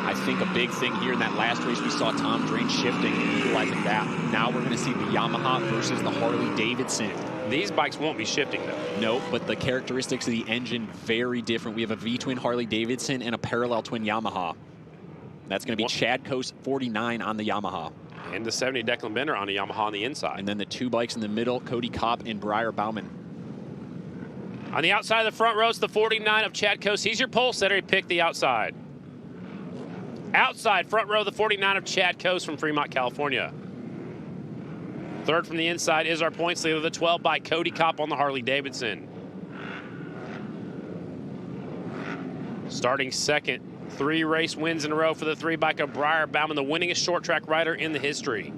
Speaker 6: I think a big thing here in that last race, we saw Tom Drain shifting and utilizing that. Now we're going to see the Yamaha versus the Harley Davidson.
Speaker 2: These bikes won't be shifting, though.
Speaker 6: No, but the characteristics of the engine, very different. We have a V-twin Harley Davidson and a parallel twin Yamaha. That's going to be Chad Coast 49 on the Yamaha.
Speaker 2: And the 70 Declan Bender on a Yamaha on the inside.
Speaker 6: And then the 2 bikes in the middle, Cody Kopp and Briar Bauman.
Speaker 2: On the outside of the front row, it's the 49 of Chad Coast. He's your pole setter. He picked the outside. Outside, front row, the 49 of Chad Coast from Fremont, California. Third from the inside is our points leader, the 12 by Cody Kopp on the Harley Davidson. Starting second, 3 race wins in a row for the 3 bike of Briar Bauman, the winningest short track rider in the history.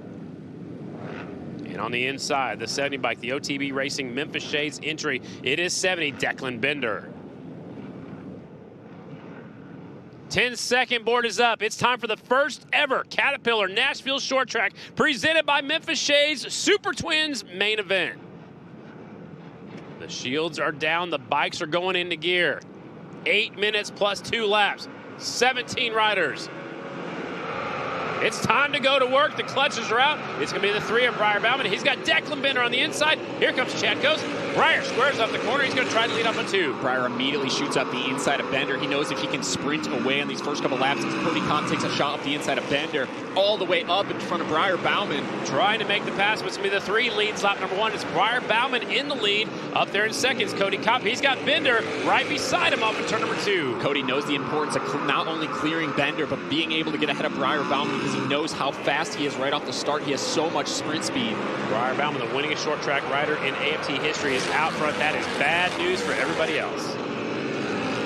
Speaker 2: And on the inside, the 70 bike, the OTB Racing Memphis Shades entry. It is 70, Declan Bender. 10-second board is up. It's time for the first ever Caterpillar Nashville Short Track presented by Memphis Shades Super Twins main event. The shields are down. The bikes are going into gear. 8 minutes plus 2 laps. 17 riders. It's time to go to work. The clutches are out. It's going to be the 3 of Briar Bauman. He's got Declan Bender on the inside. Here comes Chad Coast. Briar squares up the corner. He's going to try to lead up a 2.
Speaker 6: Briar immediately shoots up the inside of Bender. He knows if he can sprint away on these first couple laps, Cody Kopp takes a shot up the inside of Bender, all the way up in front of Briar Bauman.
Speaker 2: Trying to make the pass, but it's going to be the 3 leads. Lap number 1 is Briar Bauman in the lead. Up there in seconds, Cody Kopp. He's got Bender right beside him off in turn number 2.
Speaker 6: Cody knows the importance of not only clearing Bender, but being able to get ahead of Briar Bauman because he knows how fast he is right off the start. He has so much sprint speed.
Speaker 2: Briar Bauman, the winningest short track rider in AFT history, is out front. That is bad news for everybody else.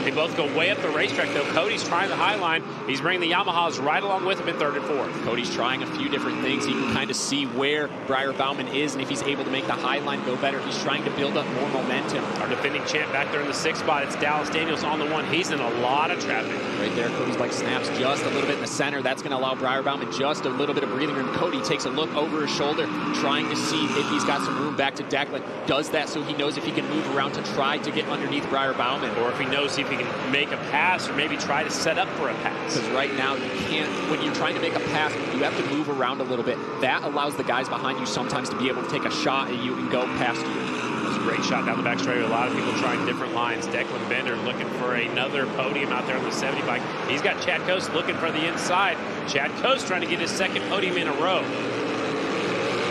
Speaker 2: They both go way up the racetrack, though. Cody's trying the high line. He's bringing the Yamahas right along with him in third and fourth.
Speaker 6: Cody's trying a few different things. He can kind of see where Briar Bauman is, and if he's able to make the high line go better, he's trying to build up more momentum.
Speaker 2: Our defending champ back there in the 6th spot. It's Dallas Daniels on the 1. He's in a lot of traffic.
Speaker 6: Right there, Cody's bike snaps just a little bit in the center. That's going to allow Briar Bauman just a little bit of breathing room. Cody takes a look over his shoulder, trying to see if he's got some room back to Declan. Does that so he knows if he can move around to try to get underneath Briar Bauman.
Speaker 2: Or if he knows if he can make a pass or maybe try to set up for a pass.
Speaker 6: Because right now you can't, when you're trying to make a pass, you have to move around a little bit. That allows the guys behind you sometimes to be able to take a shot at you and go past you.
Speaker 2: That was a great shot down the back straight. A lot of people trying different lines. Declan Bender looking for another podium out there on the 70 bike. He's got Chad Coast looking for the inside. Chad Coast trying to get his 2nd podium in a row.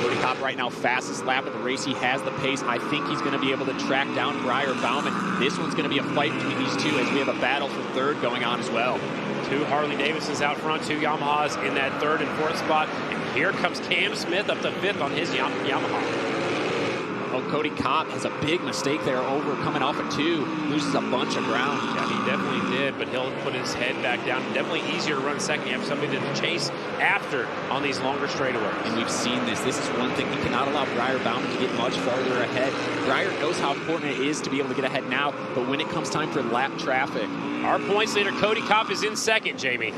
Speaker 6: Cody Kopp right now, fastest lap of the race. He has the pace. I think he's going to be able to track down Briar Bauman. This one's going to be a fight between these two as we have a battle for third going on as well.
Speaker 2: 2 Harley Davidsons out front, 2 Yamahas in that 3rd and 4th spot. And here comes Cam Smith up to 5th on his Yamaha.
Speaker 6: Oh, Cody Kopp has a big mistake there coming off a 2. Loses a bunch of ground.
Speaker 2: Yeah, he definitely did, but he'll put his head back down. Definitely easier to run second. You have somebody to chase after on these longer straightaways.
Speaker 6: And we've seen this. This is one thing. He cannot allow Briar Bauman to get much farther ahead. Briar knows how important it is to be able to get ahead now, but when it comes time for lap traffic.
Speaker 2: Our points leader, Cody Kopp, is in 2nd, Jamie.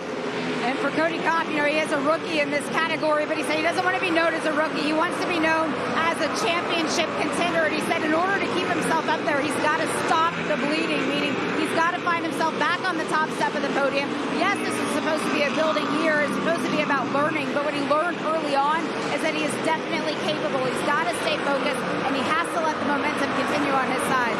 Speaker 3: And for Cody Kopp, you know, he is a rookie in this category, but he said he doesn't want to be known as a rookie. He wants to be known as a championship contender. And he said in order to keep himself up there, he's got to stop the bleeding, meaning he's got to find himself back on the top step of the podium. Yes, this is supposed to be a building year. It's supposed to be about learning, but what he learned early on is that he is definitely capable. He's got to stay focused, and he has to let the momentum continue on his side.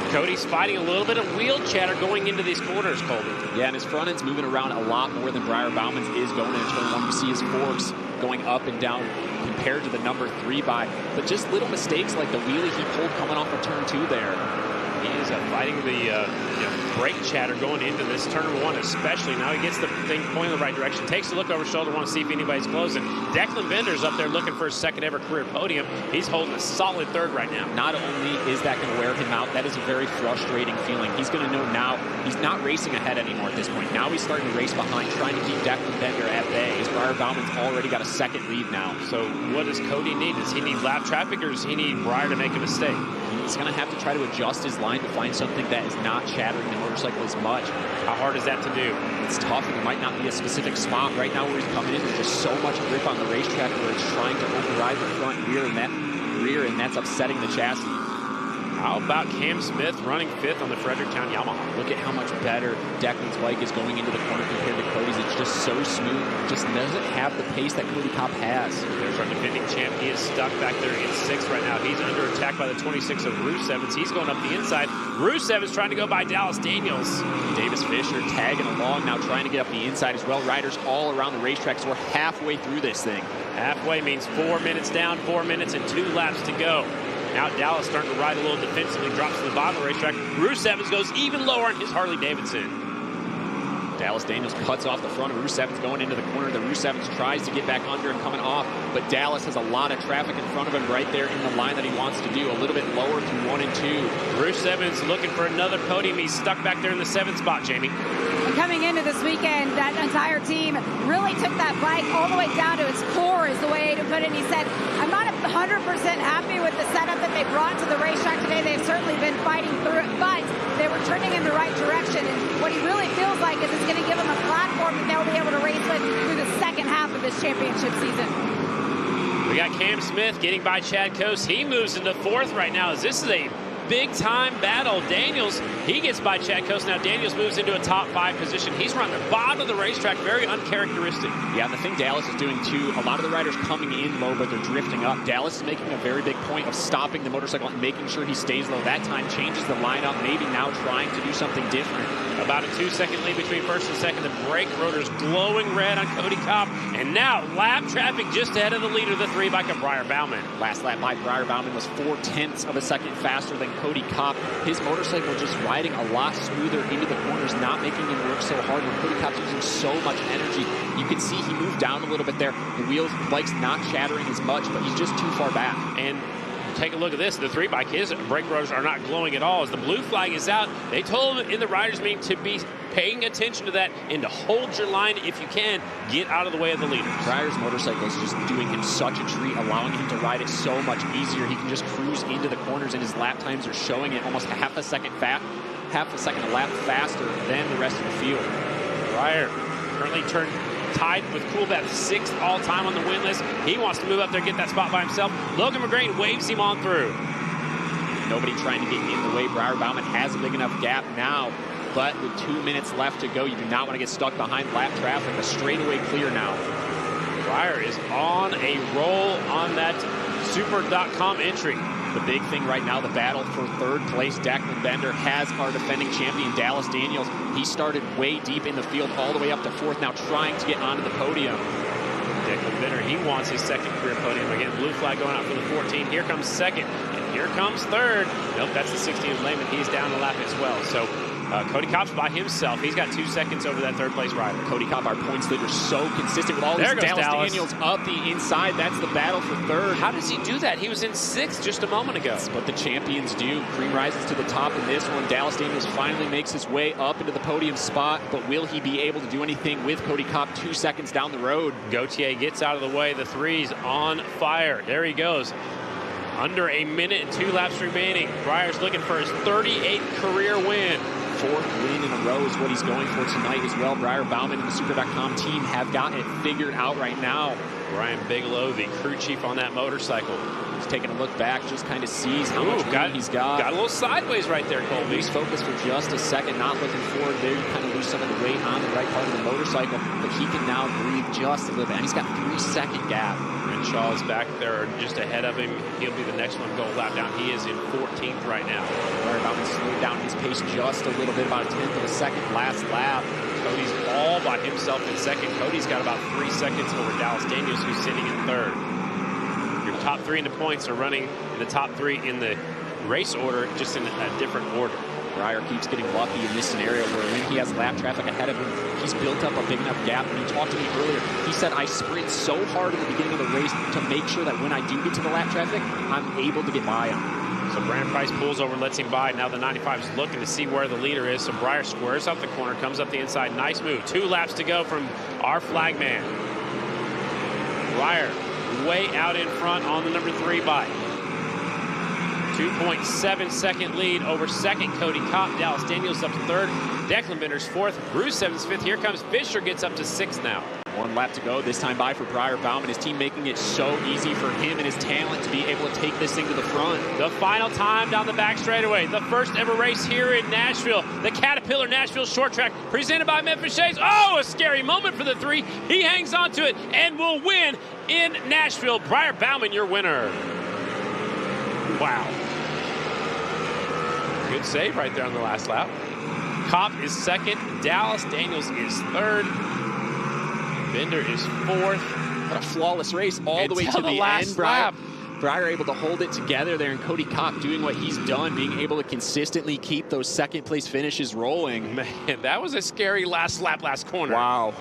Speaker 2: Cody's fighting a little bit of wheel chatter going into these corners, Colby.
Speaker 6: Yeah, and his front end's moving around a lot more than Briar Bauman's is going into turn 1. You see his forks going up and down compared to the number 3 by. But just little mistakes like the wheelie he pulled coming off of turn 2 there.
Speaker 2: He is fighting the brake chatter going into this turn 1 especially. Now he gets the thing pointing in the right direction. Takes a look over his shoulder, wants to see if anybody's closing. Declan Bender's up there looking for his 2nd ever career podium. He's holding a solid 3rd right now.
Speaker 6: Not only is that going to wear him out, that is a very frustrating feeling. He's going to know now he's not racing ahead anymore at this point. Now he's starting to race behind, trying to keep Declan Bender at bay. As Briar Bauman's already got a 2nd lead now.
Speaker 2: So what does Cody need? Does he need lap traffic or does he need Briar to make a mistake?
Speaker 6: He's going to have to try to adjust his line to find something that is not shattering the motorcycle as much.
Speaker 2: How hard is that to do?
Speaker 6: It's tough. There might not be a specific spot right now where he's coming in. There's just so much grip on the racetrack where it's trying to override the front rear, and that's upsetting the chassis.
Speaker 2: How about Cam Smith running 5th on the Fredericktown Yamaha?
Speaker 6: Look at how much better Declan's bike is going into the corner compared to Cody's. It's just so smooth. Just doesn't have the pace that Cody Kopp has.
Speaker 2: There's our defending champ. He is stuck back there in 6th right now. He's under attack by the 26 of Roos Evans. He's going up the inside. Roos Evans trying to go by Dallas Daniels.
Speaker 6: Davis Fisher tagging along now, trying to get up the inside as well. Riders all around the racetrack, so we're halfway through this thing.
Speaker 2: Halfway means 4 minutes down, 4 minutes and 2 laps to go. Now Dallas starting to ride a little defensively, drops to the bottom of the racetrack. Roos Evans goes even lower on his Harley Davidson.
Speaker 6: Dallas Daniels cuts off the front of Roos Evans going into the corner. The Roos Evans tries to get back under and coming off, but Dallas has a lot of traffic in front of him right there in the line that he wants to do. A little bit lower through 1 and 2.
Speaker 2: Roos Evans looking for another podium. He's stuck back there in the 7th spot, Jamie.
Speaker 3: And coming into this weekend, that entire team really took that bike all the way down to its core, is the way to put it. And he said, I'm not 100% happy with the setup that they brought to the racetrack today. They've certainly been fighting through it, but they were turning in the right direction. And what he really feels like is it's going to give them a platform that they'll be able to race with through the 2nd half of this championship season.
Speaker 2: We got Cam Smith getting by Chad Coast. He moves into 4th right now. This is a big-time battle. Daniels, he gets by Chad Coast. Now Daniels moves into a top 5 position. He's running the bottom of the racetrack, very uncharacteristic.
Speaker 6: Yeah, and the thing Dallas is doing too, a lot of the riders coming in low, but they're drifting up. Dallas is making a very big point of stopping the motorcycle and making sure he stays low. That time changes the lineup, maybe now trying to do something different.
Speaker 2: About a 2-second lead between 1st and 2nd. The brake rotor's glowing red on Cody Kopp. And now lap traffic just ahead of the leader, the 3 bike of Briar Bauman.
Speaker 6: Last lap by Briar Bauman was 0.4 of a second faster than Cody Kopp. His motorcycle just riding a lot smoother into the corners, not making him work so hard. When Cody Kopp's using so much energy, you can see he moved down a little bit there. The bike's not shattering as much, but he's just too far back.
Speaker 2: And take a look at this. The 3-bike, his brake rotors are not glowing at all. As the blue flag is out, they told him in the riders' meeting to be paying attention to that and to hold your line if you can. Get out of the way of the leaders.
Speaker 6: Breyer's motorcycle is just doing him such a treat, allowing him to ride it so much easier. He can just cruise into the corners, and his lap times are showing it almost half a second a lap faster than the rest of the field.
Speaker 2: Breyer currently tied with Coolbeth, 6th all-time on the win list. He wants to move up there, get that spot by himself. Logan McGrain waves him on through.
Speaker 6: Nobody trying to get in the way. Breyer Bauman has a big enough gap now, but with 2 minutes left to go, you do not want to get stuck behind lap traffic. A straightaway clear now.
Speaker 2: Breyer is on a roll on that super.com entry.
Speaker 6: The big thing right now, the battle for 3rd place. Declan Bender has our defending champion, Dallas Daniels. He started way deep in the field, all the way up to 4th, now trying to get onto the podium.
Speaker 2: Declan Bender, he wants his 2nd career podium. Again, blue flag going out for the 14. Here comes 2nd, and here comes 3rd. Nope, that's the 16 of Lehman. He's down the lap as well. So Cody Kopp's by himself. He's got 2 seconds over that 3rd place rider.
Speaker 6: Cody Kopp, our points leader, so consistent with all these Dallas Daniels up the inside. That's the battle for 3rd.
Speaker 2: How does he do that? He was in 6th just a moment ago.
Speaker 6: That's what the champions do. Cream rises to the top in this one. Dallas Daniels finally makes his way up into the podium spot, but will he be able to do anything with Cody Kopp 2 seconds down the road?
Speaker 2: Gautier gets out of the way. The 3's on fire. There he goes. Under a minute and 2 laps remaining. Breyer's looking for his 38th career win.
Speaker 6: 4th win in a row is what he's going for tonight as well. Breyer Bauman and the Super.com team have got it figured out right now.
Speaker 2: Brian Bigelow, the crew chief on that motorcycle.
Speaker 6: He's taking a look back, just kind of sees how much room he's got.
Speaker 2: Got a little sideways right there, Colby.
Speaker 6: Lose focus for just a second, not looking forward there. You kind of lose some of the weight on the right part of the motorcycle, but he can now breathe just a little bit. And he's got 3-second gap.
Speaker 2: Renshaw is back there just ahead of him. He'll be the next one to go lap down. He is in 14th right now.
Speaker 6: Breyer Bauman slowed down his pace just a little bit, about a 1/10 of a second last lap.
Speaker 2: Cody's all by himself in 2nd. Cody's got about 3 seconds over Dallas Daniels, who's sitting in 3rd. Your top 3 in the points are running in the top 3 in the race order, just in a different order.
Speaker 6: Breyer keeps getting lucky in this scenario where when he has lap traffic ahead of him, he's built up a big enough gap. When he talked to me earlier, he said, I sprint so hard at the beginning of the race to make sure that when I do get to the lap traffic, I'm able to get by him.
Speaker 2: So Brandon Price pulls over, lets him by. Now the 95 is looking to see where the leader is. So Breyer squares up the corner, comes up the inside. Nice move. 2 laps to go from our flag man. Breyer way out in front on the number 3 bike. 2.7 second lead over 2nd. Cody Kopp. Dallas Daniels up to 3rd. Declan Bender's 4th. Bruce Evans 5th. Here comes Fisher, gets up to 6th now.
Speaker 6: 1 lap to go, this time by for Breyer Bauman. His team making it so easy for him and his talent to be able to take this thing to the front.
Speaker 2: The final time down the back straightaway. The first ever race here in Nashville. The Caterpillar Nashville Short Track presented by Memphis Shades. Oh, a scary moment for the 3. He hangs on to it and will win in Nashville. Breyer Bauman, your winner. Wow. Good save right there on the last lap. Kopp is 2nd. Dallas Daniels is 3rd. Bender is 4th.
Speaker 6: What a flawless race all the way to the
Speaker 2: last
Speaker 6: end.
Speaker 2: lap.
Speaker 6: Breyer able to hold it together there, and Cody Kopp doing what he's done, being able to consistently keep those 2nd place finishes rolling.
Speaker 2: Man, that was a scary last lap, last corner.
Speaker 6: Wow.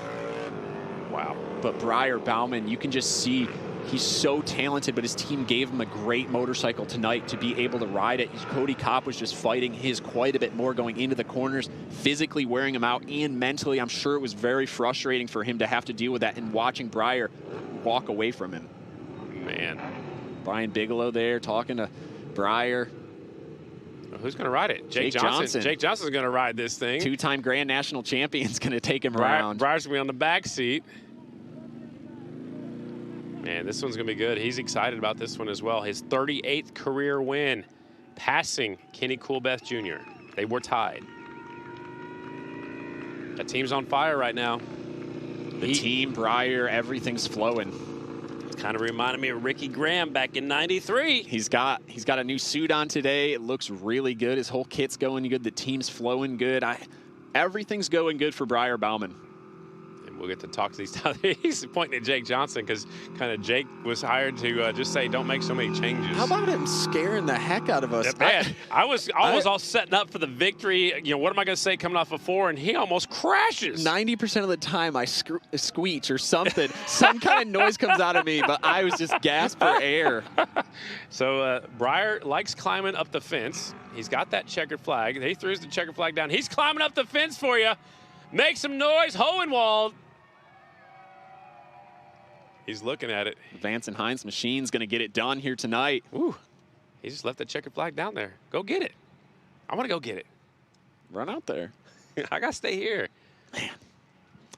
Speaker 2: Wow.
Speaker 6: But Breyer Bauman, you can just see he's so talented, but his team gave him a great motorcycle tonight to be able to ride it. Cody Kopp was just fighting his quite a bit more going into the corners, physically wearing him out, and mentally, I'm sure it was very frustrating for him to have to deal with that and watching Breyer walk away from him.
Speaker 2: Man.
Speaker 6: Brian Bigelow there talking to Breyer.
Speaker 2: Who's going to ride it? Jake Johnson. Jake Johnson's going to ride this thing.
Speaker 6: 2-time Grand National Champion's going to take him around.
Speaker 2: Breyer's going to be on the back seat. Man, this one's going to be good. He's excited about this one as well. His 38th career win, passing Kenny Coolbeth Jr. They were tied. That team's on fire right now.
Speaker 6: The team, Breyer, everything's flowing.
Speaker 2: It's kind of reminded me of Ricky Graham back in '93.
Speaker 6: He's got a new suit on today. It looks really good. His whole kit's going good. The team's flowing good. Everything's going good for Breyer Bauman.
Speaker 2: we'll get to talk to these. He's pointing at Jake Johnson because kind of Jake was hired to just say, don't make so many changes.
Speaker 6: How about him scaring the heck out of us?
Speaker 2: Yeah, man, I was all setting up for the victory. You know, what am I going to say coming off of 4? And he almost crashes.
Speaker 6: 90% of the time I squeech or something. Some kind of noise comes out of me, but I was just gasped for air.
Speaker 2: So Breyer likes climbing up the fence. He's got that checkered flag. He throws the checkered flag down. He's climbing up the fence for you. Make some noise, Hohenwald. He's looking at it.
Speaker 6: Vance and Hines machine's going to get it done here tonight.
Speaker 2: Ooh, he just left the checkered flag down there. Go get it. I want to go get it.
Speaker 6: Run out there.
Speaker 2: I got to stay here.
Speaker 6: Man,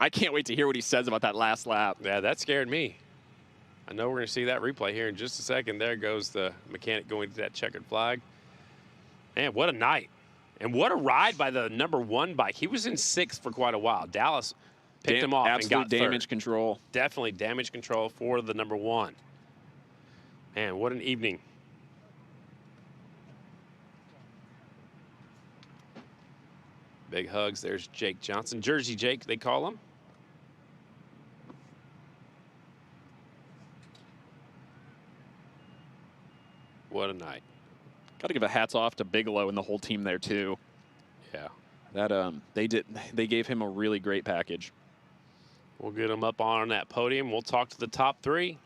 Speaker 6: I can't wait to hear what he says about that last lap.
Speaker 2: Yeah, that scared me. I know we're going to see that replay here in just a second. There goes the mechanic going to that checkered flag. Man, what a night. And what a ride by the #1 bike. He was in 6th for quite a while. Dallas picked him off and got
Speaker 6: damage
Speaker 2: third.
Speaker 6: control.
Speaker 2: Definitely damage control for the #1. Man, what an evening. Big hugs. There's Jake Johnson. Jersey Jake, they call him. What a night.
Speaker 6: Got to give a hats off to Bigelow and the whole team there too.
Speaker 2: Yeah.
Speaker 6: That they gave him a really great package.
Speaker 2: We'll get him up on that podium. We'll talk to the top 3.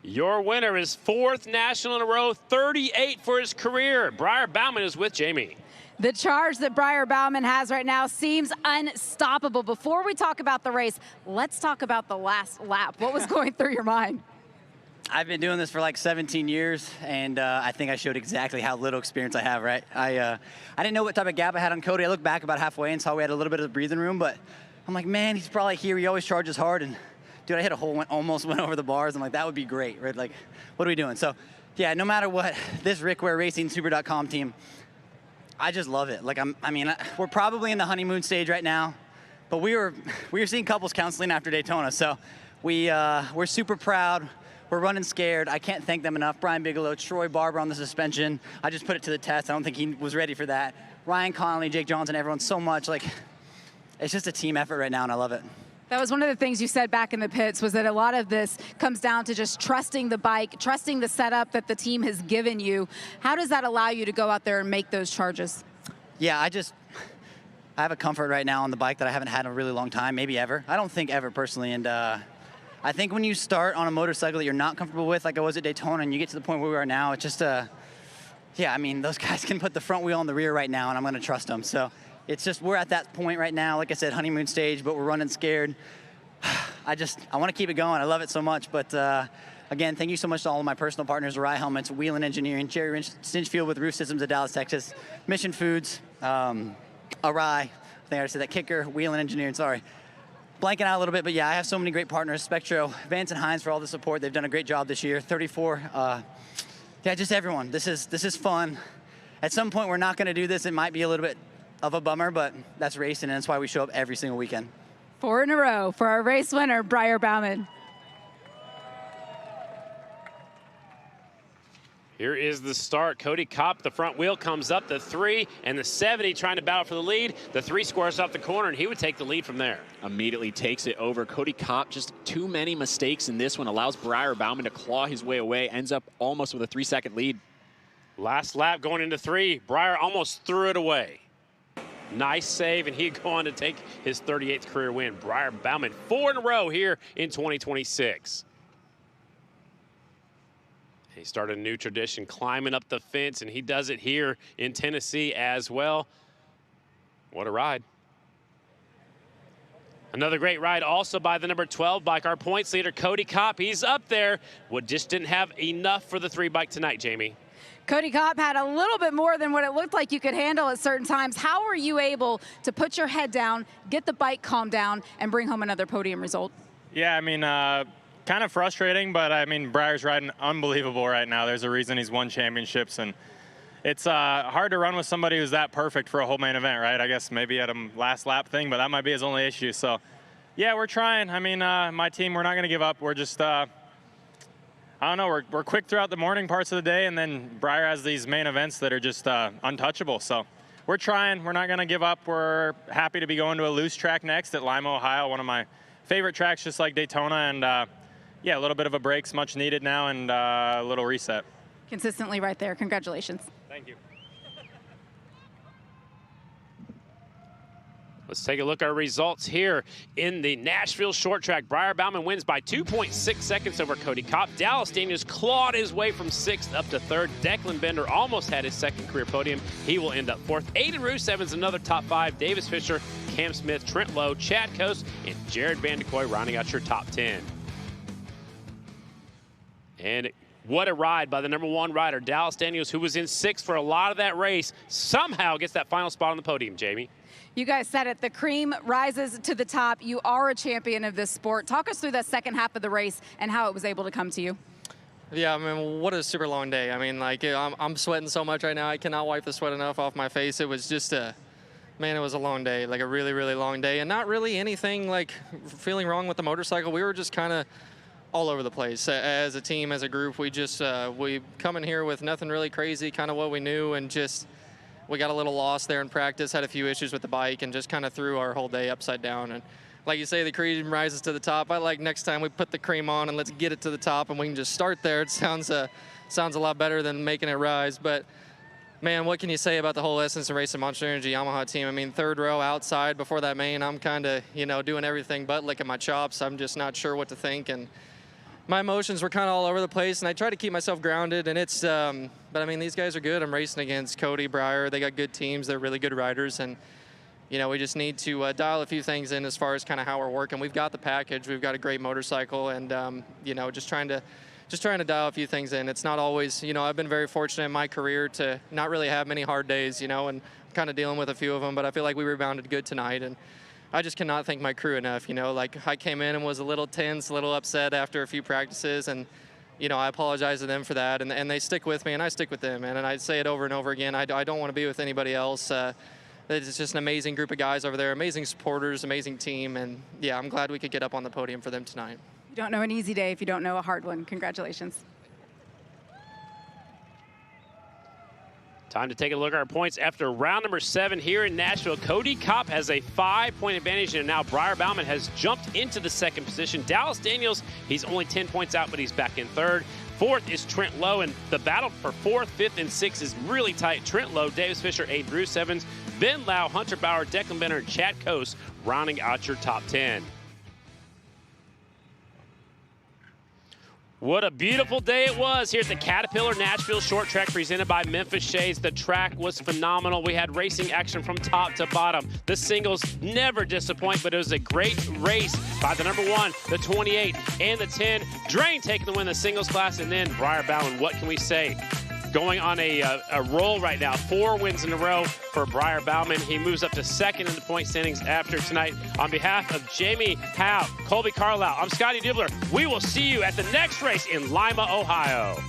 Speaker 2: Your winner is 4th national in a row, 38 for his career. Breyer Bauman is with Jamie.
Speaker 3: The charge that Breyer Bauman has right now seems unstoppable. Before we talk about the race, let's talk about the last lap. What was going through your mind?
Speaker 5: I've been doing this for like 17 years, and I think I showed exactly how little experience I have, right? I didn't know what type of gap I had on Cody. I looked back about halfway and saw we had a little bit of breathing room, but I'm like, man, he's probably here. He always charges hard, and dude, I hit a hole, almost went over the bars. I'm like, that would be great, right? Like, what are we doing? So, yeah, no matter what, this Rick Ware Racing Super.com team, I just love it. Like, we're probably in the honeymoon stage right now, but we were seeing couples counseling after Daytona, so we're super proud. We're running scared. I can't thank them enough. Brian Bigelow, Troy Barber on the suspension. I just put it to the test. I don't think he was ready for that. Ryan Connolly, Jake Johnson, everyone so much. Like, it's just a team effort right now, and I love it.
Speaker 3: That was one of the things you said back in the pits, was that a lot of this comes down to just trusting the bike, trusting the setup that the team has given you. How does that allow you to go out there and make those charges?
Speaker 5: Yeah, I have a comfort right now on the bike that I haven't had in a really long time, maybe ever. I don't think ever personally, and I think when you start on a motorcycle that you're not comfortable with, like I was at Daytona, and you get to the point where we are now, it's just yeah, I mean, those guys can put the front wheel on the rear right now, and I'm going to trust them. So it's just, we're at that point right now, like I said, honeymoon stage, but we're running scared. I want to keep it going. I love it so much. But again, thank you so much to all of my personal partners, Arai Helmets, Wheelan Engineering, Jerry Stinchfield with Roof Systems of Dallas, Texas, Mission Foods, Arai, I think I said that, Kicker, Wheelan Engineering, sorry. Blanking out a little bit, but yeah, I have so many great partners, Spectro, Vance and Hines for all the support. They've done a great job this year. 34, yeah, just everyone. This is fun. At some point, we're not going to do this. It might be a little bit of a bummer, but that's racing, and that's why we show up every single weekend.
Speaker 3: 4 in a row for our race winner, Breyer Bauman.
Speaker 2: Here is the start. Cody Kopp, the front wheel comes up, the 3 and the 70 trying to battle for the lead. The 3 squares off the corner, and he would take the lead from there.
Speaker 6: Immediately takes it over. Cody Kopp, just too many mistakes in this one, allows Breyer Bauman to claw his way away, ends up almost with a 3-second lead.
Speaker 2: Last lap going into 3. Breyer almost threw it away. Nice save, and he'd go on to take his 38th career win. Breyer Bauman, 4 in a row here in 2026. He started a new tradition, climbing up the fence, and he does it here in Tennessee as well. What a ride. Another great ride also by the number 12 bike, our points leader, Cody Kopp. He's up there. Just didn't have enough for the 3 bike tonight, Jamie.
Speaker 3: Cody Kopp had a little bit more than what it looked like you could handle at certain times. How were you able to put your head down, get the bike calmed down, and bring home another podium result?
Speaker 20: Yeah, I mean, kind of frustrating, but I mean, Breyer's riding unbelievable right now. There's a reason he's won championships, and it's hard to run with somebody who's that perfect for a whole main event, right? I guess maybe at a last lap thing, but that might be his only issue. So, yeah, we're trying. I mean, my team, we're not going to give up. We're just, I don't know, we're quick throughout the morning parts of the day, and then Briar has these main events that are just untouchable. So we're trying. We're not going to give up. We're happy to be going to a loose track next at Lima, Ohio, one of my favorite tracks, just like Daytona. And yeah, a little bit of a break's much needed now, and a little reset.
Speaker 3: Consistently right there. Congratulations.
Speaker 20: Thank you.
Speaker 2: Let's take a look at our results here in the Nashville short track. Briar Bauman wins by 2.6 seconds over Cody Kopp. Dallas Daniels clawed his way from 6th up to 3rd. Declan Bender almost had his 2nd career podium. He will end up 4th. Aiden Roos Evans, another top 5. Davis Fisher, Cam Smith, Trent Lowe, Chad Coase, and Jared Van de Kooi rounding out your top 10. And what a ride by the #1 rider, Dallas Daniels, who was in 6th for a lot of that race, somehow gets that final spot on the podium, Jamie.
Speaker 3: You guys said it, the cream rises to the top. You are a champion of this sport. Talk us through that second half of the race and how it was able to come to you.
Speaker 8: Yeah, I mean, what a super long day. I mean, like, I'm sweating so much right now. I cannot wipe the sweat enough off my face. It was just man, it was a long day, like a really, really long day. And not really anything like feeling wrong with the motorcycle. We were just kind of all over the place. As a team, as a group, we just, we come in here with nothing really crazy, kind of what we knew, and just, we got a little lost there in practice, had a few issues with the bike, and just kind of threw our whole day upside down. And like you say, the cream rises to the top. I like next time we put the cream on and let's get it to the top and we can just start there. It sounds a lot better than making it rise. But man, what can you say about the whole Essence and Racing Monster Energy Yamaha team? I mean, 3rd row outside before that main, I'm kind of, you know, doing everything but licking my chops. I'm just not sure what to think. And my emotions were kind of all over the place, and I try to keep myself grounded, and it's, but I mean, these guys are good. I'm racing against Cody, Briar. They got good teams. They're really good riders, and, you know, we just need to dial a few things in as far as kind of how we're working. We've got the package. We've got a great motorcycle, and, you know, just trying to dial a few things in. It's not always, you know, I've been very fortunate in my career to not really have many hard days, you know, and I'm kind of dealing with a few of them, but I feel like we rebounded good tonight, and I just cannot thank my crew enough. You know, like, I came in and was a little tense, a little upset after a few practices, and, you know, I apologize to them for that, and they stick with me, and I stick with them, and I say it over and over again. I don't want to be with anybody else. It's just an amazing group of guys over there, amazing supporters, amazing team, and yeah, I'm glad we could get up on the podium for them tonight.
Speaker 3: You don't know an easy day if you don't know a hard one. Congratulations.
Speaker 2: Time to take a look at our points after round number 7 here in Nashville. Cody Kopp has a 5-point advantage, and now Briar Bauman has jumped into the 2nd position. Dallas Daniels, he's only 10 points out, but he's back in 3rd. 4th is Trent Lowe, and the battle for 4th, 5th, and 6th is really tight. Trent Lowe, Davis Fisher, Aiden Roos Evans, Ben Lau, Hunter Bauer, Declan Bender, and Chad Coase rounding out your top 10. What a beautiful day it was here at the Caterpillar Nashville Short Track presented by Memphis Shades. The track was phenomenal. We had racing action from top to bottom. The singles never disappoint, but it was a great race by the #1, the 28, and the 10. Drain taking the win in the singles class, and then Briar Bauman, what can we say? Going on a roll right now. 4 wins in a row for Briar Bauman. He moves up to 2nd in the point standings after tonight. On behalf of Jamie Howe, Colby Carlisle, I'm Scotty Dibler. We will see you at the next race in Lima, Ohio.